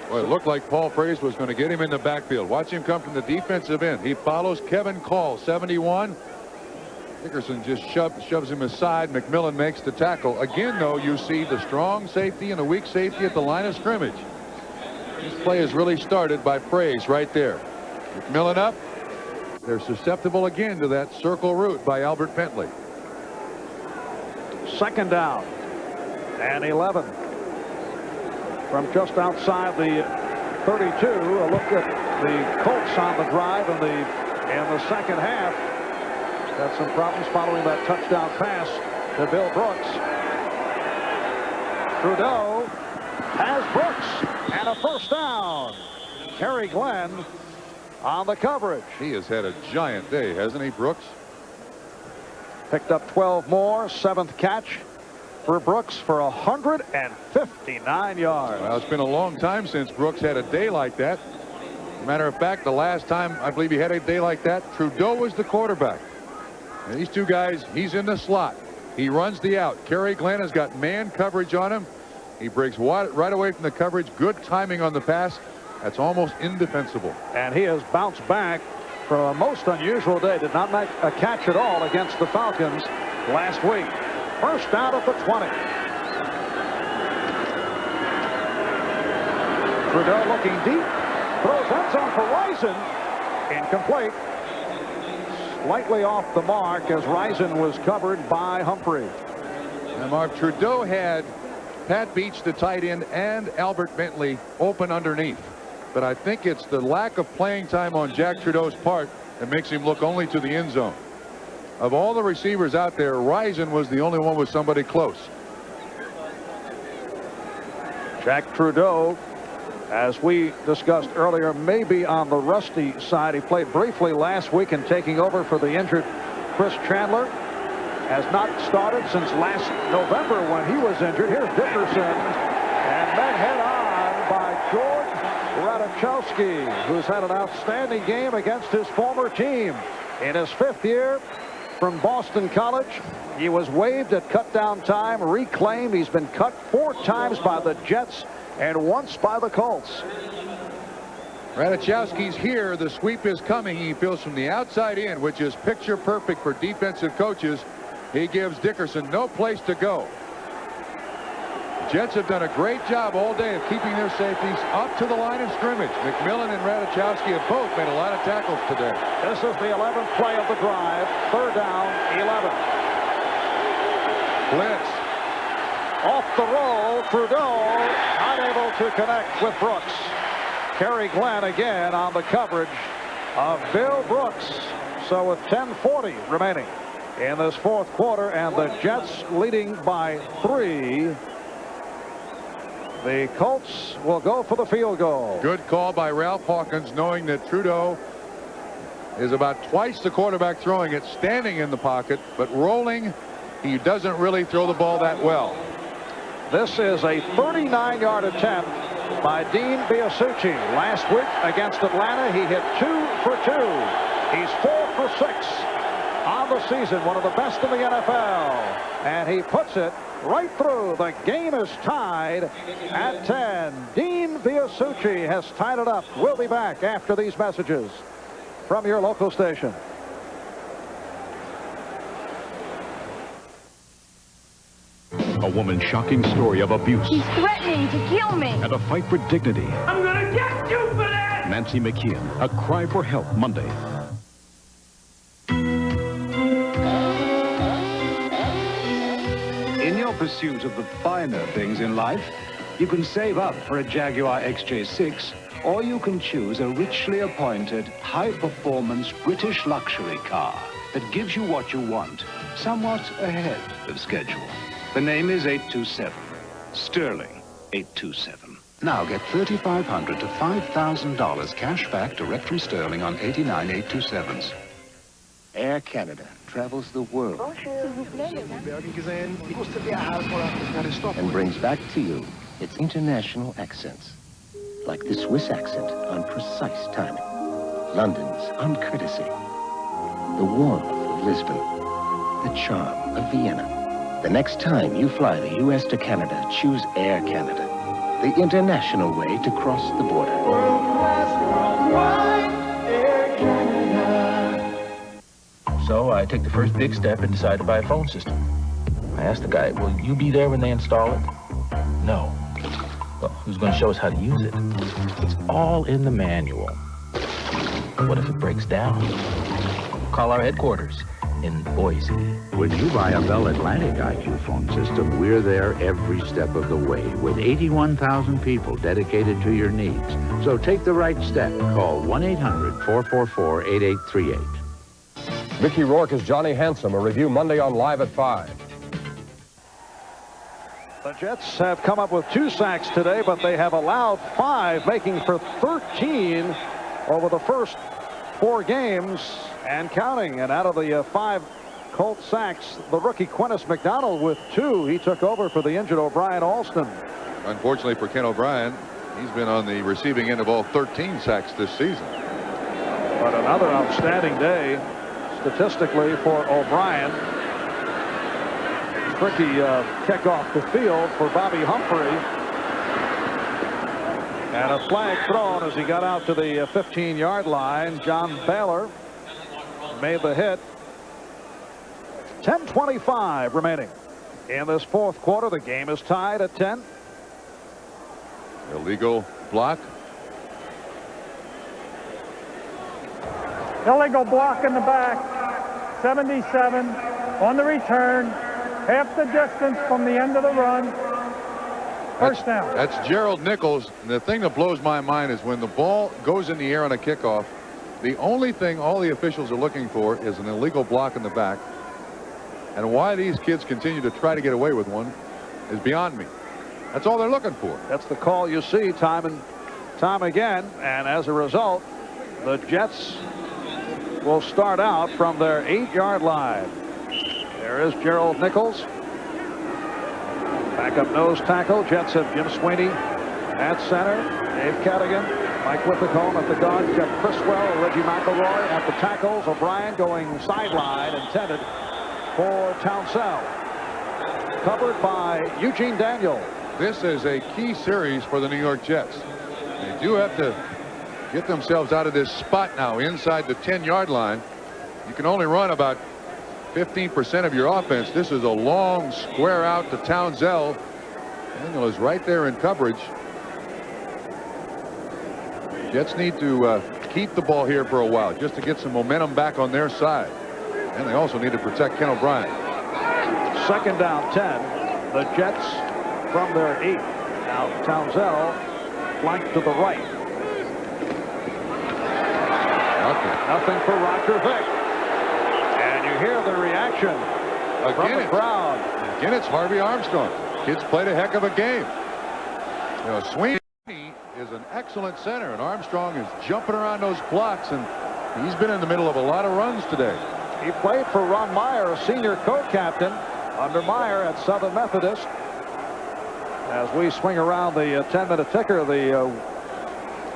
Well, it looked like Paul Fraze was going to get him in the backfield. Watch him come from the defensive end. He follows Kevin Call, 71. Dickerson just shoves him aside. McMillan makes the tackle. Again, though, you see the strong safety and the weak safety at the line of scrimmage. This play is really started by Fraze right there. McMillan up. They're susceptible again to that circle route by Albert Bentley. Second down and 11 from just outside the 32. A look at the Colts on the drive in the second half. Had some problems following that touchdown pass to Bill Brooks. Trudeau has Brooks and a first down. Kerry Glenn on the coverage. He has had a giant day, hasn't he, Brooks? Picked up 12 more. 7th catch for Brooks for 159 yards. Well, it's been a long time since Brooks had a day like that. As a matter of fact, the last time I believe he had a day like that, Trudeau was the quarterback. And these two guys, he's in the slot. He runs the out. Kerry Glenn has got man coverage on him. He breaks right away from the coverage. Good timing on the pass. That's almost indefensible. And he has bounced back from a most unusual day. Did not make a catch at all against the Falcons last week. First down at the 20. Trudeau looking deep. Throws end zone for Risen. Incomplete. Slightly off the mark as Risen was covered by Humphrey. And Marv, Trudeau had Pat Beach, the tight end, and Albert Bentley open underneath. But I think it's the lack of playing time on Jack Trudeau's part that makes him look only to the end zone. Of all the receivers out there, Risen was the only one with somebody close. Jack Trudeau, as we discussed earlier, may be on the rusty side. He played briefly last week in taking over for the injured Chris Chandler. Has not started since last November when he was injured. Here's Dickerson, and met head on by George Radachowski, who's had an outstanding game against his former team. In his 5th year from Boston College, he was waived at cut-down time, reclaimed. He's been cut 4 times by the Jets and once by the Colts. Radachowski's here. The sweep is coming. He feels from the outside in, which is picture perfect for defensive coaches. He gives Dickerson no place to go. Jets have done a great job all day of keeping their safeties up to the line of scrimmage. McMillan and Radachowski have both made a lot of tackles today. This is the 11th play of the drive. 3rd down, 11. Blitz. Off the roll, Trudeau unable to connect with Brooks. Kerry Glenn again on the coverage of Bill Brooks. So with 10:40 remaining in this 4th quarter and the Jets leading by 3, the Colts will go for the field goal. Good call by Ralph Hawkins, knowing that Trudeau is about twice the quarterback throwing it, standing in the pocket, but rolling, he doesn't really throw the ball that well. This is a 39-yard attempt by Dean Biasucci. Last week against Atlanta, he hit 2 for 2. He's 4 for 6 on the season, one of the best in the NFL. And he puts it right through. The game is tied at 10. Dean Biasucci has tied it up. We'll be back after these messages from your local station. A woman's shocking story of abuse. He's threatening to kill me. And a fight for dignity. I'm gonna get you for that! Nancy McKeon, A Cry for Help, Monday. In your pursuit of the finer things in life, you can save up for a Jaguar XJ6, or you can choose a richly appointed, high-performance British luxury car that gives you what you want, somewhat ahead of schedule. The name is 827. Sterling 827. Now get $3,500 to $5,000 cash back direct from Sterling on 89 827s. Air Canada. travels the world and brings back to you its international accents, like the Swiss accent on precise timing, London's on courtesy, the warmth of Lisbon, the charm of Vienna. The next time you fly the U.S. to Canada, choose Air Canada, the international way to cross the border. So I took the first big step and decided to buy a phone system. I asked the guy, will you be there when they install it? No. Well, who's going to show us how to use it? It's all in the manual. What if it breaks down? Call our headquarters in Boise. When you buy a Bell Atlantic IQ phone system, we're there every step of the way with 81,000 people dedicated to your needs. So take the right step. Call 1-800-444-8838. Mickey Rourke is Johnny Handsome. A review Monday on Live at 5. The Jets have come up with 2 sacks today, but they have allowed 5, making for 13 over the first 4 games and counting. And out of the 5 Colts sacks, the rookie Quintus McDonald with 2. He took over for the injured O'Brien Alston. Unfortunately for Ken O'Brien, he's been on the receiving end of all 13 sacks this season. But another outstanding day statistically for O'Brien. Tricky kick off the field for Bobby Humphrey. And a flag thrown as he got out to the 15-yard line. John Baylor made the hit. 10:25 remaining in this 4th quarter. The game is tied at 10. Illegal block. Illegal block in the back. 77 on the return. Half the distance from the end of the run. First down. That's Gerald Nichols. And the thing that blows my mind is when the ball goes in the air on a kickoff, the only thing all the officials are looking for is an illegal block in the back. And why these kids continue to try to get away with one is beyond me. That's all they're looking for. That's the call you see time and time again. And as a result, the Jets will start out from their 8-yard line. There is Gerald Nichols. Backup nose tackle. Jets have Jim Sweeney at center. Dave Cadigan, Mike Whitthacombe at the guard. Jeff Criswell, Reggie McElroy at the tackles. O'Brien going sideline, intended for Townsell. Covered by Eugene Daniel. This is a key series for the New York Jets. They do have to get themselves out of this spot now inside the 10-yard line. You can only run about 15% of your offense. This is a long square out to Townsell. Daniel is right there in coverage. Jets need to keep the ball here for a while just to get some momentum back on their side. And they also need to protect Ken O'Brien. 2nd down 10. The Jets from their 8. Now Townsell flanked to the right. Nothing for Roger Vick. And you hear the reaction from the crowd. Again, it's Harvey Armstrong. Kids played a heck of a game. You know, Sweeney is an excellent center, and Armstrong is jumping around those blocks, and he's been in the middle of a lot of runs today. He played for Ron Meyer, a senior co-captain under Meyer at Southern Methodist. As we swing around the 10-minute ticker, the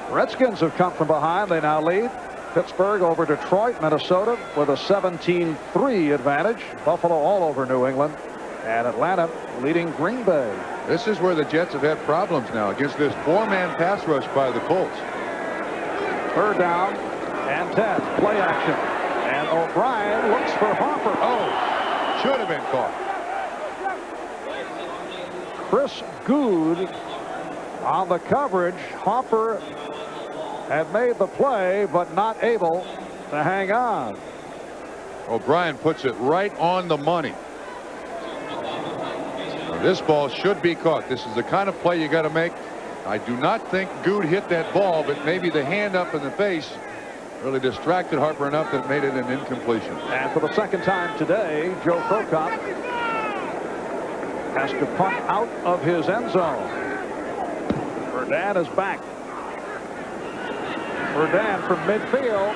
Redskins have come from behind. They now lead. Pittsburgh over Detroit, Minnesota with a 17-3 advantage. Buffalo all over New England. And Atlanta leading Green Bay. This is where the Jets have had problems now against this 4-man pass rush by the Colts. 3rd down and 10. Play action. And O'Brien looks for Hopper. Oh, should have been caught. Chris Good on the coverage. Hopper had made the play, but not able to hang on. O'Brien puts it right on the money. This ball should be caught. This is the kind of play you got to make. I do not think Good hit that ball, but maybe the hand up in the face really distracted Harper enough that made it an incompletion. And for the 2nd time today, Joe Prokop has to punt out of his end zone. Verdun is back. Verdun from midfield.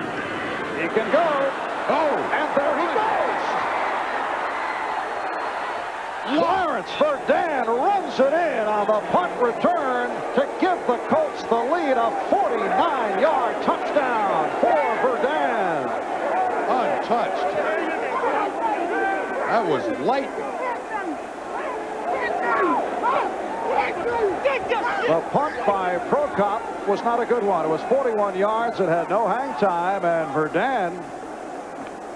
He can go. Oh! And there he goes. Lawrence Verdun runs it in on the punt return to give the Colts the lead. A 49-yard touchdown for Verdun. Untouched. That was lightning. The punt by Prokop was not a good one. It was 41 yards. It had no hang time, and Verdun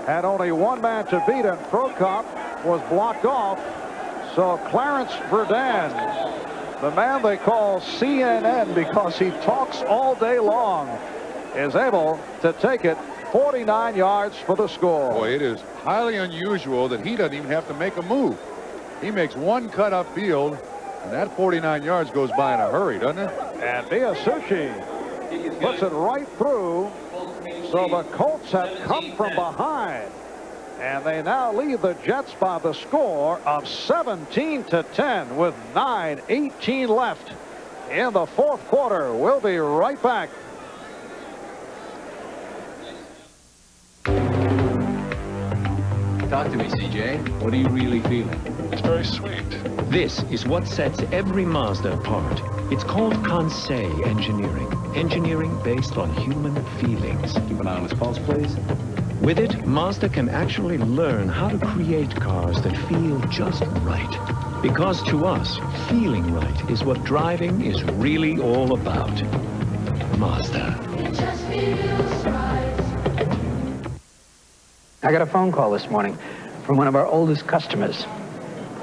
had only one man to beat, and Prokop was blocked off. So Clarence Verdun, the man they call CNN because he talks all day long, is able to take it 49 yards for the score. Boy, it is highly unusual that he doesn't even have to make a move. He makes one cut upfield, and that 49 yards goes by in a hurry, doesn't it? And Miyasuchi puts it right through. So the Colts have come from behind, and they now lead the Jets by the score of 17-10 with 9:18 left in the fourth quarter. We'll be right back. Talk to me, CJ. What are you really feeling? It's very sweet. This is what sets every Mazda apart. It's called Conseil Engineering. Engineering based on human feelings. Keep an eye on his pulse, please. With it, Mazda can actually learn how to create cars that feel just right. Because to us, feeling right is what driving is really all about. Mazda. It just feels right. I got a phone call this morning from one of our oldest customers.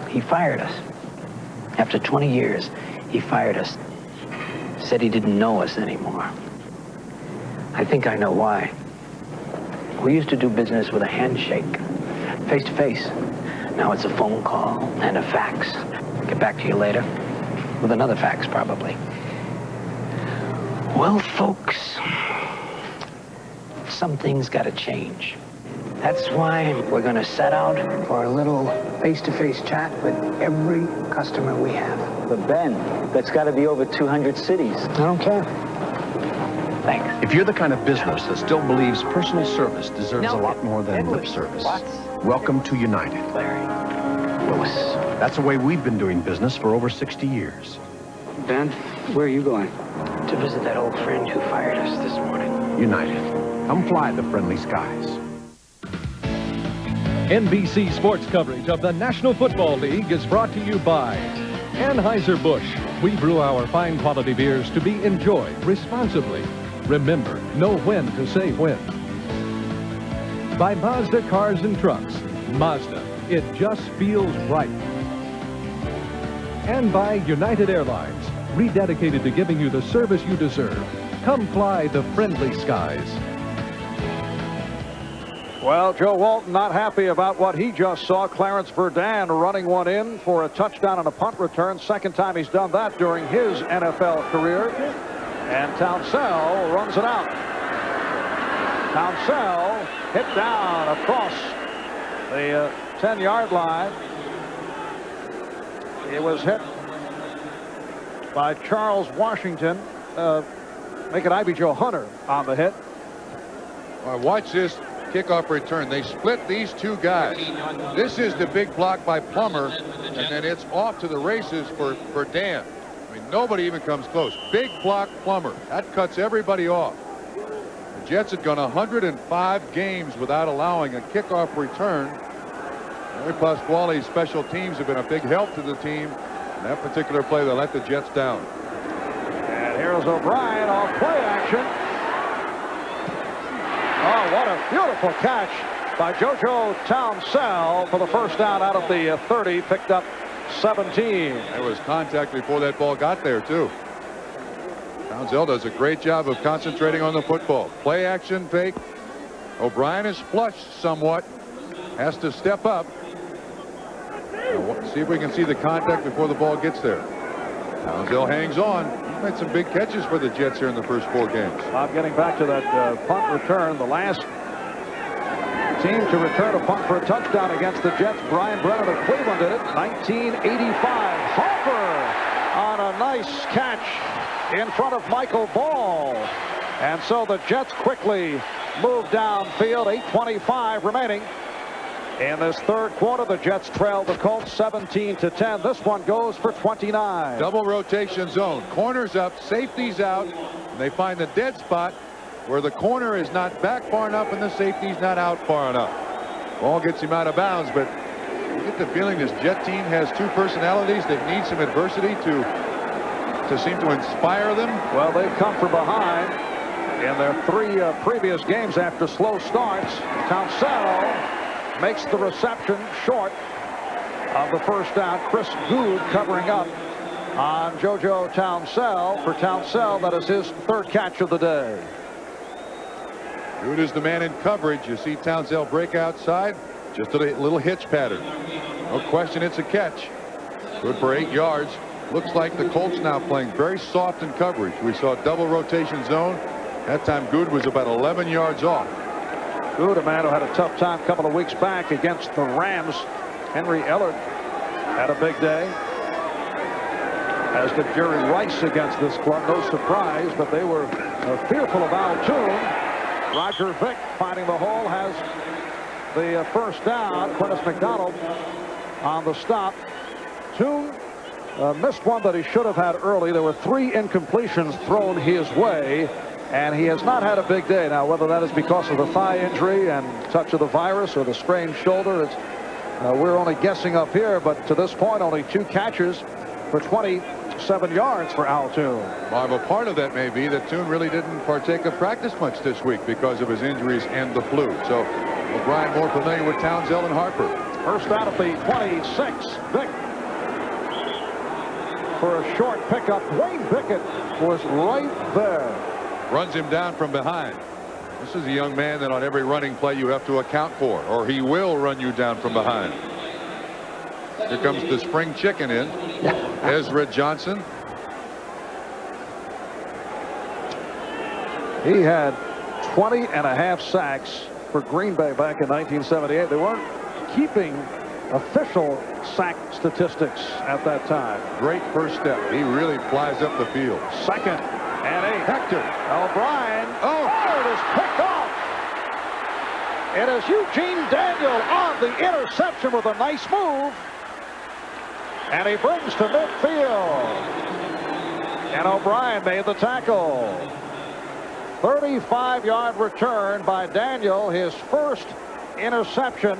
He fired us. After 20 years, he fired us. Said he didn't know us anymore. I think I know why. We used to do business with a handshake, face to face. Now it's a phone call and a fax. Get back to you later. With another fax, probably. Well, folks, some things gotta change. That's why we're going to set out for a little face-to-face chat with every customer we have. But Ben, that's got to be over 200 cities. I don't care. Thanks. If you're the kind of business that still believes personal service deserves a lot more than lip service, welcome to United. Larry. Lewis. That's the way we've been doing business for over 60 years. Ben, where are you going? To visit that old friend who fired us this morning. United. Come fly the friendly skies. NBC sports coverage of the National Football League is brought to you by Anheuser-Busch. We brew our fine quality beers to be enjoyed responsibly. Remember, know when to say when. By Mazda Cars and Trucks. Mazda, it just feels right. And by United Airlines, rededicated to giving you the service you deserve. Come fly the friendly skies. Well, Joe Walton not happy about what he just saw. Clarence Verdun running one in for a touchdown on a punt return. Second time he's done that during his NFL career. And Townsell runs it out. Townsell hit down across the 10-yard line. He was hit by Charles Washington. Make it Ivy Joe Hunter on the hit. All right, watch this kickoff return. They split these two guys. This is the big block by Plummer, and then it's off to the races for Dan. I mean, nobody even comes close. Big block Plummer. That cuts everybody off. The Jets had gone 105 games without allowing a kickoff return. Larry Pasquale's special teams have been a big help to the team. In that particular play, they let the Jets down. And here's O'Brien off play action. Oh, what a beautiful catch by JoJo Townsell for the first down out of the 30, picked up 17. There was contact before that ball got there, too. Townsell does a great job of concentrating on the football. Play action fake. O'Brien is flushed somewhat. Has to step up. See if we can see the contact before the ball gets there. Townsell hangs on. He's made some big catches for the Jets here in the first 4 games. I'm getting back to that punt return. The last team to return a punt for a touchdown against the Jets, Brian Brennan of Cleveland did it. 1985. Harper on a nice catch in front of Michael Ball. And so the Jets quickly move downfield. 8:25 remaining In this third quarter, the Jets trail the Colts 17-10. This one goes for 29. Double rotation zone. Corners up, safeties out. And they find the dead spot where the corner is not back far enough and the safety's not out far enough. Ball gets him out of bounds, but you get the feeling this Jet team has two personalities that need some adversity to seem to inspire them. Well, they've come from behind in their three previous games after slow starts. Townsell makes the reception short of the first down. Chris Good covering up on JoJo Townsell. For Townsell, that is his third catch of the day. Good is the man in coverage. You see Townsell break outside. Just a little hitch pattern. No question it's a catch. Good for 8 yards. Looks like the Colts now playing very soft in coverage. We saw double rotation zone. That time Good was about 11 yards off. Good, a man who had a tough time a couple of weeks back against the Rams. Henry Ellard had a big day, as did Jerry Rice against this club. No surprise, but they were fearful of Al Toon. Roger Vick finding the hole has the first down. Quintus McDonald on the stop. Toon missed one that he should have had early. There were 3 incompletions thrown his way, and he has not had a big day. Now, whether that is because of the thigh injury and touch of the virus or the sprained shoulder, we're only guessing up here, but to this point, only 2 catches for 27 yards for Al Toon. Marv, a part of that may be that Toon really didn't partake of practice much this week because of his injuries and the flu. So O'Brien more familiar with Townsell and Harper. First down at the 26. Vick for a short pickup. Wayne Bickett was right there. Runs him down from behind. This is a young man that on every running play you have to account for, or he will run you down from behind. Here comes the spring chicken in. Ezra Johnson. He had 20.5 sacks for Green Bay back in 1978. They weren't keeping official sack statistics at that time. Great first step. He really flies up the field. Second and 8. Hector. O'Brien. Oh, it is picked off. It is Eugene Daniel on the interception with a nice move. And he brings to midfield. And O'Brien made the tackle. 35-yard return by Daniel. His first interception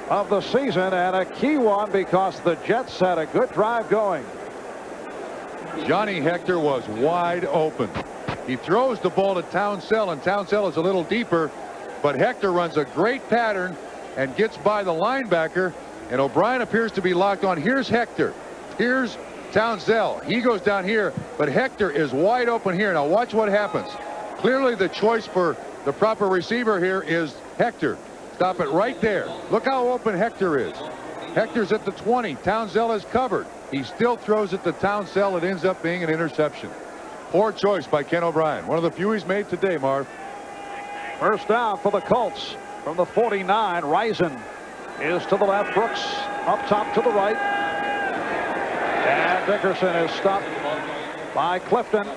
of the season, and a key one because the Jets had a good drive going. Johnny Hector was wide open. He throws the ball to Townsell, and Townsell is a little deeper, but Hector runs a great pattern and gets by the linebacker, and O'Brien appears to be locked on. Here's Hector. Here's Townsell. He goes down here, but Hector is wide open here. Now watch what happens. Clearly the choice for the proper receiver here is Hector. Stop it right there. Look how open Hector is. Hector's at the 20. Townsell is covered. He still throws it to Townsell. It ends up being an interception. Poor choice by Ken O'Brien. One of the few he's made today, Marv. First down for the Colts from the 49. Risen is to the left. Brooks up top to the right. And Dickerson is stopped by Clifton.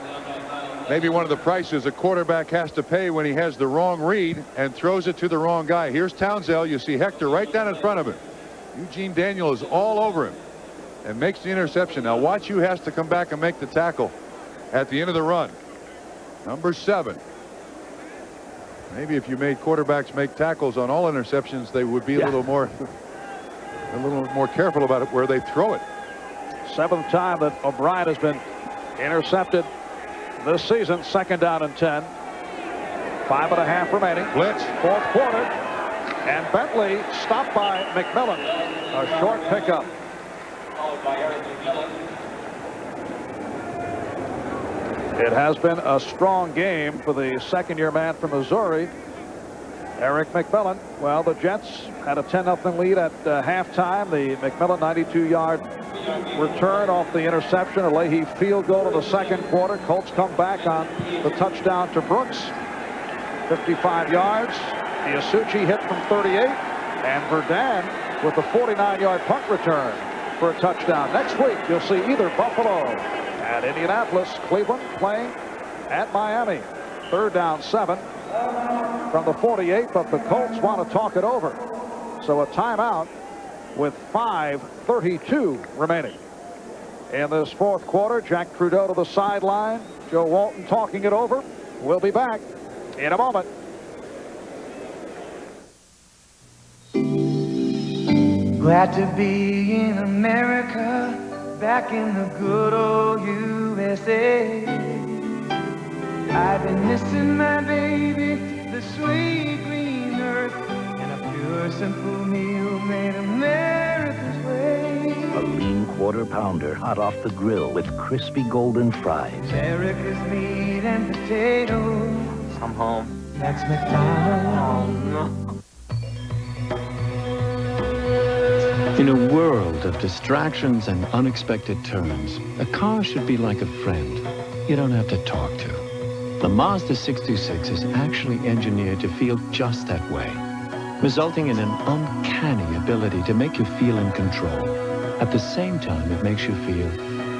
Maybe one of the prices a quarterback has to pay when he has the wrong read and throws it to the wrong guy. Here's Townsell. You see Hector right down in front of him. Eugene Daniel is all over him and makes the interception. Now watch who has to come back and make the tackle at the end of the run. Number 7. Maybe if you made quarterbacks make tackles on all interceptions, they would be a little more careful about it where they throw it. 7th time that O'Brien has been intercepted this season. Second down and 10. 5.5 remaining. Blitz. 4th quarter. And Bentley stopped by McMillan. A short pickup. It has been a strong game for the second-year man from Missouri, Eric McMillan. Well, the Jets had a 10-0 lead at halftime. The McMillan 92-yard return off the interception. A Leahy field goal in the second quarter. Colts come back on the touchdown to Brooks. 55 yards. Iasucci hit from 38. And Verdun with the 49-yard punt return for a touchdown. Next week, you'll see either Buffalo at Indianapolis, Cleveland playing at Miami. 3rd down 7 from the 48, but the Colts want to talk it over. So a timeout with 5:32 remaining. In this fourth quarter, Jack Trudeau to the sideline. Joe Walton talking it over. We'll be back in a moment. Glad to be in America, back in the good old USA. I've been missing my baby, the sweet green earth, and a pure simple meal made America's way. A lean quarter pounder hot off the grill with crispy golden fries. America's meat and potatoes. I'm home. That's McDonald's. In a world of distractions and unexpected turns, a car should be like a friend you don't have to talk to. The Mazda 626 is actually engineered to feel just that way, resulting in an uncanny ability to make you feel in control. At the same time, it makes you feel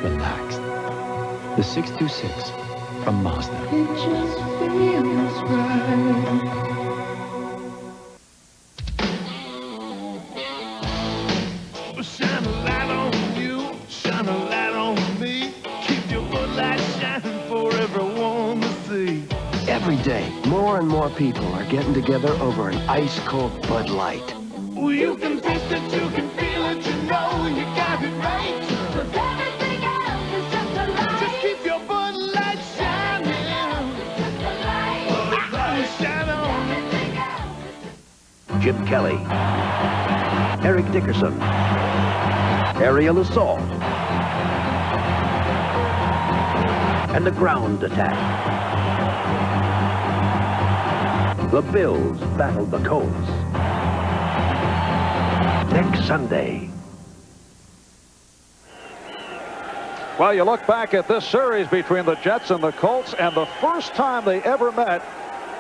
relaxed. The 626 from Mazda. It just feels right. Shine a light on you, shine a light on me. Keep your footlight shining for everyone to see. Every day, more and more people are getting together over an ice-cold Bud Light. Well, you can taste it, you can feel it, you know you got it right. 'Cause everything else is just a lie. Just keep your Bud Light shining. Just a light. Shine on. Jim Kelly, Eric Dickerson, aerial assault, and the ground attack. The Bills battled the Colts. Next Sunday. Well, you look back at this series between the Jets and the Colts, and the first time they ever met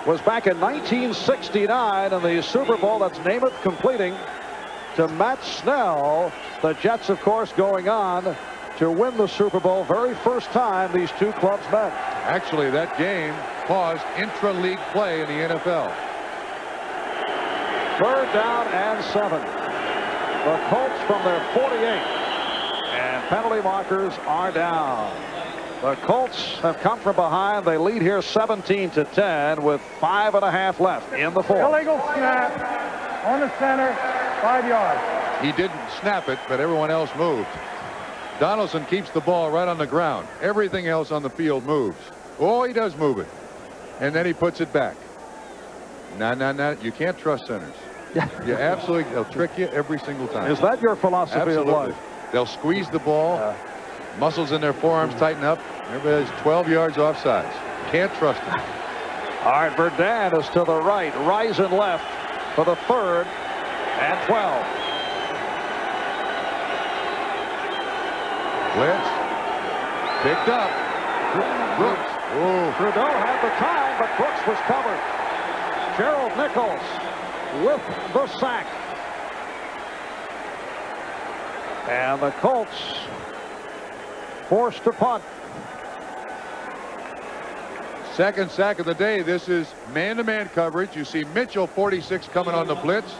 was back in 1969 in the Super Bowl. That's Namath completing to Matt Snell. The Jets, of course, going on to win the Super Bowl. Very first time these two clubs met. Actually, that game caused intra-league play in the NFL. 3rd down and 7. The Colts from their 48. And penalty markers are down. The Colts have come from behind. They lead here 17-10 with 5.5 left in the fourth. Illegal snap on the center, 5 yards. He didn't snap it, but everyone else moved. Donaldson keeps the ball right on the ground. Everything else on the field moves. Oh, he does move it. And then he puts it back. No. You can't trust centers. You absolutely, they'll trick you every single time. Is that your philosophy Absolutely. of life? They'll squeeze the ball. Muscles in their forearms tighten up. Everybody's 12 yards offsides. Can't trust them. All right, Verdun is to the right. Risen left for the 3rd and 12. Blitz. Picked up. Brooks. Oh. Trudeau had the time, but Brooks was covered. Gerald Nichols with the sack. And the Colts forced to punt. Second sack of the day. This is man-to-man coverage. You see Mitchell, 46, coming on the blitz.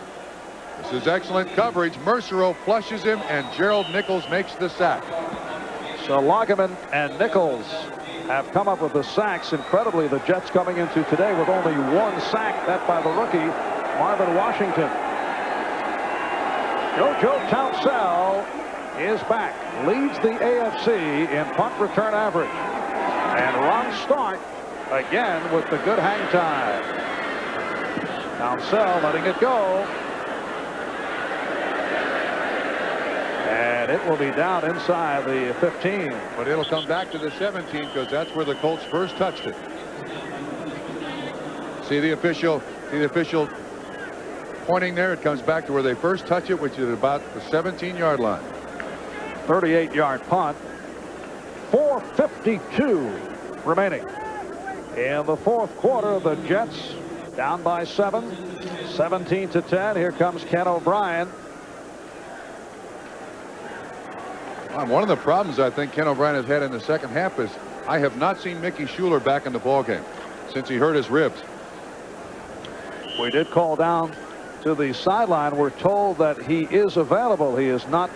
This is excellent coverage. Mercero flushes him, and Gerald Nichols makes the sack. So Lageman and Nichols have come up with the sacks. Incredibly, the Jets coming into today with only 1 sack, that by the rookie, Marvin Washington. JoJo Townsell is back, leads the AFC in punt return average. And Ron Stark again with the good hang time. Townsell letting it go. And it will be down inside the 15. But it'll come back to the 17 because that's where the Colts first touched it. See the official pointing there. It comes back to where they first touch it, which is about the 17-yard line. 38-yard punt. 4:52 remaining. In the fourth quarter, the Jets down by 7. 17-10. Here comes Ken O'Brien. One of the problems I think Ken O'Brien has had in the second half is I have not seen Mickey Schuler back in the ballgame since he hurt his ribs. We did call down to the sideline. We're told that he is available. He is not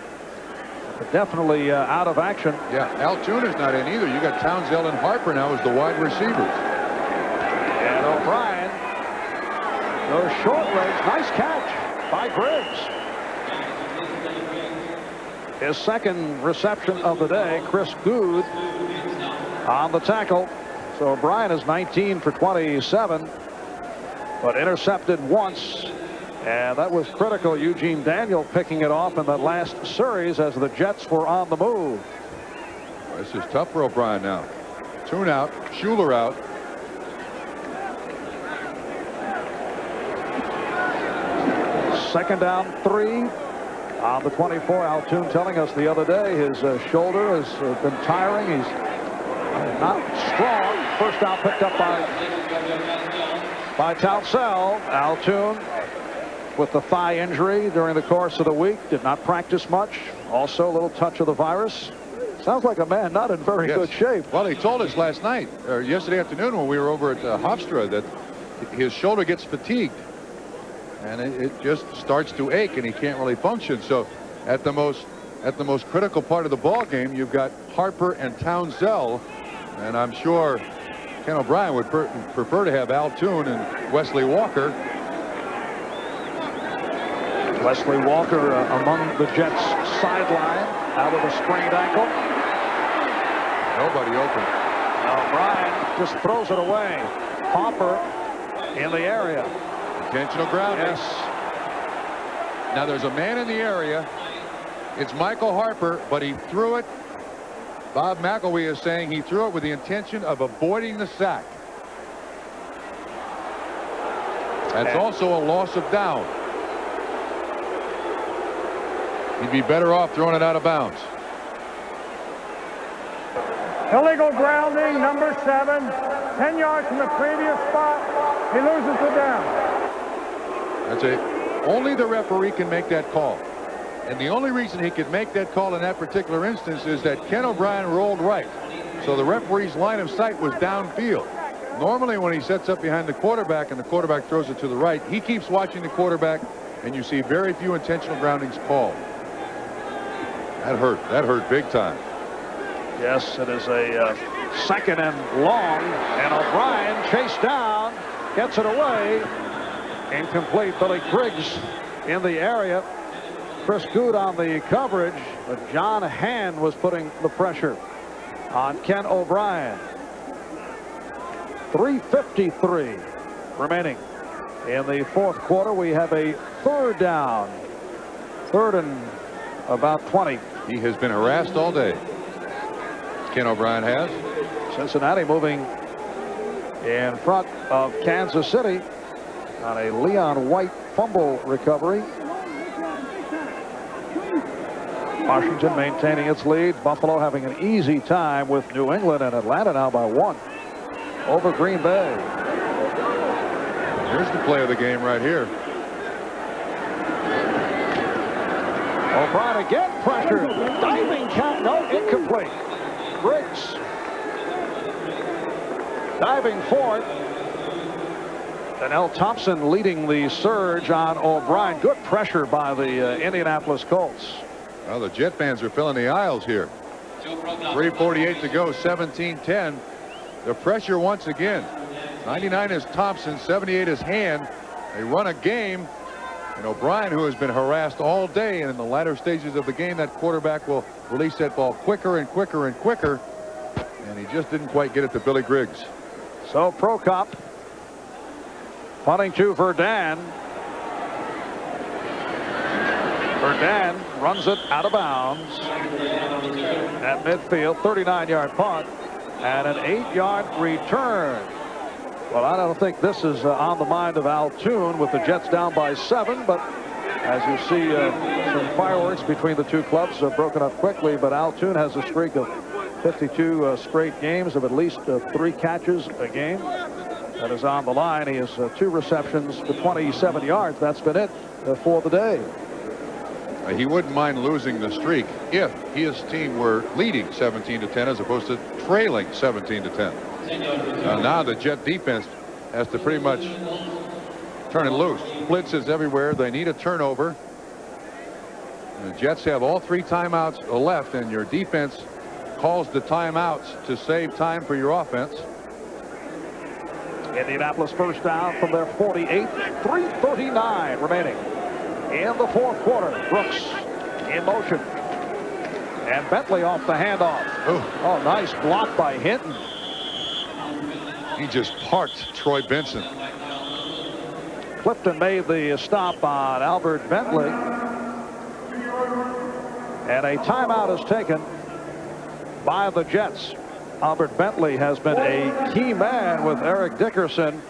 definitely out of action. Yeah, Altoon is not in either. You got Townsell and Harper now as the wide receivers. And O'Brien goes short range. Nice catch by Griggs. His second reception of the day. Chris Good on the tackle. So O'Brien is 19 for 27, but intercepted once. And that was critical. Eugene Daniel picking it off in that last series as the Jets were on the move. This is tough for O'Brien now. Tune out, Schuler out. Second down 3 on the 24. Altoon telling us the other day his shoulder has been tiring. He's not strong. First down picked up by Townsell. Altoon with the thigh injury during the course of the week. Did not practice much. Also a little touch of the virus. Sounds like a man not in very good shape. Well, he told us last night or yesterday afternoon when we were over at Hofstra that his shoulder gets fatigued and it just starts to ache and he can't really function. So at the most critical part of the ball game, you've got Harper and Townsell, and I'm sure Ken O'Brien would prefer to have Altoon and Wesley Walker. Wesley Walker among the Jets sideline out of a sprained ankle. Nobody open. O'Brien just throws it away. Harper in the area. Intentional grounding. Yes. Now there's a man in the area. It's Michael Harper, but he threw it. Bob McElwee is saying he threw it with the intention of avoiding the sack. That's also a loss of down. He'd be better off throwing it out of bounds. Illegal grounding, number 7. 10 yards from the previous spot. He loses the down. That's it. Only the referee can make that call. And the only reason he could make that call in that particular instance is that Ken O'Brien rolled right. So the referee's line of sight was downfield. Normally when he sets up behind the quarterback and the quarterback throws it to the right, he keeps watching the quarterback and you see very few intentional groundings called. That hurt. That hurt big time. Yes, it is a second and long, and O'Brien chased down, gets it away. Incomplete. Billy Griggs in the area. Chris Good on the coverage, but John Hand was putting the pressure on Ken O'Brien. 3:53 remaining in the fourth quarter. We have a third down. Third and about 20. He has been harassed all day. Ken O'Brien has. Cincinnati moving in front of Kansas City on a Leon White fumble recovery. Washington maintaining its lead. Buffalo having an easy time with New England, and Atlanta now by 1 over Green Bay. Here's the play of the game right here. O'Brien again pressured. Diving count. No, incomplete. Griggs diving for it. And L. Thompson leading the surge on O'Brien. Good pressure by the Indianapolis Colts. Well, the Jet fans are filling the aisles here. 3:48 to go, 17-10. The pressure once again. 99 is Thompson, 78 is Hand. They run a game. And O'Brien, who has been harassed all day, and in the latter stages of the game, that quarterback will release that ball quicker and quicker and quicker. And he just didn't quite get it to Billy Griggs. So Prokop punting to Verdun. Verdun runs it out of bounds at midfield. 39-yard punt and an 8-yard return. Well, I don't think this is on the mind of Altoon with the Jets down by 7, but as you see some fireworks between the two clubs broken up quickly, but Altoon has a streak of 52 straight games of at least 3 catches a game. That is on the line. He has 2 receptions for 27 yards. That's been it for the day. He wouldn't mind losing the streak if his team were leading 17-10 as opposed to trailing 17-10. Now the Jet defense has to pretty much turn it loose. blitzes everywhere. They need a turnover. The Jets have all 3 timeouts left, and your defense calls the timeouts to save time for your offense. Indianapolis first down from their 48. 3:39 remaining in the fourth quarter. Brooks in motion. And Bentley off the handoff. Oh, nice block by Hinton. He just parked Troy Benson. Clifton made the stop on Albert Bentley. And a timeout is taken by the Jets. Albert Bentley has been a key man with Eric Dickerson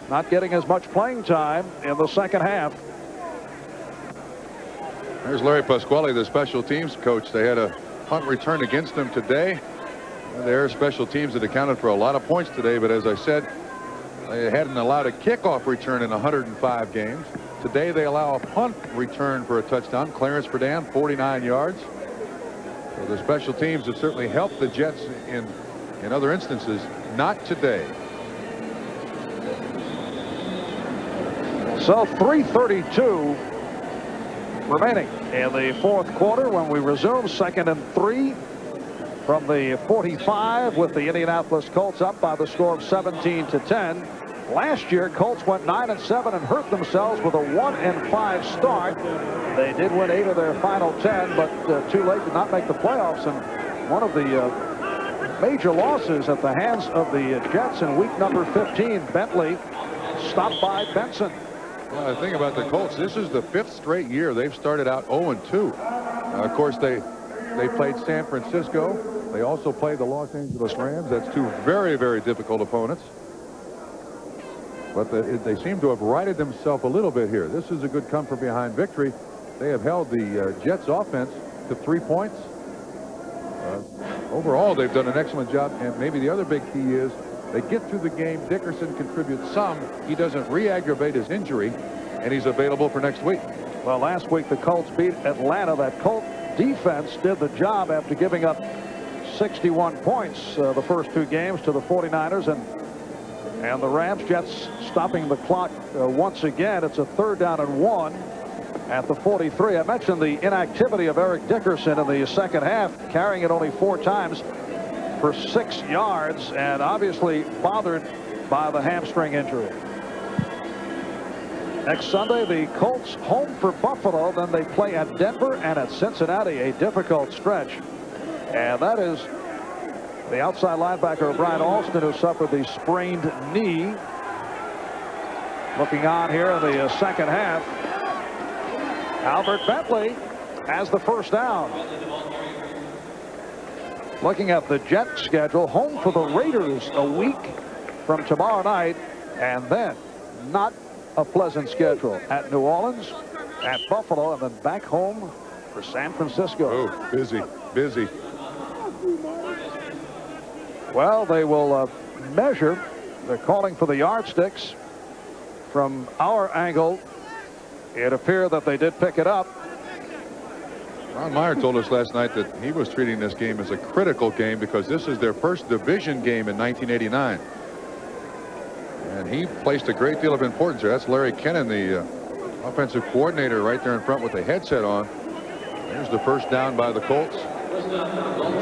not getting as much playing time in the second half. There's Larry Pasquale, the special teams coach. They had a punt return against them today. Their special teams had accounted for a lot of points today, but as I said, they hadn't allowed a kickoff return in 105 games. Today they allow a punt return for a touchdown. Clarence Berdan, 49 yards. So the special teams have certainly helped the Jets in other instances. Not today. So 3:32 remaining in the fourth quarter when we resume. 2nd and 3 from the 45 with the Indianapolis Colts up by the score of 17-10. Last year, Colts went 9-7 and hurt themselves with a 1-5 start. They did win 8 of their final 10, but too late to not make the playoffs. And one of the major losses at the hands of the Jets in week number 15, Bentley stopped by Benson. Well, the thing about the Colts, this is the 5th straight year they've started out 0-2. Of course, they played San Francisco. They also played the Los Angeles Rams. That's 2 very, very difficult opponents. But they seem to have righted themselves a little bit here. This is a good come-from-behind victory. They have held the Jets offense to 3 points. Overall, they've done an excellent job. And maybe the other big key is they get through the game. Dickerson contributes some. He doesn't re-aggravate his injury, and he's available for next week. Well, last week the Colts beat Atlanta. That Colt defense did the job after giving up 61 points the first 2 games to the 49ers and the Rams. Jets stopping the clock once again. It's a 3rd down and 1 at the 43. I mentioned the inactivity of Eric Dickerson in the second half, carrying it only 4 times for 6 yards, and obviously bothered by the hamstring injury. Next Sunday, the Colts home for Buffalo. Then they play at Denver and at Cincinnati, a difficult stretch. And that is the outside linebacker, Brian Alston, who suffered the sprained knee. Looking on here in the second half, Albert Bentley has the first down. Looking at the Jet schedule, home for the Raiders a week from tomorrow night, and then not a pleasant schedule at New Orleans, at Buffalo, and then back home for San Francisco. Oh, busy, busy. Well, they will measure. They're calling for the yardsticks. From our angle, it appeared that they did pick it up. Ron Meyer told us last night that he was treating this game as a critical game because this is their first division game in 1989. And he placed a great deal of importance there. That's Larry Kennan, the offensive coordinator, right there in front with the headset on. There's the first down by the Colts.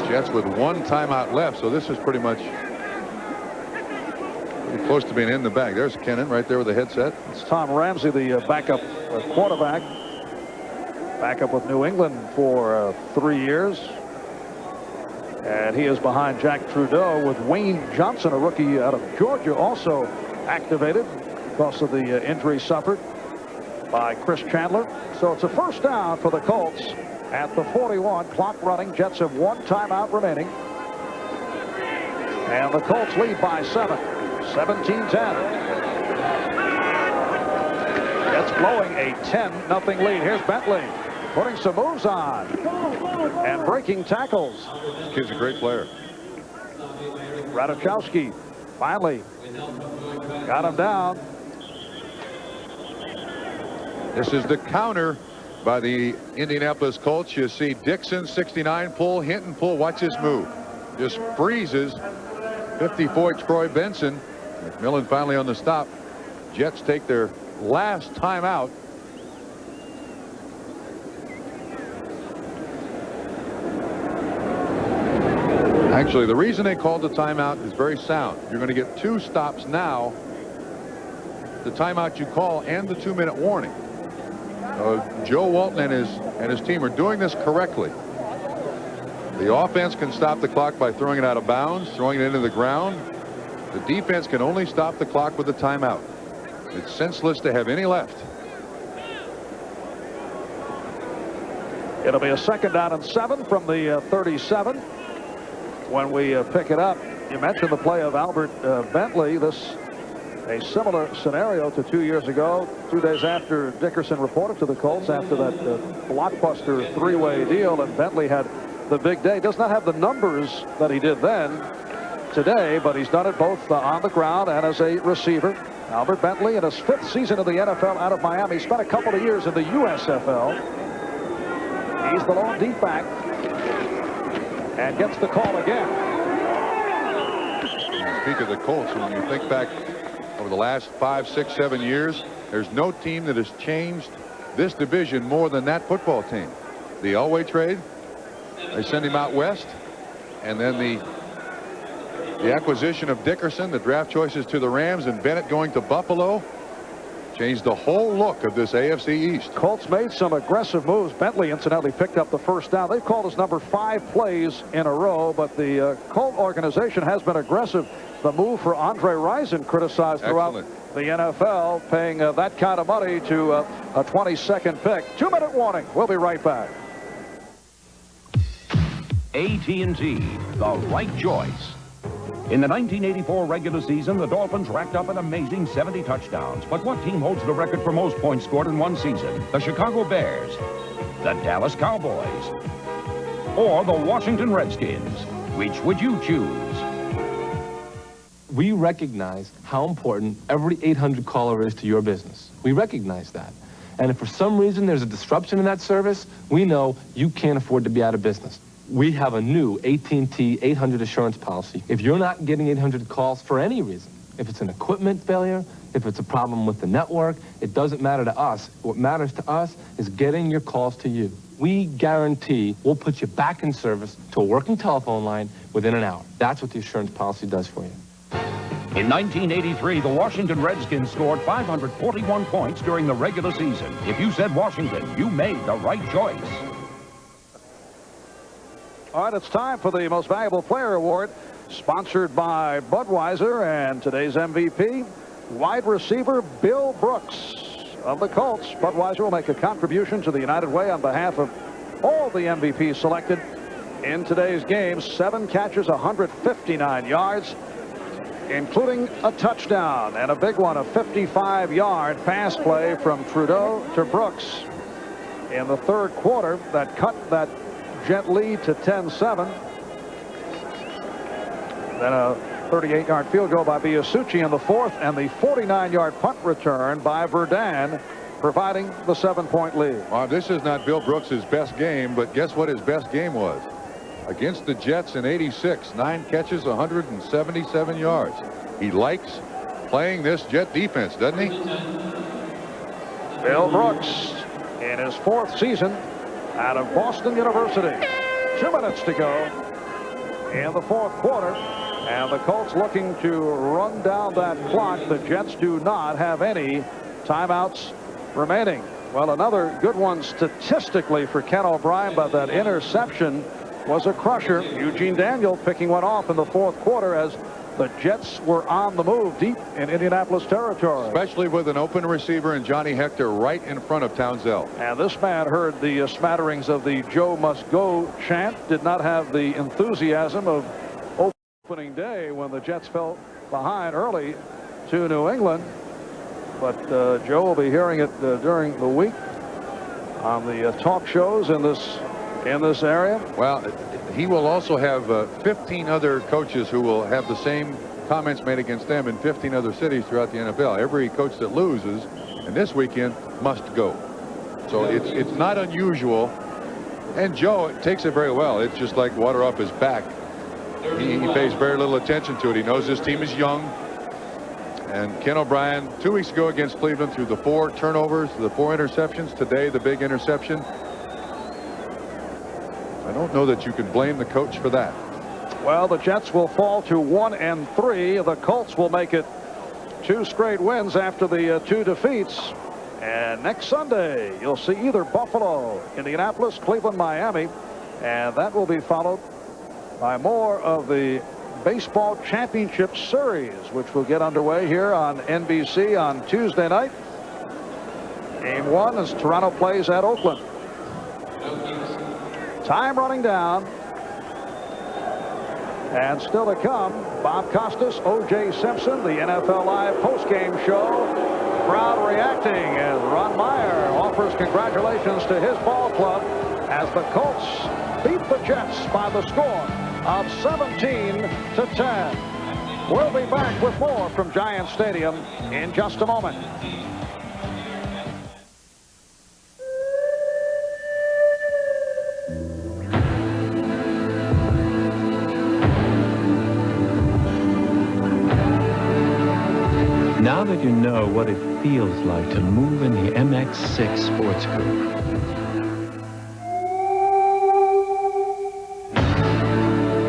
Jets with 1 timeout left, so this is pretty much pretty close to being in the bag. There's Kennan right there with the headset. It's Tom Ramsey, the backup quarterback. Backup with New England for 3 years. And he is behind Jack Trudeau with Wayne Johnson, a rookie out of Georgia, also activated because of the injury suffered by Chris Chandler. So it's a first down for the Colts at the 41. Clock running. Jets have 1 timeout remaining. And the Colts lead by 7. 17-10. Jets blowing a 10-0 lead. Here's Bentley putting some moves on and breaking tackles. This kid's a great player. Radachowski finally got him down. This is the counter by the Indianapolis Colts. You see Dixon, 69, pull, Hinton, pull. Watch this move. Just freezes 54 Troy Benson. McMillan finally on the stop. Jets take their last timeout. Actually, the reason they called the timeout is very sound. You're going to get 2 stops now. The timeout you call and the 2-minute warning. Joe Walton and his team are doing this correctly. The offense can stop the clock by throwing it out of bounds, throwing it into the ground. The defense can only stop the clock with the timeout. It's senseless to have any left. It'll be a 2nd down and 7 from the 37 when we pick it up. You mentioned the play of Albert Bentley. A similar scenario to 2 years ago, 2 days after Dickerson reported to the Colts after that blockbuster 3-way deal, and Bentley had the big day. Does not have the numbers that he did then today, but he's done it both on the ground and as a receiver. Albert Bentley in his 5th season of the NFL out of Miami. Spent a couple of years in the USFL. He's the lone deep back and gets the call again. Speak of the Colts, when you think back over the last 5, 6, 7 years, there's no team that has changed this division more than that football team. The Elway trade, they send him out west, and then the acquisition of Dickerson, the draft choices to the Rams, and Bennett going to Buffalo changed the whole look of this AFC East. Colts made some aggressive moves. Bentley incidentally picked up the 1st down. They've called his number 5 plays in a row, but the Colt organization has been aggressive. The move for Andre Rison criticized throughout the NFL, paying that kind of money to a 22nd pick. 2-minute warning. We'll be right back. AT&T, the right choice. In the 1984 regular season, the Dolphins racked up an amazing 70 touchdowns. But what team holds the record for most points scored in one season? The Chicago Bears, the Dallas Cowboys, or the Washington Redskins? Which would you choose? We recognize how important every 800 caller is to your business. We recognize that. And if for some reason there's a disruption in that service, we know you can't afford to be out of business. We have a new AT&T 800 assurance policy. If you're not getting 800 calls for any reason, if it's an equipment failure, if it's a problem with the network, it doesn't matter to us. What matters to us is getting your calls to you. We guarantee we'll put you back in service to a working telephone line within an hour. That's what the assurance policy does for you. In 1983, the Washington Redskins scored 541 points during the regular season. If you said Washington, you made the right choice. All right, it's time for the Most Valuable Player Award, sponsored by Budweiser, and today's MVP, wide receiver Bill Brooks of the Colts. Budweiser will make a contribution to the United Way on behalf of all the MVPs selected in today's game. 7 catches, 159 yards, including a touchdown and a big one, a 55-yard pass play from Trudeau to Brooks in the 3rd quarter that cut that Jet lead to 10-7. Then a 38-yard field goal by Biasucci in the 4th, and the 49-yard punt return by Verdun, providing the 7-point lead. This is not Bill Brooks' best game, but guess what his best game was? Against the Jets in '86, 9 catches, 177 yards. He likes playing this Jet defense, doesn't he? Bill Brooks in his 4th season out of Boston University. 2 minutes to go in the 4th quarter, and the Colts looking to run down that clock. The Jets do not have any timeouts remaining. Well, another good one statistically for Ken O'Brien, but that interception was a crusher. Eugene Daniel picking one off in the 4th quarter as the Jets were on the move deep in Indianapolis territory. Especially with an open receiver and Johnny Hector right in front of Townsell. And this man heard the smatterings of the Joe Must Go chant, did not have the enthusiasm of opening day when the Jets fell behind early to New England. But Joe will be hearing it during the week on the talk shows in this area. Well, he will also have 15 other coaches who will have the same comments made against them in 15 other cities throughout the NFL. Every coach that loses, and this weekend, must go. So it's not unusual. And Joe takes it very well. It's just like water off his back. He pays very little attention to it. He knows his team is young. And Ken O'Brien, 2 weeks ago against Cleveland, threw the 4 turnovers, the 4 interceptions. Today, the big interception. I don't know that you can blame the coach for that. Well, the Jets will fall to 1-3. The Colts will make it 2 straight wins after the 2 defeats. And next Sunday, you'll see either Buffalo, Indianapolis, Cleveland, Miami. And that will be followed by more of the Baseball Championship Series, which will get underway here on NBC on Tuesday night. Game 1 as Toronto plays at Oakland. Time running down. And still to come, Bob Costas, O.J. Simpson, the NFL Live postgame show. Crowd reacting as Ron Meyer offers congratulations to his ball club as the Colts beat the Jets by the score of 17-10. We'll be back with more from Giant Stadium in just a moment. Now that you know what it feels like to move in the MX-6 Sports Group,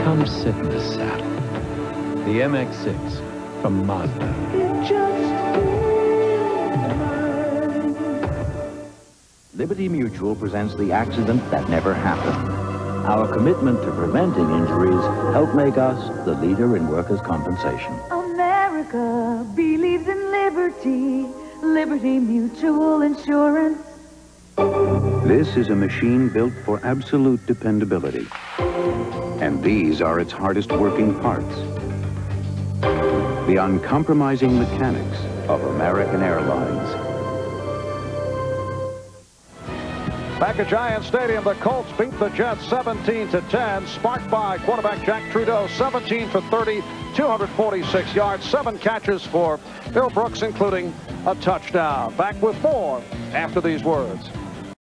come sit in the saddle. The MX-6 from Mazda. Liberty Mutual presents The Accident That Never Happened. Our commitment to preventing injuries helped make us the leader in workers' compensation. America believes in liberty. Liberty Mutual Insurance. This is a machine built for absolute dependability. And these are its hardest working parts. The uncompromising mechanics of American Airlines. Back at Giant Stadium, the Colts beat the Jets 17-10, sparked by quarterback Jack Trudeau, 17 for 30, 246 yards, 7 catches for Bill Brooks, including a touchdown. Back with more after these words.